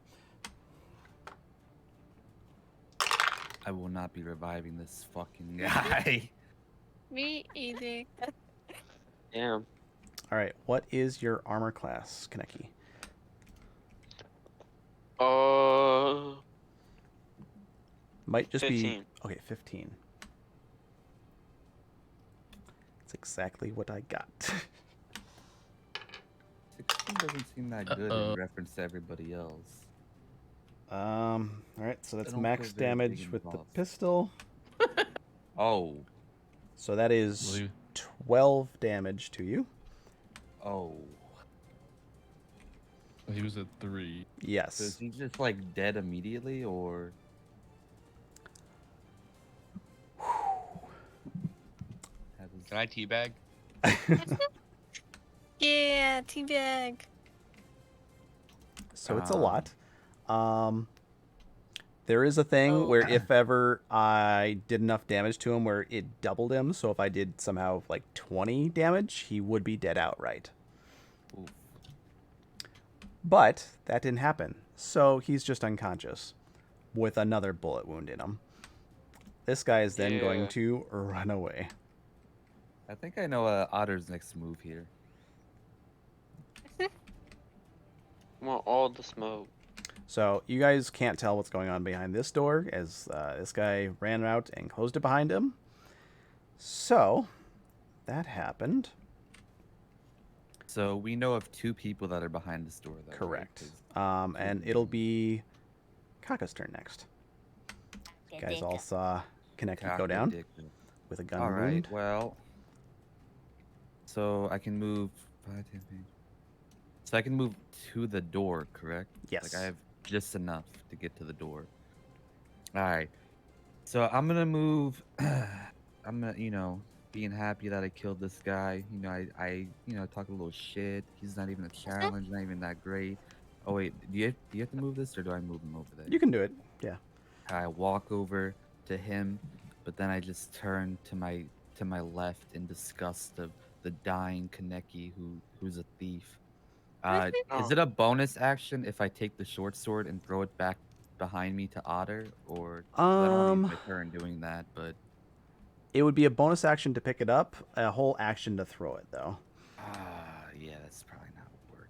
I will not be reviving this fucking guy. Me either. Damn. All right, what is your armor class, Kaneki? Might just 15. be okay. 15. That's exactly what I got. 16 doesn't seem that good in reference to everybody else. All right, so that's don't max feel very damage big with the involved. pistol. Oh. So that is Will you- 12 damage to you. Oh. He was at 3. So is Yes. he just like dead immediately, or? Can I teabag? Yeah, teabag. So it's a lot. There is a thing Oh. where if ever I did enough damage to him where it doubled him, so if I did somehow like 20 damage, he would be dead outright. Oof. But that didn't happen. So he's just unconscious with another bullet wound in him. This guy is then going Yeah. to run away. I think I know Otter's next move here. I want all the smoke. So you guys can't tell what's going on behind this door as this guy ran out and closed it behind him. So that happened. So we know of 2 people that are behind this door, though. right? Correct. 'Cause- And it'll be Kaka's turn next. You guys all saw Kaneki go Kaka down dick. with a gun All right. wound. Well, so I can move 5, 10 feet. So I can move to the door, correct? Yes. Like I have just enough to get to the door. All right. So I'm gonna move. I'm gonna, being happy that I killed this guy. I talk a little shit. He's not even a challenge. Not even that great. Oh wait, do you have to move this, or do I move him over there? You can do it. Yeah. I walk over to him, but then I just turn to my left in disgust of the dying Kaneki who's a thief. Is it a bonus action if I take the short sword and throw it back behind me to Otter, or 'cause I don't want to use my turn doing that? But It would be a bonus action to pick it up, a whole action to throw it, though. yeah, that's probably not worth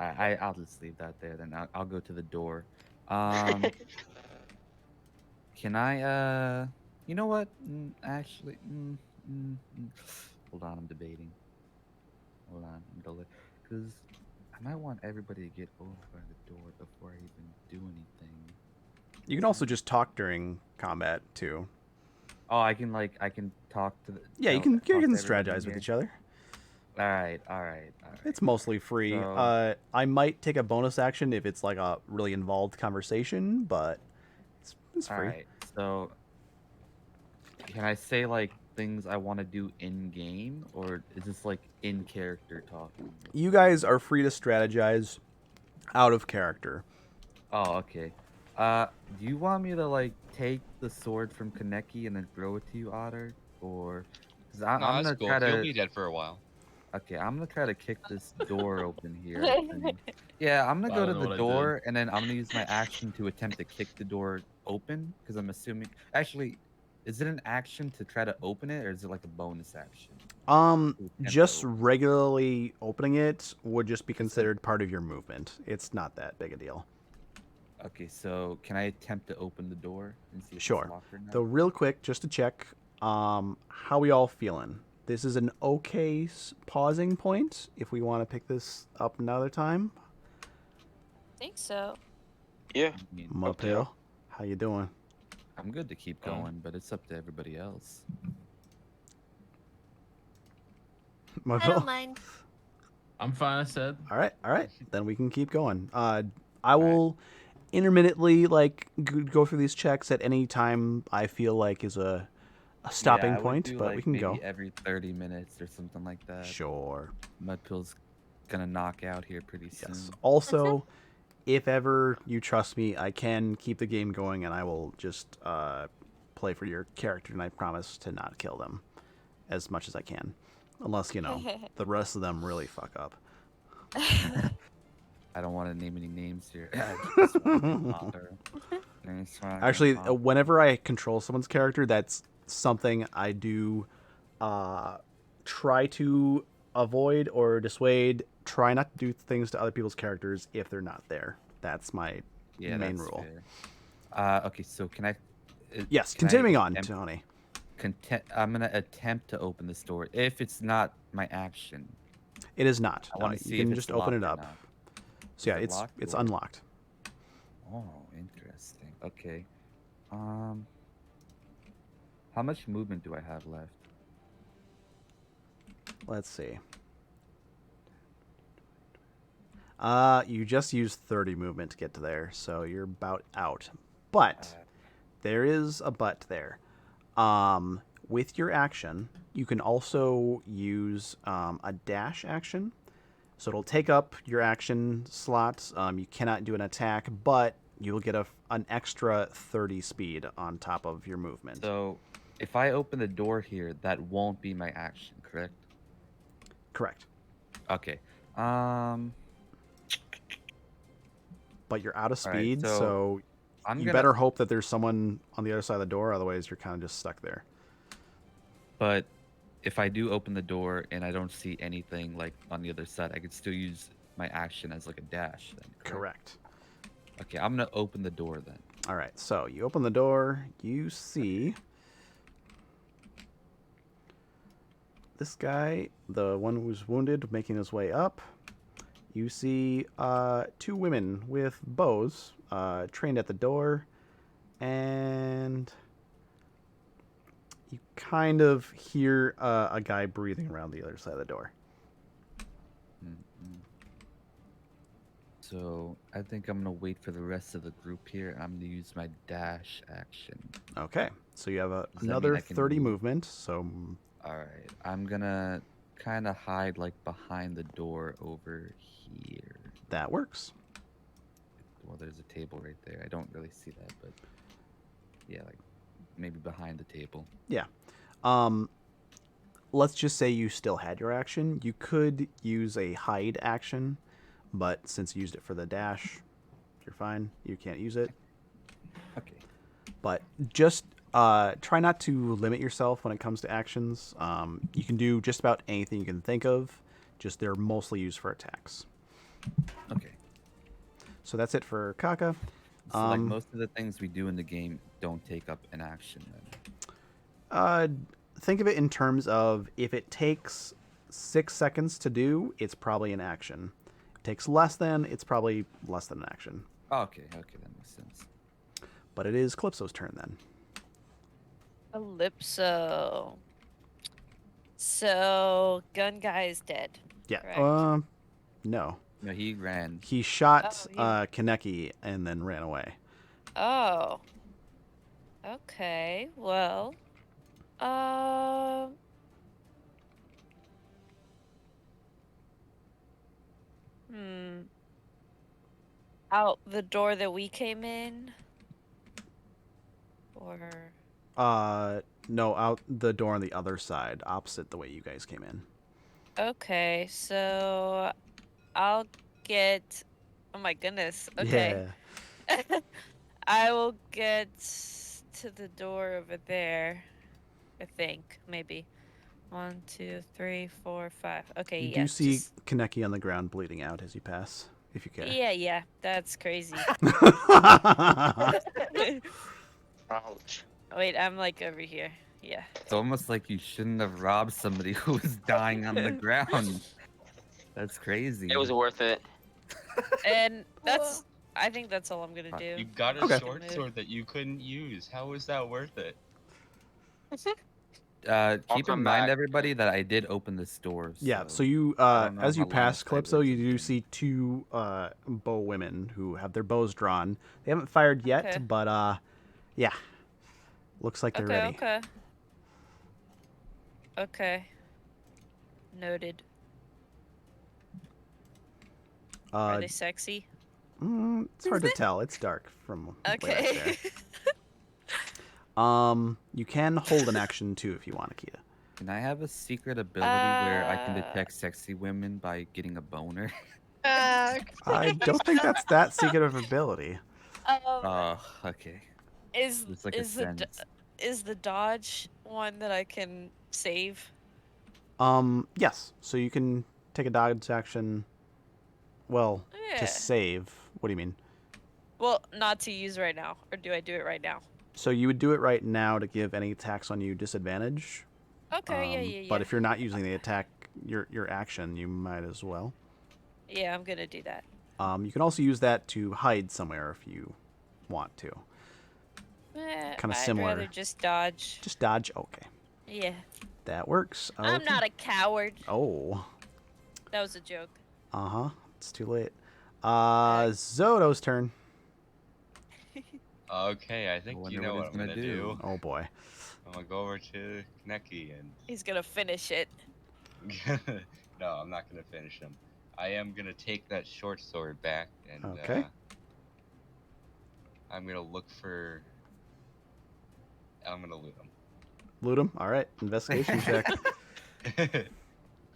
it. I'll just leave that there. Then I'll go to the door. Can I? You know what? Actually, hold on. I'm debating. Hold on, because I might want everybody to get over by the door before I even do anything. You can also just talk during combat, too. Oh, I can talk to the. Yeah, you no, can talk to everybody strategize with here? each other. All right. It's mostly free. So- I might take a bonus action if it's like a really involved conversation, but it's All free. right. So, can I say like things I want to do in game, or is this like in character talking? You guys are free to strategize out of character. Oh, okay. Do you want me to like take the sword from Kaneki and then throw it to you, Otter, or? Because I'm No, gonna that's cool. try You'll to. be dead for a while. Okay, I'm gonna try to kick this door open here. I think. Yeah, I'm gonna I go to don't know the what I door, and then I'm gonna use my action to attempt to kick the door open. Because I'm assuming, actually, is it an action to try to open it, or is it like a bonus action? To attempt to Just open it? regularly opening it would just be considered part of your movement. It's not that big a deal. Okay, so can I attempt to open the door and see if Sure. it's locked or not? Though, real quick, just to check, how we all feeling? This is an okay pausing point if we want to pick this up another time. I think so. Yeah. I mean, Mupil, how you doing? I'm good to keep going, but it's up to everybody else. I don't Mupil? mind. I'm fine. I said. All right. Then we can keep going. I will intermittently go through these checks at any time I feel like is a stopping Yeah, I would point, do, but like, we can maybe go. every 30 minutes or something like that. Sure. Mudpill's gonna knock out here pretty soon. Yes. Also, if ever you trust me, I can keep the game going, and I will just play for your character, and I promise to not kill them as much as I can, unless the rest of them really fuck up. I don't want to name any names here. Just one author. Actually, whenever I control someone's character, that's something I do try to avoid or dissuade. Try not to do things to other people's characters if they're not there. That's my main rule. Fair. Okay, so can I? Yes, can I continuing on, attempt- Tony. I'm gonna attempt to open this door if it's not my action. It is not. I No, want to see you can if just it's open locked it or up. not. So yeah, Is it locked it's or- unlocked. Oh, interesting. Okay. How much movement do I have left? Let's see. You just used 30 movement to get to there, so you're about out. But there is a but there. With your action, you can also use a dash action. So it'll take up your action slots. You cannot do an attack, but you'll get an extra 30 speed on top of your movement. So, if I open the door here, that won't be my action, correct? Correct. Okay. But you're out of All right, speed, so so I'm you gonna. better hope that there's someone on the other side of the door. Otherwise, you're kind of just stuck there. But if I do open the door and I don't see anything like on the other side, I could still use my action as like a dash. Then, Correct. Okay, I'm gonna open the door then. All right, so you open the door. You see this guy, the one who's wounded, making his way up. You see 2 women with bows trained at the door, and you kind of hear a guy breathing around the other side of the door. Mm-mm. So I think I'm gonna wait for the rest of the group here. I'm gonna use my dash action. Okay, so you have that mean another I can 30 move? movement. So All right, I'm gonna kind of hide like behind the door over here. that works. Well, there's a table right there. I don't really see that, but yeah, like maybe behind the table. Yeah. Let's just say you still had your action. You could use a hide action, but since you used it for the dash, you're fine. You can't use it. Okay. But just try not to limit yourself when it comes to actions. You can do just about anything you can think of. Just they're mostly used for attacks. Okay. So that's it for Kaka. So like most of the things we do in the game don't take up an action then. Think of it in terms of if it takes 6 seconds to do, it's probably an action. If it takes less than, it's probably less than an action. Okay, that makes sense. But it is Calypso's turn then. Calypso. So, gun guy is dead. Yeah. Correct. No. No, he ran. He shot Oh, Kaneki and then ran away. Oh. Okay. Well. Out the door that we came in? Or. No, out the door on the other side, opposite the way you guys came in. Okay, so I'll get. Oh my goodness. Okay. Yeah. I will get to the door over there. I think, maybe. 1, 2, 3, 4, 5. Okay, You yeah. do see Kaneki on the ground bleeding out as you pass, if you care. Yeah, that's crazy. Ouch. Wait, I'm like over here. Yeah. It's almost like you shouldn't have robbed somebody who was dying on the ground. That's crazy. It was worth it. And that's. I think that's all I'm gonna do. You got a Okay. short sword that you couldn't use. How is that worth it? Keep come in mind, back. everybody, that I did open this door. Yeah, so you, I don't know as you how long pass this fight Calypso, was you in do game. see 2 bow women who have their bows drawn. They haven't fired yet, Okay. but yeah, looks like they're ready. Okay. Noted. Uh, Are they sexy? it's hard to tell. It's dark from way back Okay. there. You can hold an action too if you want, Akita. Can I have a secret ability where I can detect sexy women by getting a boner? I don't think that's that secret of ability. Oh, okay. Is It's like is a the sense. is the dodge one that I can save? Yes. So you can take a dodge action. Well, Yeah. to save. What do you mean? Well, not to use right now, or do I do it right now? So you would do it right now to give any attacks on you disadvantage. Okay, yeah. But if you're not using the attack, your action, you might as well. Yeah, I'm gonna do that. You can also use that to hide somewhere if you want to. Kinda I'd similar. rather just dodge. Just dodge. Okay, Yeah. that works. I'm Okay. not a coward. Oh. That was a joke. It's too late. Zoto's turn. Okay, I think wonder you know what what he's I'm gonna gonna do. Oh boy. I'm gonna go over to Kaneki He's gonna finish it. and no, I'm not gonna finish him. I am gonna take that short sword back and Okay. I'm gonna look for. I'm gonna loot Loot him. All right. Investigation check. him.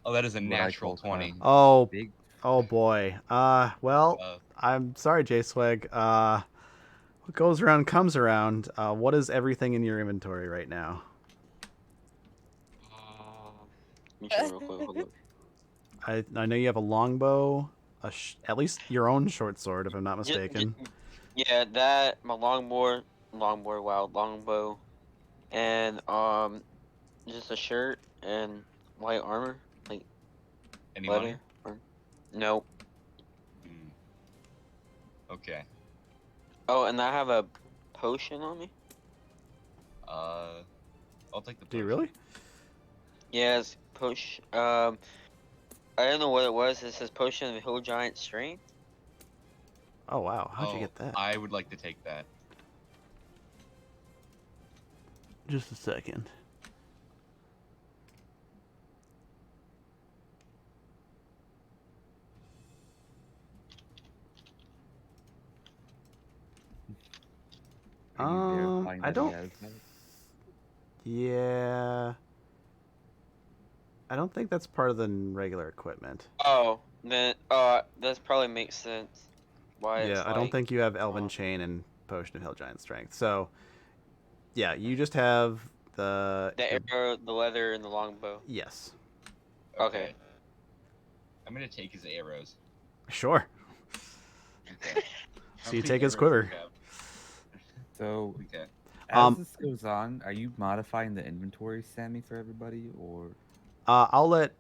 Oh, that is a What I natural call 20. Oh, Big. oh boy. Well, Uh, I'm sorry, J-Swag. What goes around comes around. What is everything in your inventory right now? Let me check real quick. Hold up. I know you have a longbow, at least your own short sword, if I'm not J- j- mistaken. yeah, that my longbow, and just a shirt and white armor, like any leather. money? Nope. Hmm. Okay. Oh, and I have a potion on me. I'll take the. Do you potion. really? Yes, potion. I don't know what it was. It says potion of hill giant strength. Oh wow, how'd you Oh, get that? I would like to take that. Just a second. Are you verifying I that don't. he has that? Yeah, I don't think that's part of the regular equipment. Oh, then that probably makes sense. Why Yeah, it's I don't like think you have Elven Chain and Potion of Hill Giant Strength. So, yeah, you just have the the arrow, the leather, and the longbow. yes, Okay. I'm gonna take his arrows. sure. Okay. How So you many take his arrows do quiver. you have? So, Okay. as this goes on, are you modifying the inventory, Sammy, for everybody, or? I'll let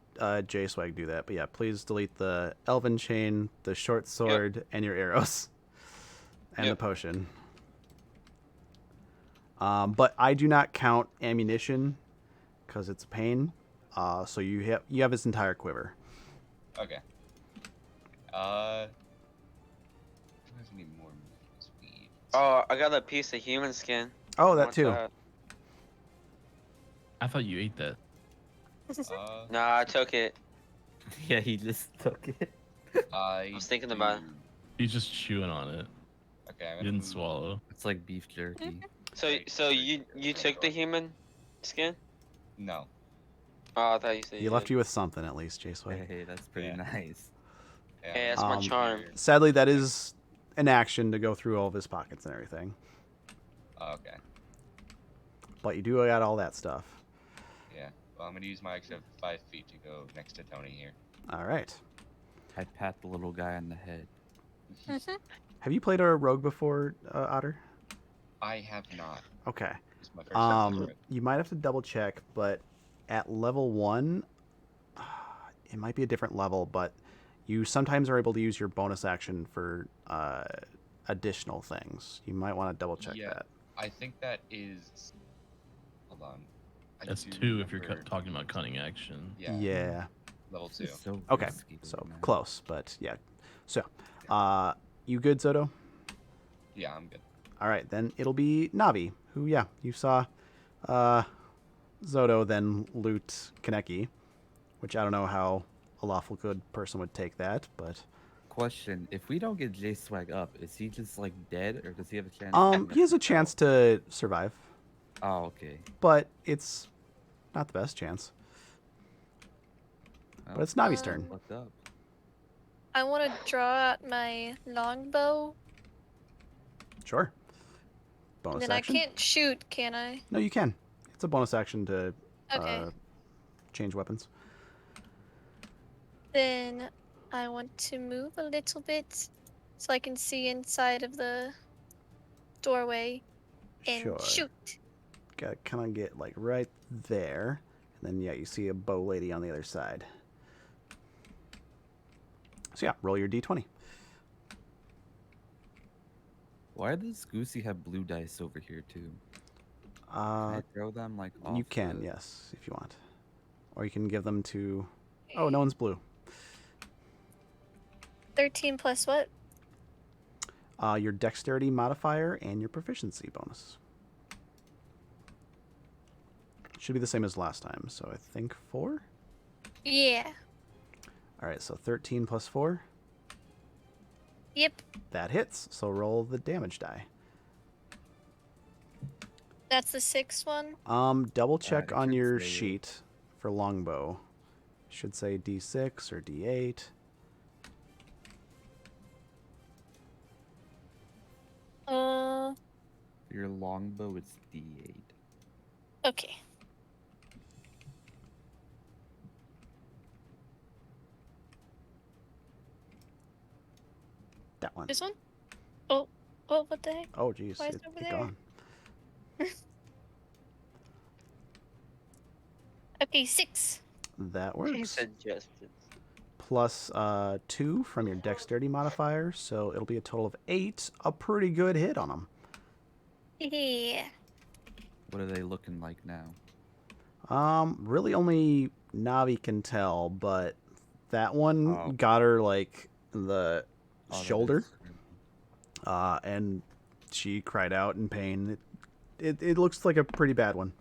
J Swag do that, but yeah, please delete the Elven Chain, the short sword, and your arrows, and the Yep. potion. But I do not count ammunition because it's a pain. So you have his entire quiver. Okay. Do I have any more speed? Oh, I got a piece of human skin. Oh, I that want too. I thought you ate that. Nah, I took it. Yeah, he just took it. I was thinking about it. do- He's just chewing on it. Okay, I'm He gonna didn't move- swallow. It's like beef jerky. So Right, so right you here. took the human skin? No. Oh, I thought you said He you left did. you with something at least, J Swag. Hey, that's pretty Yeah. nice. Yeah, Hey, I'm that's gonna my Um, move charm. here. Sadly, that is an action to go through all of his pockets and everything. Oh, okay. But you do got all that stuff. Yeah. Well, I'm gonna use my extra 5 feet to go next to Tony here. All right. I pat the little guy on the head. Have you played a rogue before, Otter? I have not. Okay. It's my first time playing. You might have to double check, but at level 1, it might be a different level, but you sometimes are able to use your bonus action for additional things. You might want to double check Yeah. that. I think that is. Hold on. I That's do 2 if you're remember- talking about cunning action. Yeah. Level This 2. is so Okay. risky, So man. close, but yeah. So, you good, Zoto? Yeah, I'm good. All right, then it'll be Navi, who, yeah, you saw Zoto then loot Kaneki, which I don't know how a lawful good person would take that, but Question: if we don't get J Swag up, is he just like dead, or does he have a chance? he has a chance to survive, Oh, okay. but it's not the best chance. But it's Navi's turn. Fucked up. I want to draw out my longbow, Sure. and Bonus then action? I can't shoot, can I? No, you can. It's a bonus action to Okay. change weapons. Then I want to move a little bit so I can see inside of the doorway and Sure. shoot. Gotta kind of get like right there, and then yeah, you see a bow lady on the other side. So yeah, roll your d20. Why does Goosey have blue dice over here too? Can Uh, I throw them like off? you can, the- yes, if you want, or you can give them to. Oh, no one's blue. 13 plus what? Your dexterity modifier and your proficiency bonus. should be the same as last time. So I think 4. Yeah. All right, so 13 plus 4. Yep. That hits. So roll the damage die. That's the 6th one. Double check it on should your say- sheet for longbow. Should say D6 or D8. Your longbow is D8. Okay. That one. This one? Oh, what the heck? Oh, geez. Why is it over It there? gone. Okay, 6. That He works. suggested. Plus 2 from your dexterity modifier, so it'll be a total of 8. A pretty good hit on them. Yeah. What are they looking like now? Really only Navi can tell, but that one Oh. got her like the Oh, that shoulder, is- and she cried out in pain. It looks like a pretty bad one.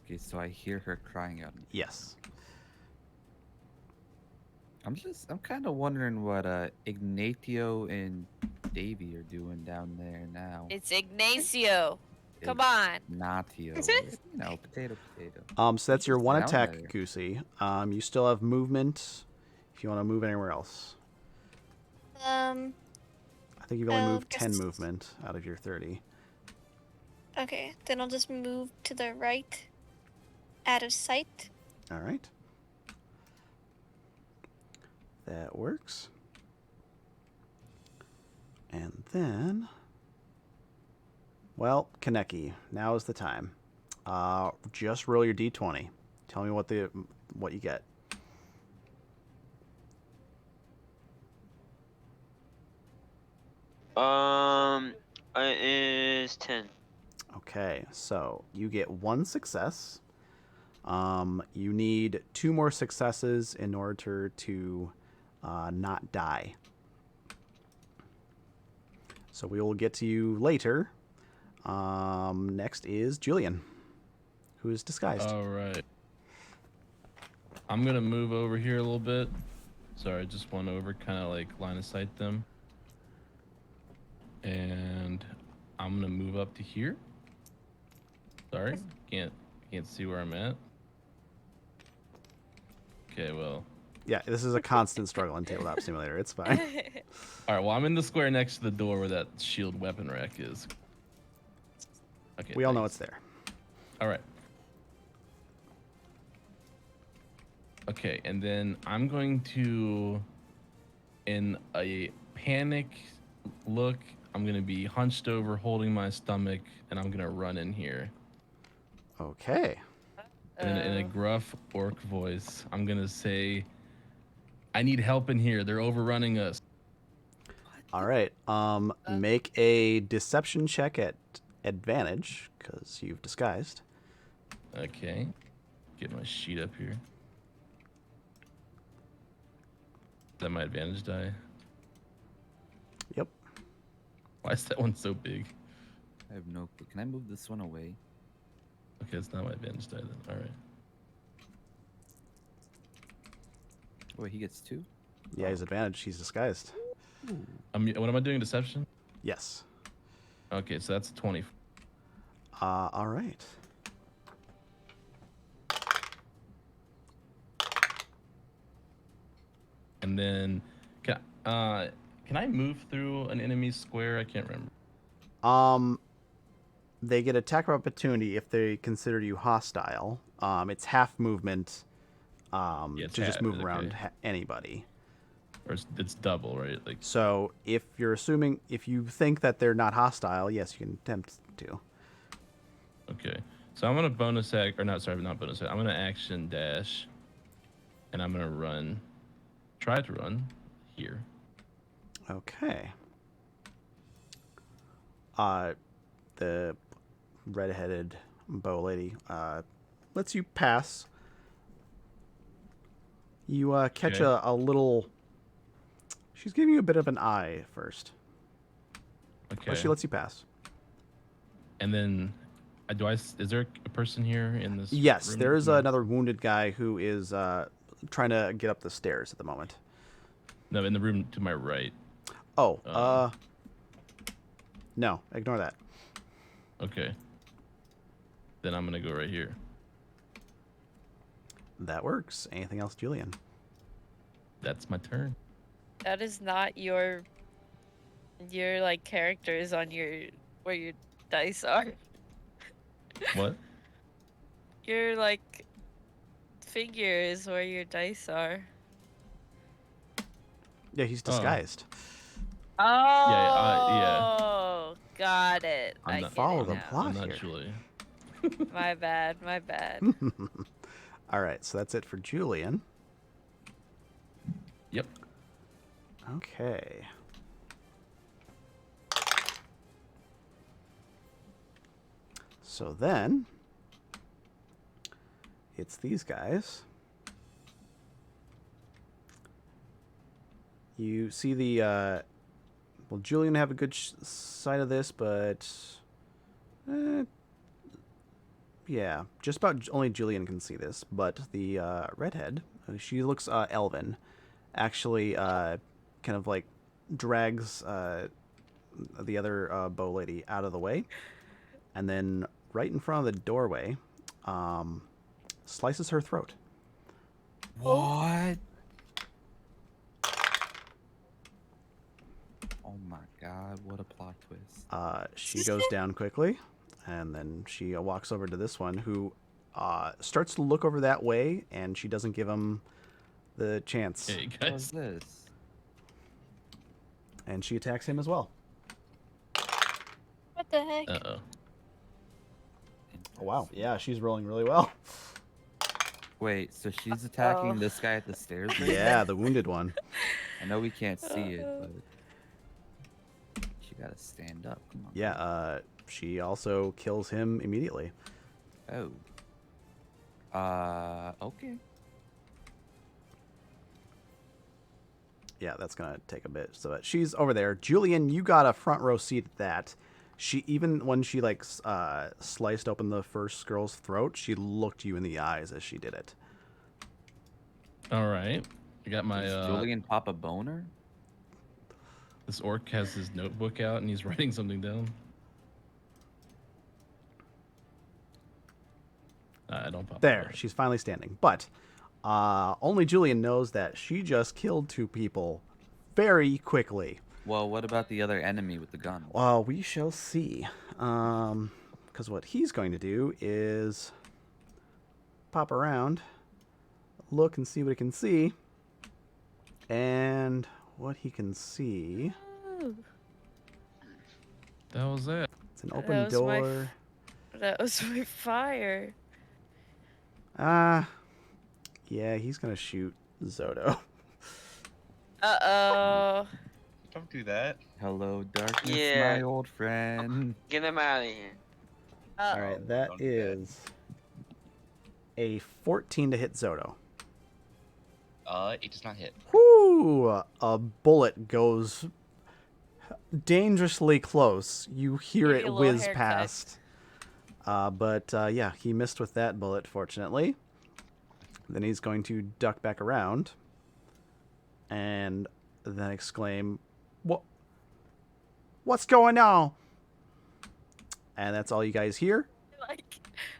Okay, so I hear her crying out. Yes. I'm kind of wondering what Ignatio and Davy are doing down there now. It's Ignacio. Come on. Ignatio, potato. So that's your one Sound attack, better. Goosey. You still have movement if you want to move anywhere else. I think you've only I'll moved 10 just- movement out of your 30. Okay, then I'll just move to the right, out of sight. All right. That works. And then, well, Kaneki, now is the time. Just roll your d20. Tell me what you get. It is 10. Okay, so you get 1 success. You need 2 more successes in order to not die. So we will get to you later. Next is Julian, who is disguised. All right. I'm gonna move over here a little bit. Sorry, just one over, kind of like line of sight them. And I'm gonna move up to here. Sorry, can't see where I'm at. Okay, well. Yeah, this is a constant struggle in Tabletop Simulator. It's fine. All right, well, I'm in the square next to the door where that shield weapon rack is. Okay. We all know thanks. it's there. All right. Okay, and then I'm going to, in a panic look, I'm going to be hunched over, holding my stomach, and I'm going to run in here. Okay. And in a gruff orc voice, I'm going to say, I need help in here. They're overrunning us. All right. Make a deception check at advantage because you've disguised. Okay. Get my sheet up here. Is that my advantage die? Yep. Why is that one so big? I have no clue. Can I move this one away? Okay, it's not my advantage die then. All right. Wait, he gets 2? Yeah, his advantage. He's disguised. What am I doing? Deception? Yes. Okay, so that's 20. All right. And then, can I move through an enemy's square? I can't remember. They get attack of opportunity if they consider you hostile. It's half movement. Yeah, To it's just half, move okay. around anybody. Or it's double, right? Like, So if you think that they're not hostile, yes, you can attempt to. okay. So I'm gonna bonus act, or not? Sorry, not bonus act. I'm gonna action dash, and I'm gonna run. Try to run here. Okay. The red-headed bow lady lets you pass. You catch Okay. a little. She's giving you a bit of an eye at first, Okay. but she lets you pass. And then Is there a person here in this? Yes, room? there is No. another wounded guy who is trying to get up the stairs at the moment. No, in the room to my right. Oh, Um, no, ignore that. Okay. Then I'm gonna go right here. That works. Anything else, Julian? That's my turn. That is not your like characters on your where your dice are. What? Your like figure is where your dice are. Yeah, he's Oh. disguised. Oh, yeah. got it. I'm I not- get Follow it the now. plot I'm not here. Julie. My bad. My bad. All right, so that's it for Julian. Yep. Okay. So then, it's these guys. You see the, well, Julian have a good sight of this, but, yeah, just about only Julian can see this. But the redhead, she looks elven, actually kind of like drags the other bow lady out of the way, and then right in front of the doorway, slices her throat. What? Oh my god, what a plot twist. She goes down quickly, and then she walks over to this one who starts to look over that way, and she doesn't give him the chance. Hey What is guys. this? And she attacks him as well. What the heck? Uh-oh. Oh, wow. Yeah, she's rolling really well. Wait, so she's attacking this guy at the stairs? right Yeah, now? the wounded one. I know we can't see it, but she gotta stand up. Come on. Yeah, she also kills him immediately. Oh. Okay. Yeah, that's gonna take a bit. So she's over there. Julian, you got a front row seat at that. She, even when she like sliced open the first girl's throat, she looked you in the eyes as she did it. All right. I got my Does Julian pop a boner? this orc has his notebook out and he's writing something down. I don't pop. There, she's finally standing. But only Julian knows that she just killed 2 people very quickly. Well, what about the other enemy with the gun? Well, we shall see. Because what he's going to do is pop around, look and see what he can see. And what he can see, That was it. it's an open was my door. That was my fire. Yeah, he's going to shoot Zoto. Uh-oh. Don't do that. Hello, darkness, Yeah. my old friend. Get him out of here. All right, that don't do that. is a 14 to hit Zoto. It does not hit. Whoo! A bullet goes dangerously close. You hear Give it you a little whiz haircut. past. But yeah, he missed with that bullet, fortunately. Then he's going to duck back around and then exclaim, What's going on?" And that's all you guys hear.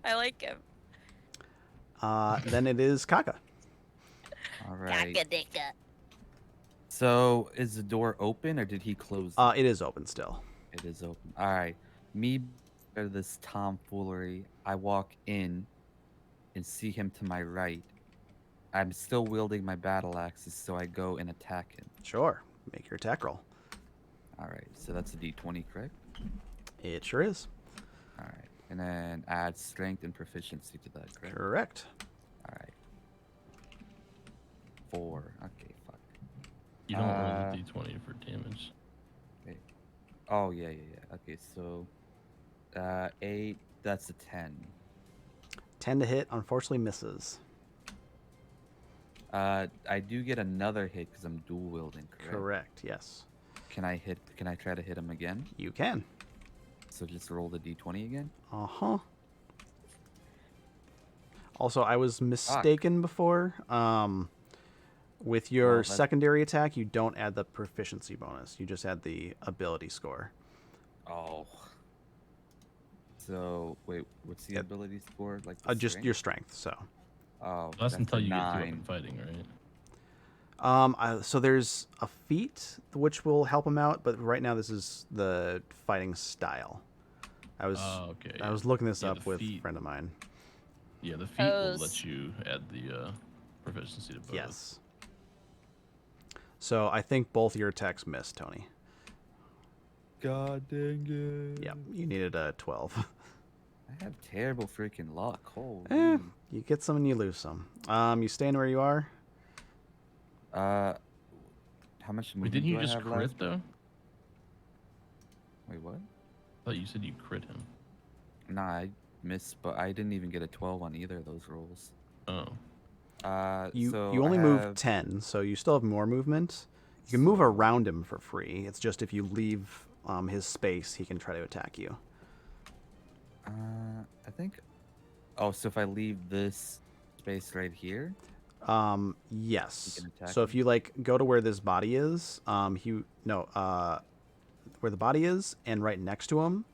I like him. Then it is Kaka. All right. Kakadika. So, is the door open or did he close it? It is open still. It is open. All right. Me, or this tomfoolery, I walk in and see him to my right. I'm still wielding my battle axes, so I go and attack him. Sure. Make your attack roll. All right. So that's a d20, correct? It sure is. All right. And then add strength and proficiency to that, correct? Correct. All right. 4. Okay, fuck. You don't roll a d20 for damage. Oh, yeah. Okay, so 8, that's a 10. 10 to hit, unfortunately misses. I do get another hit because I'm dual wielding, correct? Correct, yes. Can I try to hit him again? You can. So just roll the d20 again? Uh-huh. Also, I was mistaken before. With your Well, that's- secondary attack, you don't add the proficiency bonus. You just add the ability score. Oh. So wait, what's the Yep. ability score? Like the Just strength? your strength. So, Oh, That's until a you get healed up 9. in fighting, right? so there's a feat which will help him out, but right now this is the fighting style. I was Okay. I was looking this Yeah, up the with a feat. friend of mine. Yeah, the feat will s- let you add the proficiency to both. Yes. So I think both your attacks missed, Tony. God dang it. Yep, you needed a 12. I have terrible freaking luck. Holy. You get some and you lose some. You stand where you are. How much Wait, movement didn't you do I just have crit left? though? Wait, what? I thought you said you crit him. Nah, I missed, but I didn't even get a 12 on either of those rolls. Oh. You So only I moved have- 10, so you still have more movement. You can move So- around him for free. It's just if you leave his space, he can try to attack you. I think. Oh, so if I leave this space right here, Yes. can attack So if him? you like go to where this body is, where the body is, and right next to him,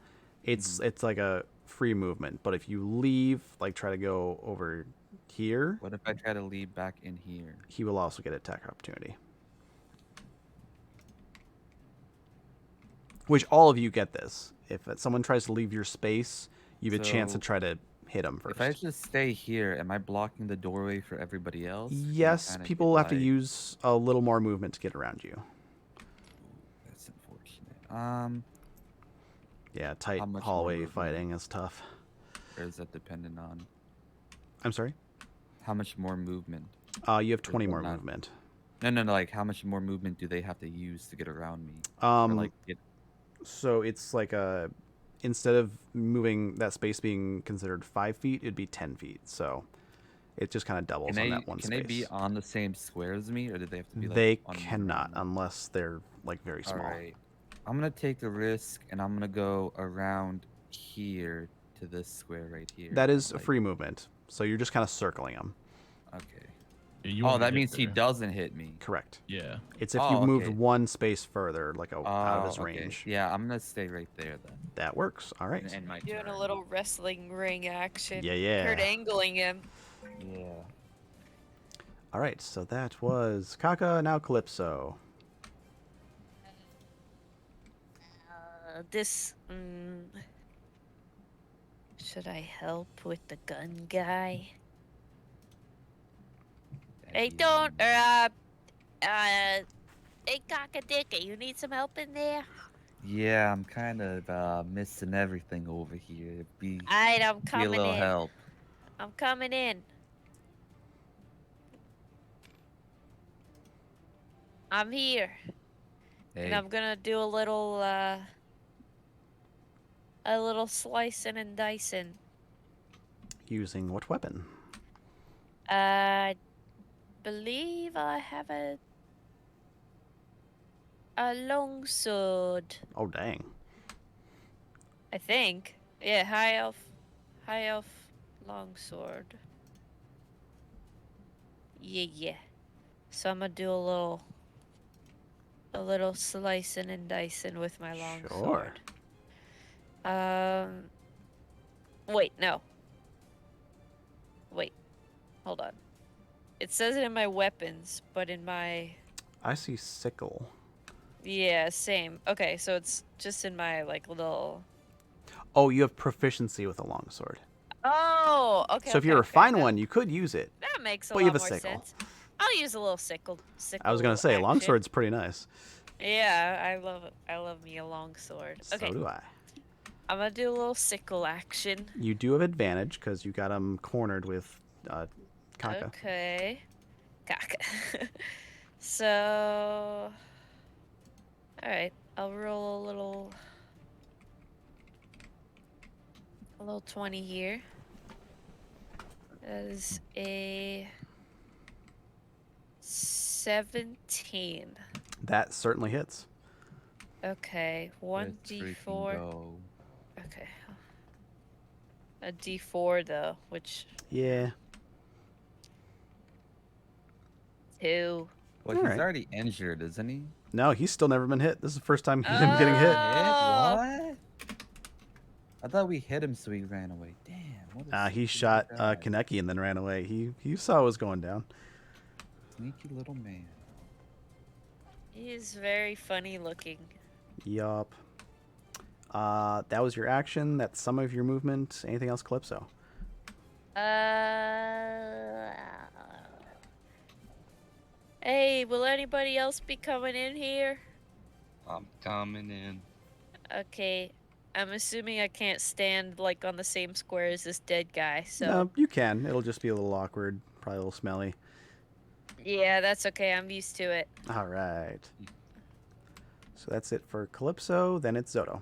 Mm-hmm. it's like a free movement. But if you leave, like try to go over here, what if I try to leave back in here? he will also get attack opportunity. Which all of you get this. If someone tries to leave your space, you have a chance to So, try to hit him first. If I just stay here, am I blocking the doorway for everybody else? Or can I Yes, kinda people get, have to like- use a little more movement to get around you. That's unfortunate. Yeah, tight How much more hallway movement? fighting is tough. Or is that dependent on I'm sorry? how much more movement? You have 20 that more not- movement. No. Like how much more movement do they have to use to get around me? Um, Or like get So it's like instead of moving that space being considered 5 feet, it'd be 10 feet. So it just kind of doubles on that one can space. they be on the same square as me, or do they have to be like? They on one cannot around me? unless they're like very small. All right. I'm gonna take the risk, and I'm gonna go around here to this square right here. That is a like- free movement. So you're just kind of circling them. Okay. Yeah, you Oh, won't get that hit means he there. doesn't hit me. Correct. Yeah. It's if Oh, you moved okay. one space further, like out of his Oh, okay. range. Yeah, I'm gonna stay right there then. That works. All right. And my Doing a turn. little wrestling ring action. Yeah, yeah. Kurt angling him. Yeah. All right. So that was Kaka, now Calypso. This. Should I help with the gun guy? Hey, don't. Hey, Cockadicka, you need some help in there? Yeah, I'm kind of missing everything over here. Alright, I'm Be a coming little in. help. I'm coming in. I'm here. Hey. And I'm gonna do a little slicing and dicing. Using what weapon? I believe I have a longsword. Oh, dang. I think. Yeah, high elf longsword. Yeah. So I'm gonna do a little slicing and dicing with my longsword. Wait, no. Wait, hold on. It says it in my weapons, but in my I see sickle. yeah, same. Okay, so it's just in my like little. Oh, you have proficiency with a longsword. Oh, okay. So if you okay, refine okay, one, you could use it. that makes a but you lot have a more sickle. sense. I'll use a little sickle. I was gonna say action. longsword's pretty nice. Yeah, I love me a long sword. Okay, So do I. I'm gonna do a little sickle action. You do have advantage because you got him cornered with Kaka. Okay, Kaka. So, all right, I'll roll a little 20 here. That is a 17. That certainly hits. Okay, Let's freaking 1d4. go. Okay. A d4 though, which Yeah. 2. Well, he's Alright. already injured, isn't he? No, he's still never been hit. This is the first time him getting hit. Hit? Oh. What? I thought we hit him so he ran away. Damn. What a He sneaky shot little guy. Kaneki and then ran away. He saw what was going down. Sneaky little man. He is very funny looking. Yup. That was your action. That's some of your movement. Anything else, Calypso? Hey, will anybody else be coming in here? I'm coming in. Okay. I'm assuming I can't stand like on the same square as this dead guy, so No, you can. It'll just be a little awkward, probably a little smelly. yeah, that's okay. I'm used to it. All right. So that's it for Calypso. Then it's Zoto.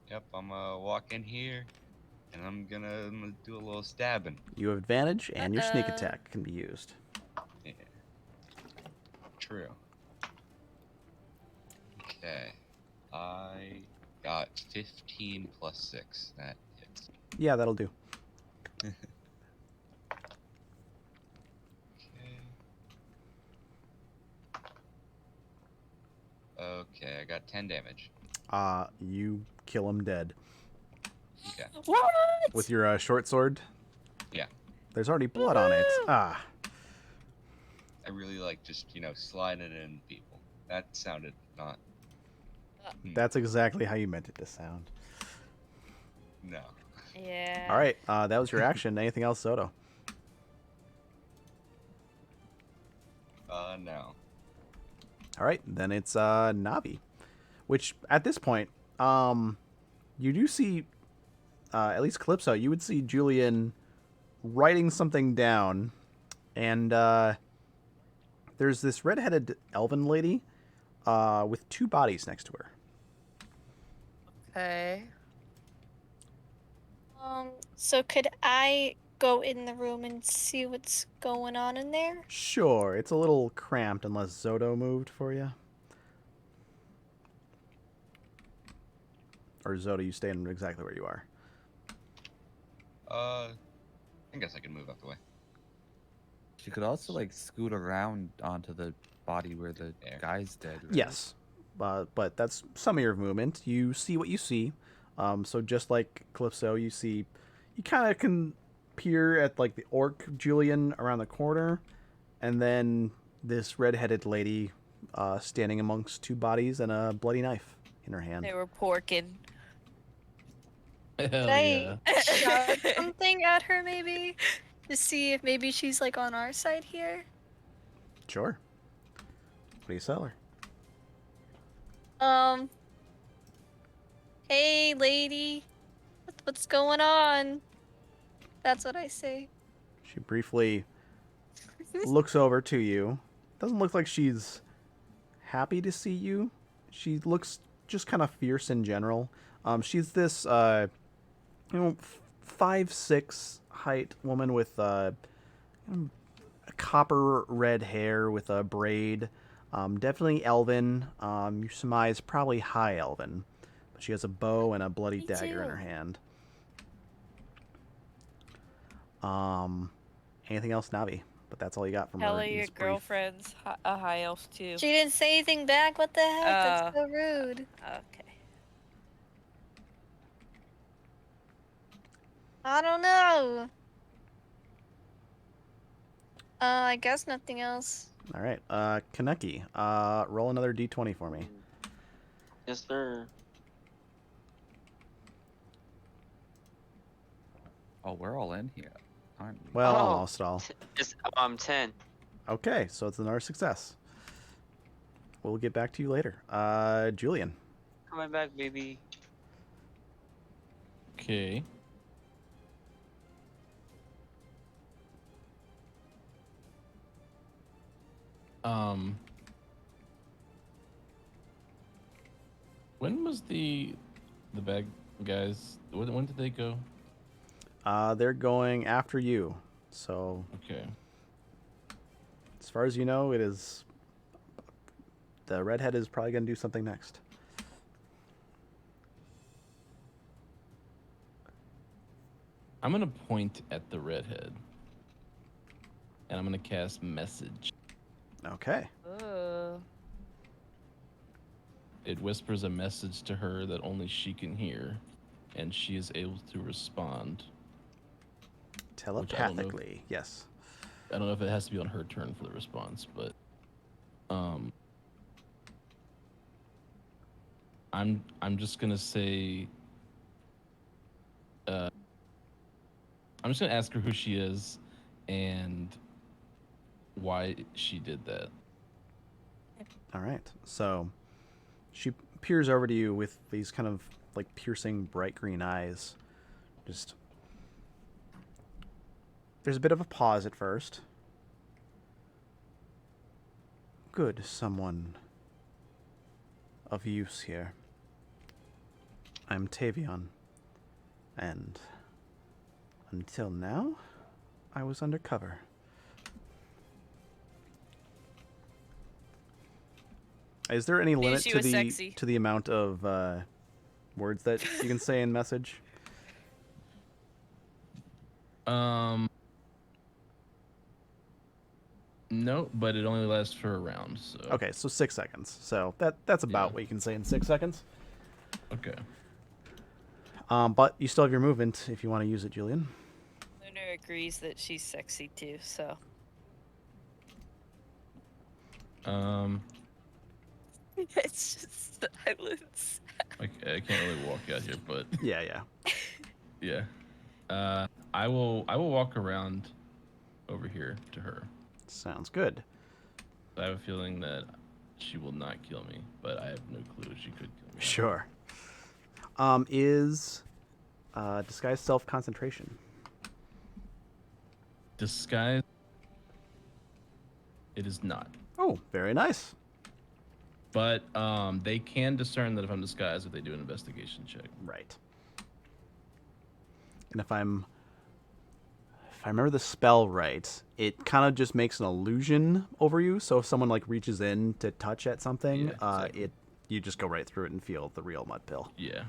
Yep, I'm gonna walk in here, and I'm gonna do a little stabbing. You have advantage, and your sneak Uh-oh. attack can be used. Yeah. True. Okay. I got 15 plus 6. That hits. Yeah, that'll do. Okay. Okay, I got 10 damage. You kill him dead Okay. What? with your short sword. Yeah. There's already blood on it. Ah, I really like just, sliding in people. That sounded not. that's exactly how you meant it to sound. No. Yeah. All right, that was your action. Anything else, Zoto? No. All right, then it's Navi, which at this point, you do see, at least Calypso, you would see Julian writing something down, and there's this redheaded elven lady with 2 bodies next to her. Okay. So could I go in the room and see what's going on in there? Sure, it's a little cramped unless Zoto moved for you. Or Zoto, you staying exactly where you are. I guess I can move out the way. She could also like scoot around onto the body where the There. guy's dead. Right? Yes, but that's some of your movement. You see what you see. So just like Calypso, you kind of can peer at like the orc Julian around the corner, and then this redheaded lady standing amongst 2 bodies and a bloody knife in her hand. They were porking. Hell Could yeah. I shout something at her maybe? To see if maybe she's like on our side here? Sure. What do you sell her? Hey lady. What's going on? That's what I say. She briefly looks over to you. Doesn't look like she's happy to see you. She looks just kind of fierce in general. She's this 5'6" height woman with copper red hair with a braid. Definitely elven. You surmise probably high elven. But she has a bow and a bloody Me dagger in her too. hand. Anything else, Navi? But that's all you got from Tell her. her in your this brief. girlfriend's a high elf too. She didn't say anything back. What the heck? That's Oh. so rude. Okay. I don't know. I guess nothing else. All right. Kaneki, roll another d20 for me. Yes, sir. Oh, we're all in here, aren't we? Well, Oh. almost all. It's 10. Okay, so it's another success. We'll get back to you later. Julian. Coming back, baby. Okay. When was the bad guys? When did they go? They're going after you. So, Okay. as far as you know, it is. The redhead is probably going to do something next. I'm gonna point at the redhead, and I'm gonna cast message. Okay. It whispers a message to her that only she can hear, and she is able to respond. Telepathically, yes. I don't know if it has to be on her turn for the response, but I'm just gonna say I'm just gonna ask her who she is and why she did that. All right. So she peers over to you with these kind of like piercing bright green eyes. Just there's a bit of a pause at first. Good, someone of use here. I'm Tavion, and until now, I was undercover. Is there any limit she to was the sexy. to the amount of words that you can say in message? No, but it only lasts for a round. So Okay, so 6 seconds. So that's about Yeah. what you can say in 6 seconds. Okay. But you still have your movement if you want to use it, Julian. Lunar agrees that she's sexy too, so. It's just silence. Okay, I can't really walk out here, but Yeah. yeah. I will walk around over here to her. Sounds good. I have a feeling that she will not kill me, but I have no clue she could kill me. Sure. Is disguise self concentration? Disguise. It is not. Oh, very nice. But they can discern that if I'm disguised if they do an investigation check. Right. And if I remember the spell right, it kind of just makes an illusion over you. So if someone like reaches in to touch at something, Yeah, exactly. you just go right through it and feel the real mud pill. Yeah.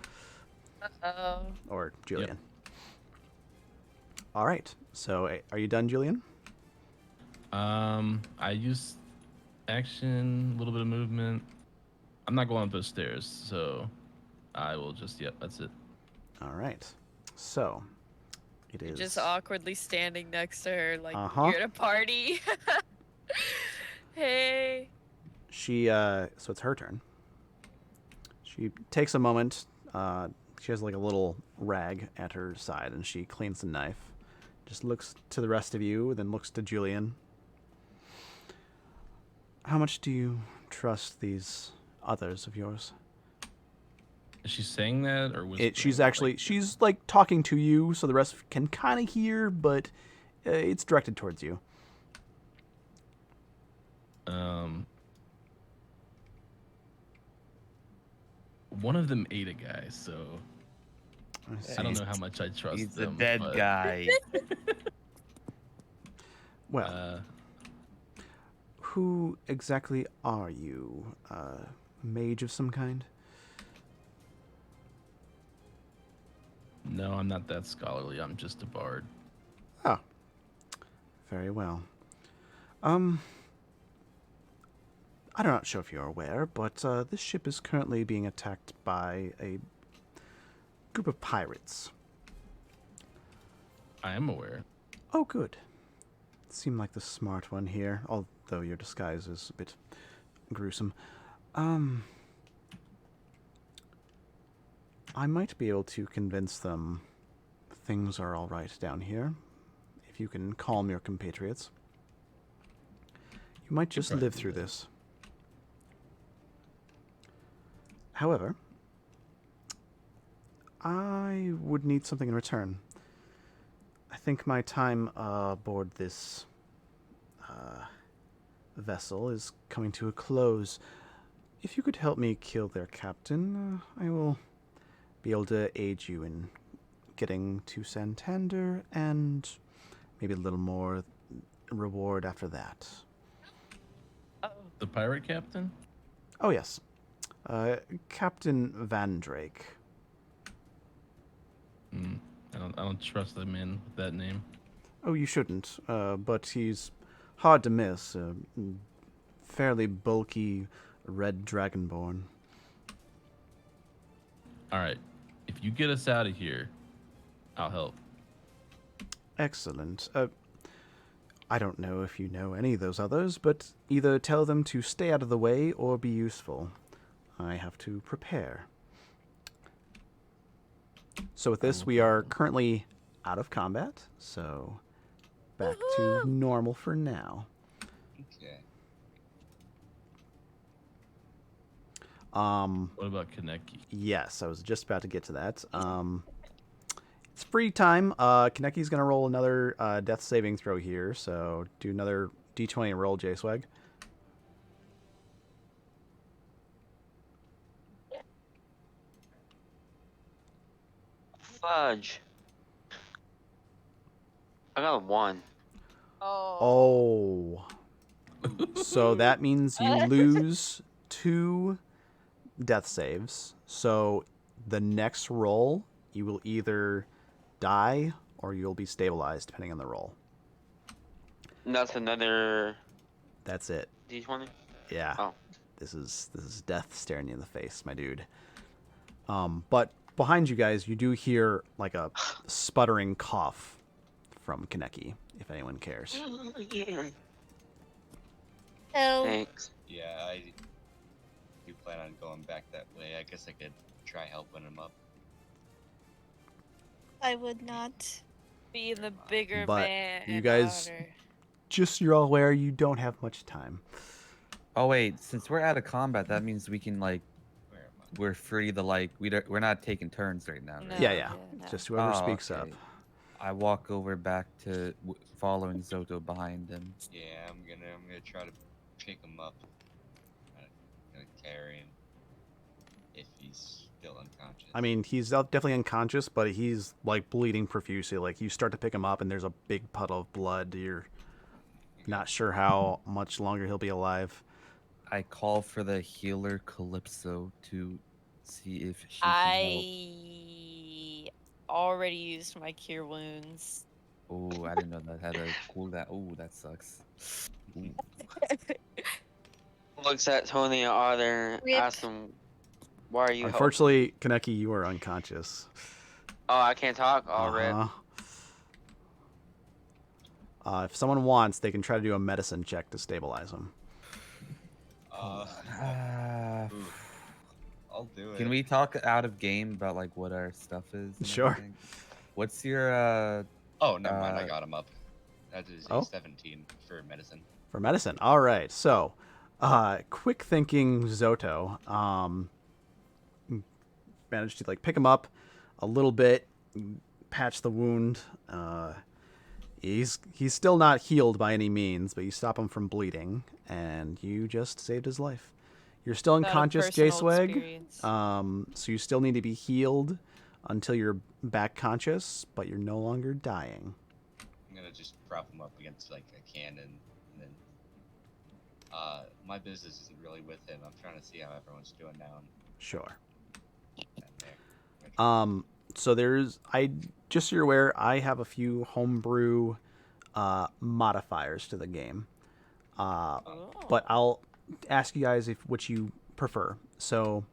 Uh-oh. Or Julian. All right. So are you done, Julian? I use action, a little bit of movement. I'm not going up those stairs, so I will just that's it. All right. So it is Just awkwardly standing next to her, like Uh-huh. you're at a party. Hey. She so it's her turn. She takes a moment. She has like a little rag at her side, and she cleans the knife. Just looks to the rest of you, then looks to Julian. How much do you trust these others of yours? Is she saying that or whispering? She's like talking to you, so the rest can kind of hear, but it's directed towards you. One of them ate a guy, so I don't know how much I trust He's them. a dead but, guy. Well, who exactly are you? Mage of some kind? No, I'm not that scholarly. I'm just a bard. Oh. Very well. I'm not sure if you're aware, but this ship is currently being attacked by a group of pirates. I am aware. Oh, good. Seem like the smart one here, although your disguise is a bit gruesome. I might be able to convince them things are all right down here, if you can calm your compatriots. You might just live through this. However, I would need something in return. I think my time aboard this vessel is coming to a close. If you could help me kill their captain, I will be able to aid you in getting to Santander and maybe a little more reward after that. The pirate captain? Oh, yes. Captain Van Drake. I don't trust a man with that name. Oh, you shouldn't. But he's hard to miss. fairly bulky red dragonborn. All right. If you get us out of here, I'll help. Excellent. I don't know if you know any of those others, but either tell them to stay out of the way or be useful. I have to prepare. So with this, we are currently out of combat, so back to normal for now. Okay. What about Kaneki? Yes, I was just about to get to that. It's free time. Kaneki's going to roll another death saving throw here, so do another d20 and roll, J-Swag. Fudge. I got a 1. Oh. So that means you lose 2 death saves. So the next roll, you will either die or you'll be stabilized, depending on the roll. And that's another That's it. D20? Yeah. Oh. This is death staring you in the face, my dude. But behind you guys, you do hear like a sputtering cough from Kaneki, if anyone cares. Oh, Thanks. Yeah, I do plan on going back that way. I guess I could try helping him up. I would not. Being the bigger But man. you and guys- harder. Just so you're all aware, you don't have much time. Oh wait, since we're out of combat, that means we can like Where am I? we're free to like we're not taking turns right now. Right? No. Yeah. no. Just whoever Oh, speaks okay. up. I walk over back to following Zoto behind him. Yeah, I'm gonna try to pick him up. Gonna carry him if he's still unconscious. I mean, he's definitely unconscious, but he's like bleeding profusely. Like you start to pick him up, and there's a big puddle of blood. You're not sure how much longer he'll be alive. I call for the healer Calypso to see if she can help. I already used my cure wounds. Oh, I didn't know that had a cool that. Oh, that sucks. Ooh. Looks at Tony and Otter, Rip. asks him, "Why are you helping?" Unfortunately, Kaneki, you are unconscious. Oh, I can't talk. Oh, rip. If someone wants, they can try to do a medicine check to stabilize him. I'll do it. Can we talk out of game about like what our stuff is? and Sure. everything? What's your Oh, never mind. I Uh, got him up. That is Oh. a 17 for medicine. For medicine. All right. So, quick thinking Zoto managed to like pick him up a little bit, patch the wound. He's still not healed by any means, but you stop him from bleeding, and you just saved his life. You're still Without a unconscious, personal J-Swag. experience. So you still need to be healed until you're back conscious, but you're no longer dying. I'm gonna just prop him up against like a cannon, and then my business isn't really with him. I'm trying to see how everyone's doing now. Sure. And there. So just so you're aware, I have a few homebrew modifiers to the game. But I'll ask you guys which you prefer. So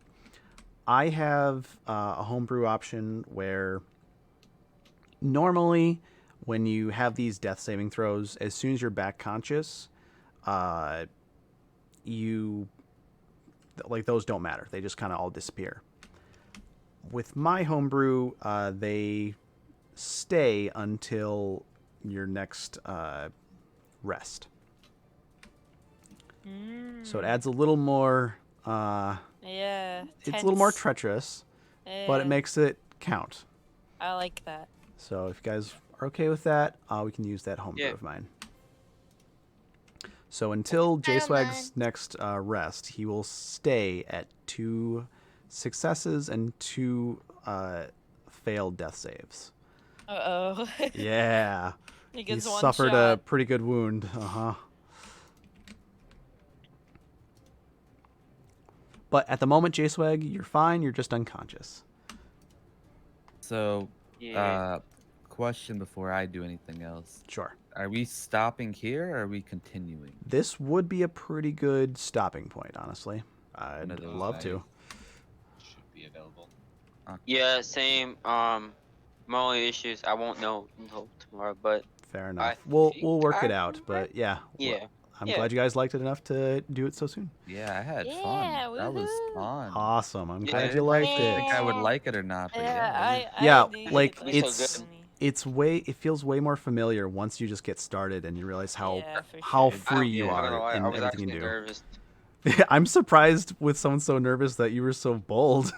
I have a homebrew option where normally when you have these death saving throws, as soon as you're back conscious, those don't matter. They just kind of all disappear. With my homebrew, they stay until your next rest. So it adds a little more. Yeah. It's a little more tense. treacherous, but Yeah, it makes it count. I like that. So if you guys are okay with that, we can use that homebrew Yeah. of mine. So until don't J-Swag's next rest, he will stay at 2 successes and 2 failed death saves. Uh-oh. Yeah. He He gets one suffered shot. a pretty good wound. But at the moment, J-Swag, you're fine. You're just unconscious. so Yeah. question before I do anything else? Sure. Are we stopping here or are we continuing? This would be a pretty good stopping point, honestly. One I'd of those love to. Should be available. Yeah, same. My only issue is I won't know until tomorrow, but Fair I enough. We'll think work it I'm out, right. but yeah. Yeah. I'm Yeah. glad you guys liked it enough to do it so soon. Yeah, I had fun. Yeah, That was woohoo. fun. Awesome. I'm Yeah, glad I you didn't liked actually it. think I would Yeah. like it or not, but Yeah, yeah, it was- Yeah, did, like Be so it's good. it feels way more familiar once you just get started and you realize how Yeah, for how sure. free I'm you not gonna are lie, I in was everything actually you do. nervous. I'm surprised with someone so nervous that you were so bold.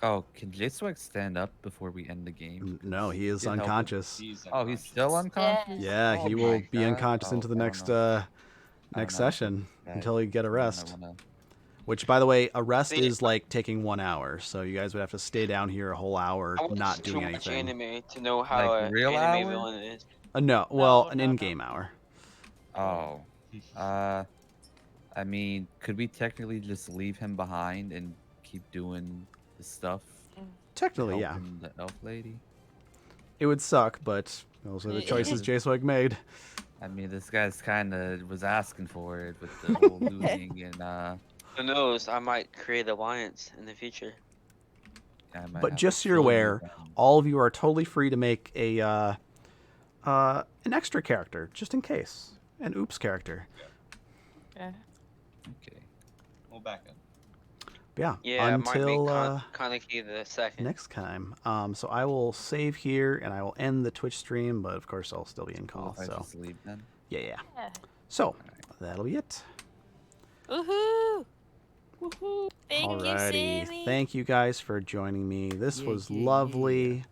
Oh, can J-Swag stand up before we end the game? No, he is Get help him. unconscious. He's Oh, he's still unconscious? Yeah, Oh he my will be God. unconscious Oh, into the I don't next know. I don't next know. session Guys, until he get a I might rest. wanna- Which, by the way, a rest See, is like taking 1 hour, so you guys would have to stay down here a whole hour I watched not too doing much anything. anime to know how Like an real anime hour? villain is. No, well, No, an no, no. in-game hour. Oh. I mean, could we technically just leave him behind and keep doing the stuff? Technically, yeah. helping the elf lady? It would suck, but those are the choices J-Swag made. I mean, this guy's kind of was asking for it with the whole looting, and Who knows? I might create alliance in the future. I might But have just to so you're kill you aware, then. all of you are totally free to make a an extra character, just in case. An oops character. Yeah. Okay. We'll back up. Yeah, Yeah, I might make until Kaneki the second. next time. So I will save here and I will end the Twitch stream, but of course I'll still be in Cool call. if I So just leave then. yeah. Yeah. So that'll be it. Woohoo! Woohoo! Thank you, Alrighty, Sammy. thank you guys for joining me. This Yeah, was yeah, lovely.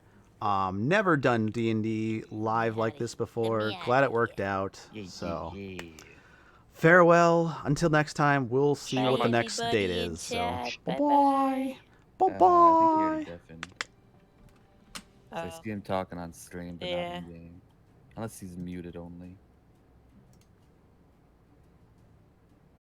Never done D&D live like this before. Glad it worked out. So farewell. Until next time, we'll see Bye, what the next everybody date in is. So chat. bye Bye-bye. bye. I think he already Bye. deafened. So I Oh. see him talking on stream, but Yeah. not in game. Unless he's muted only.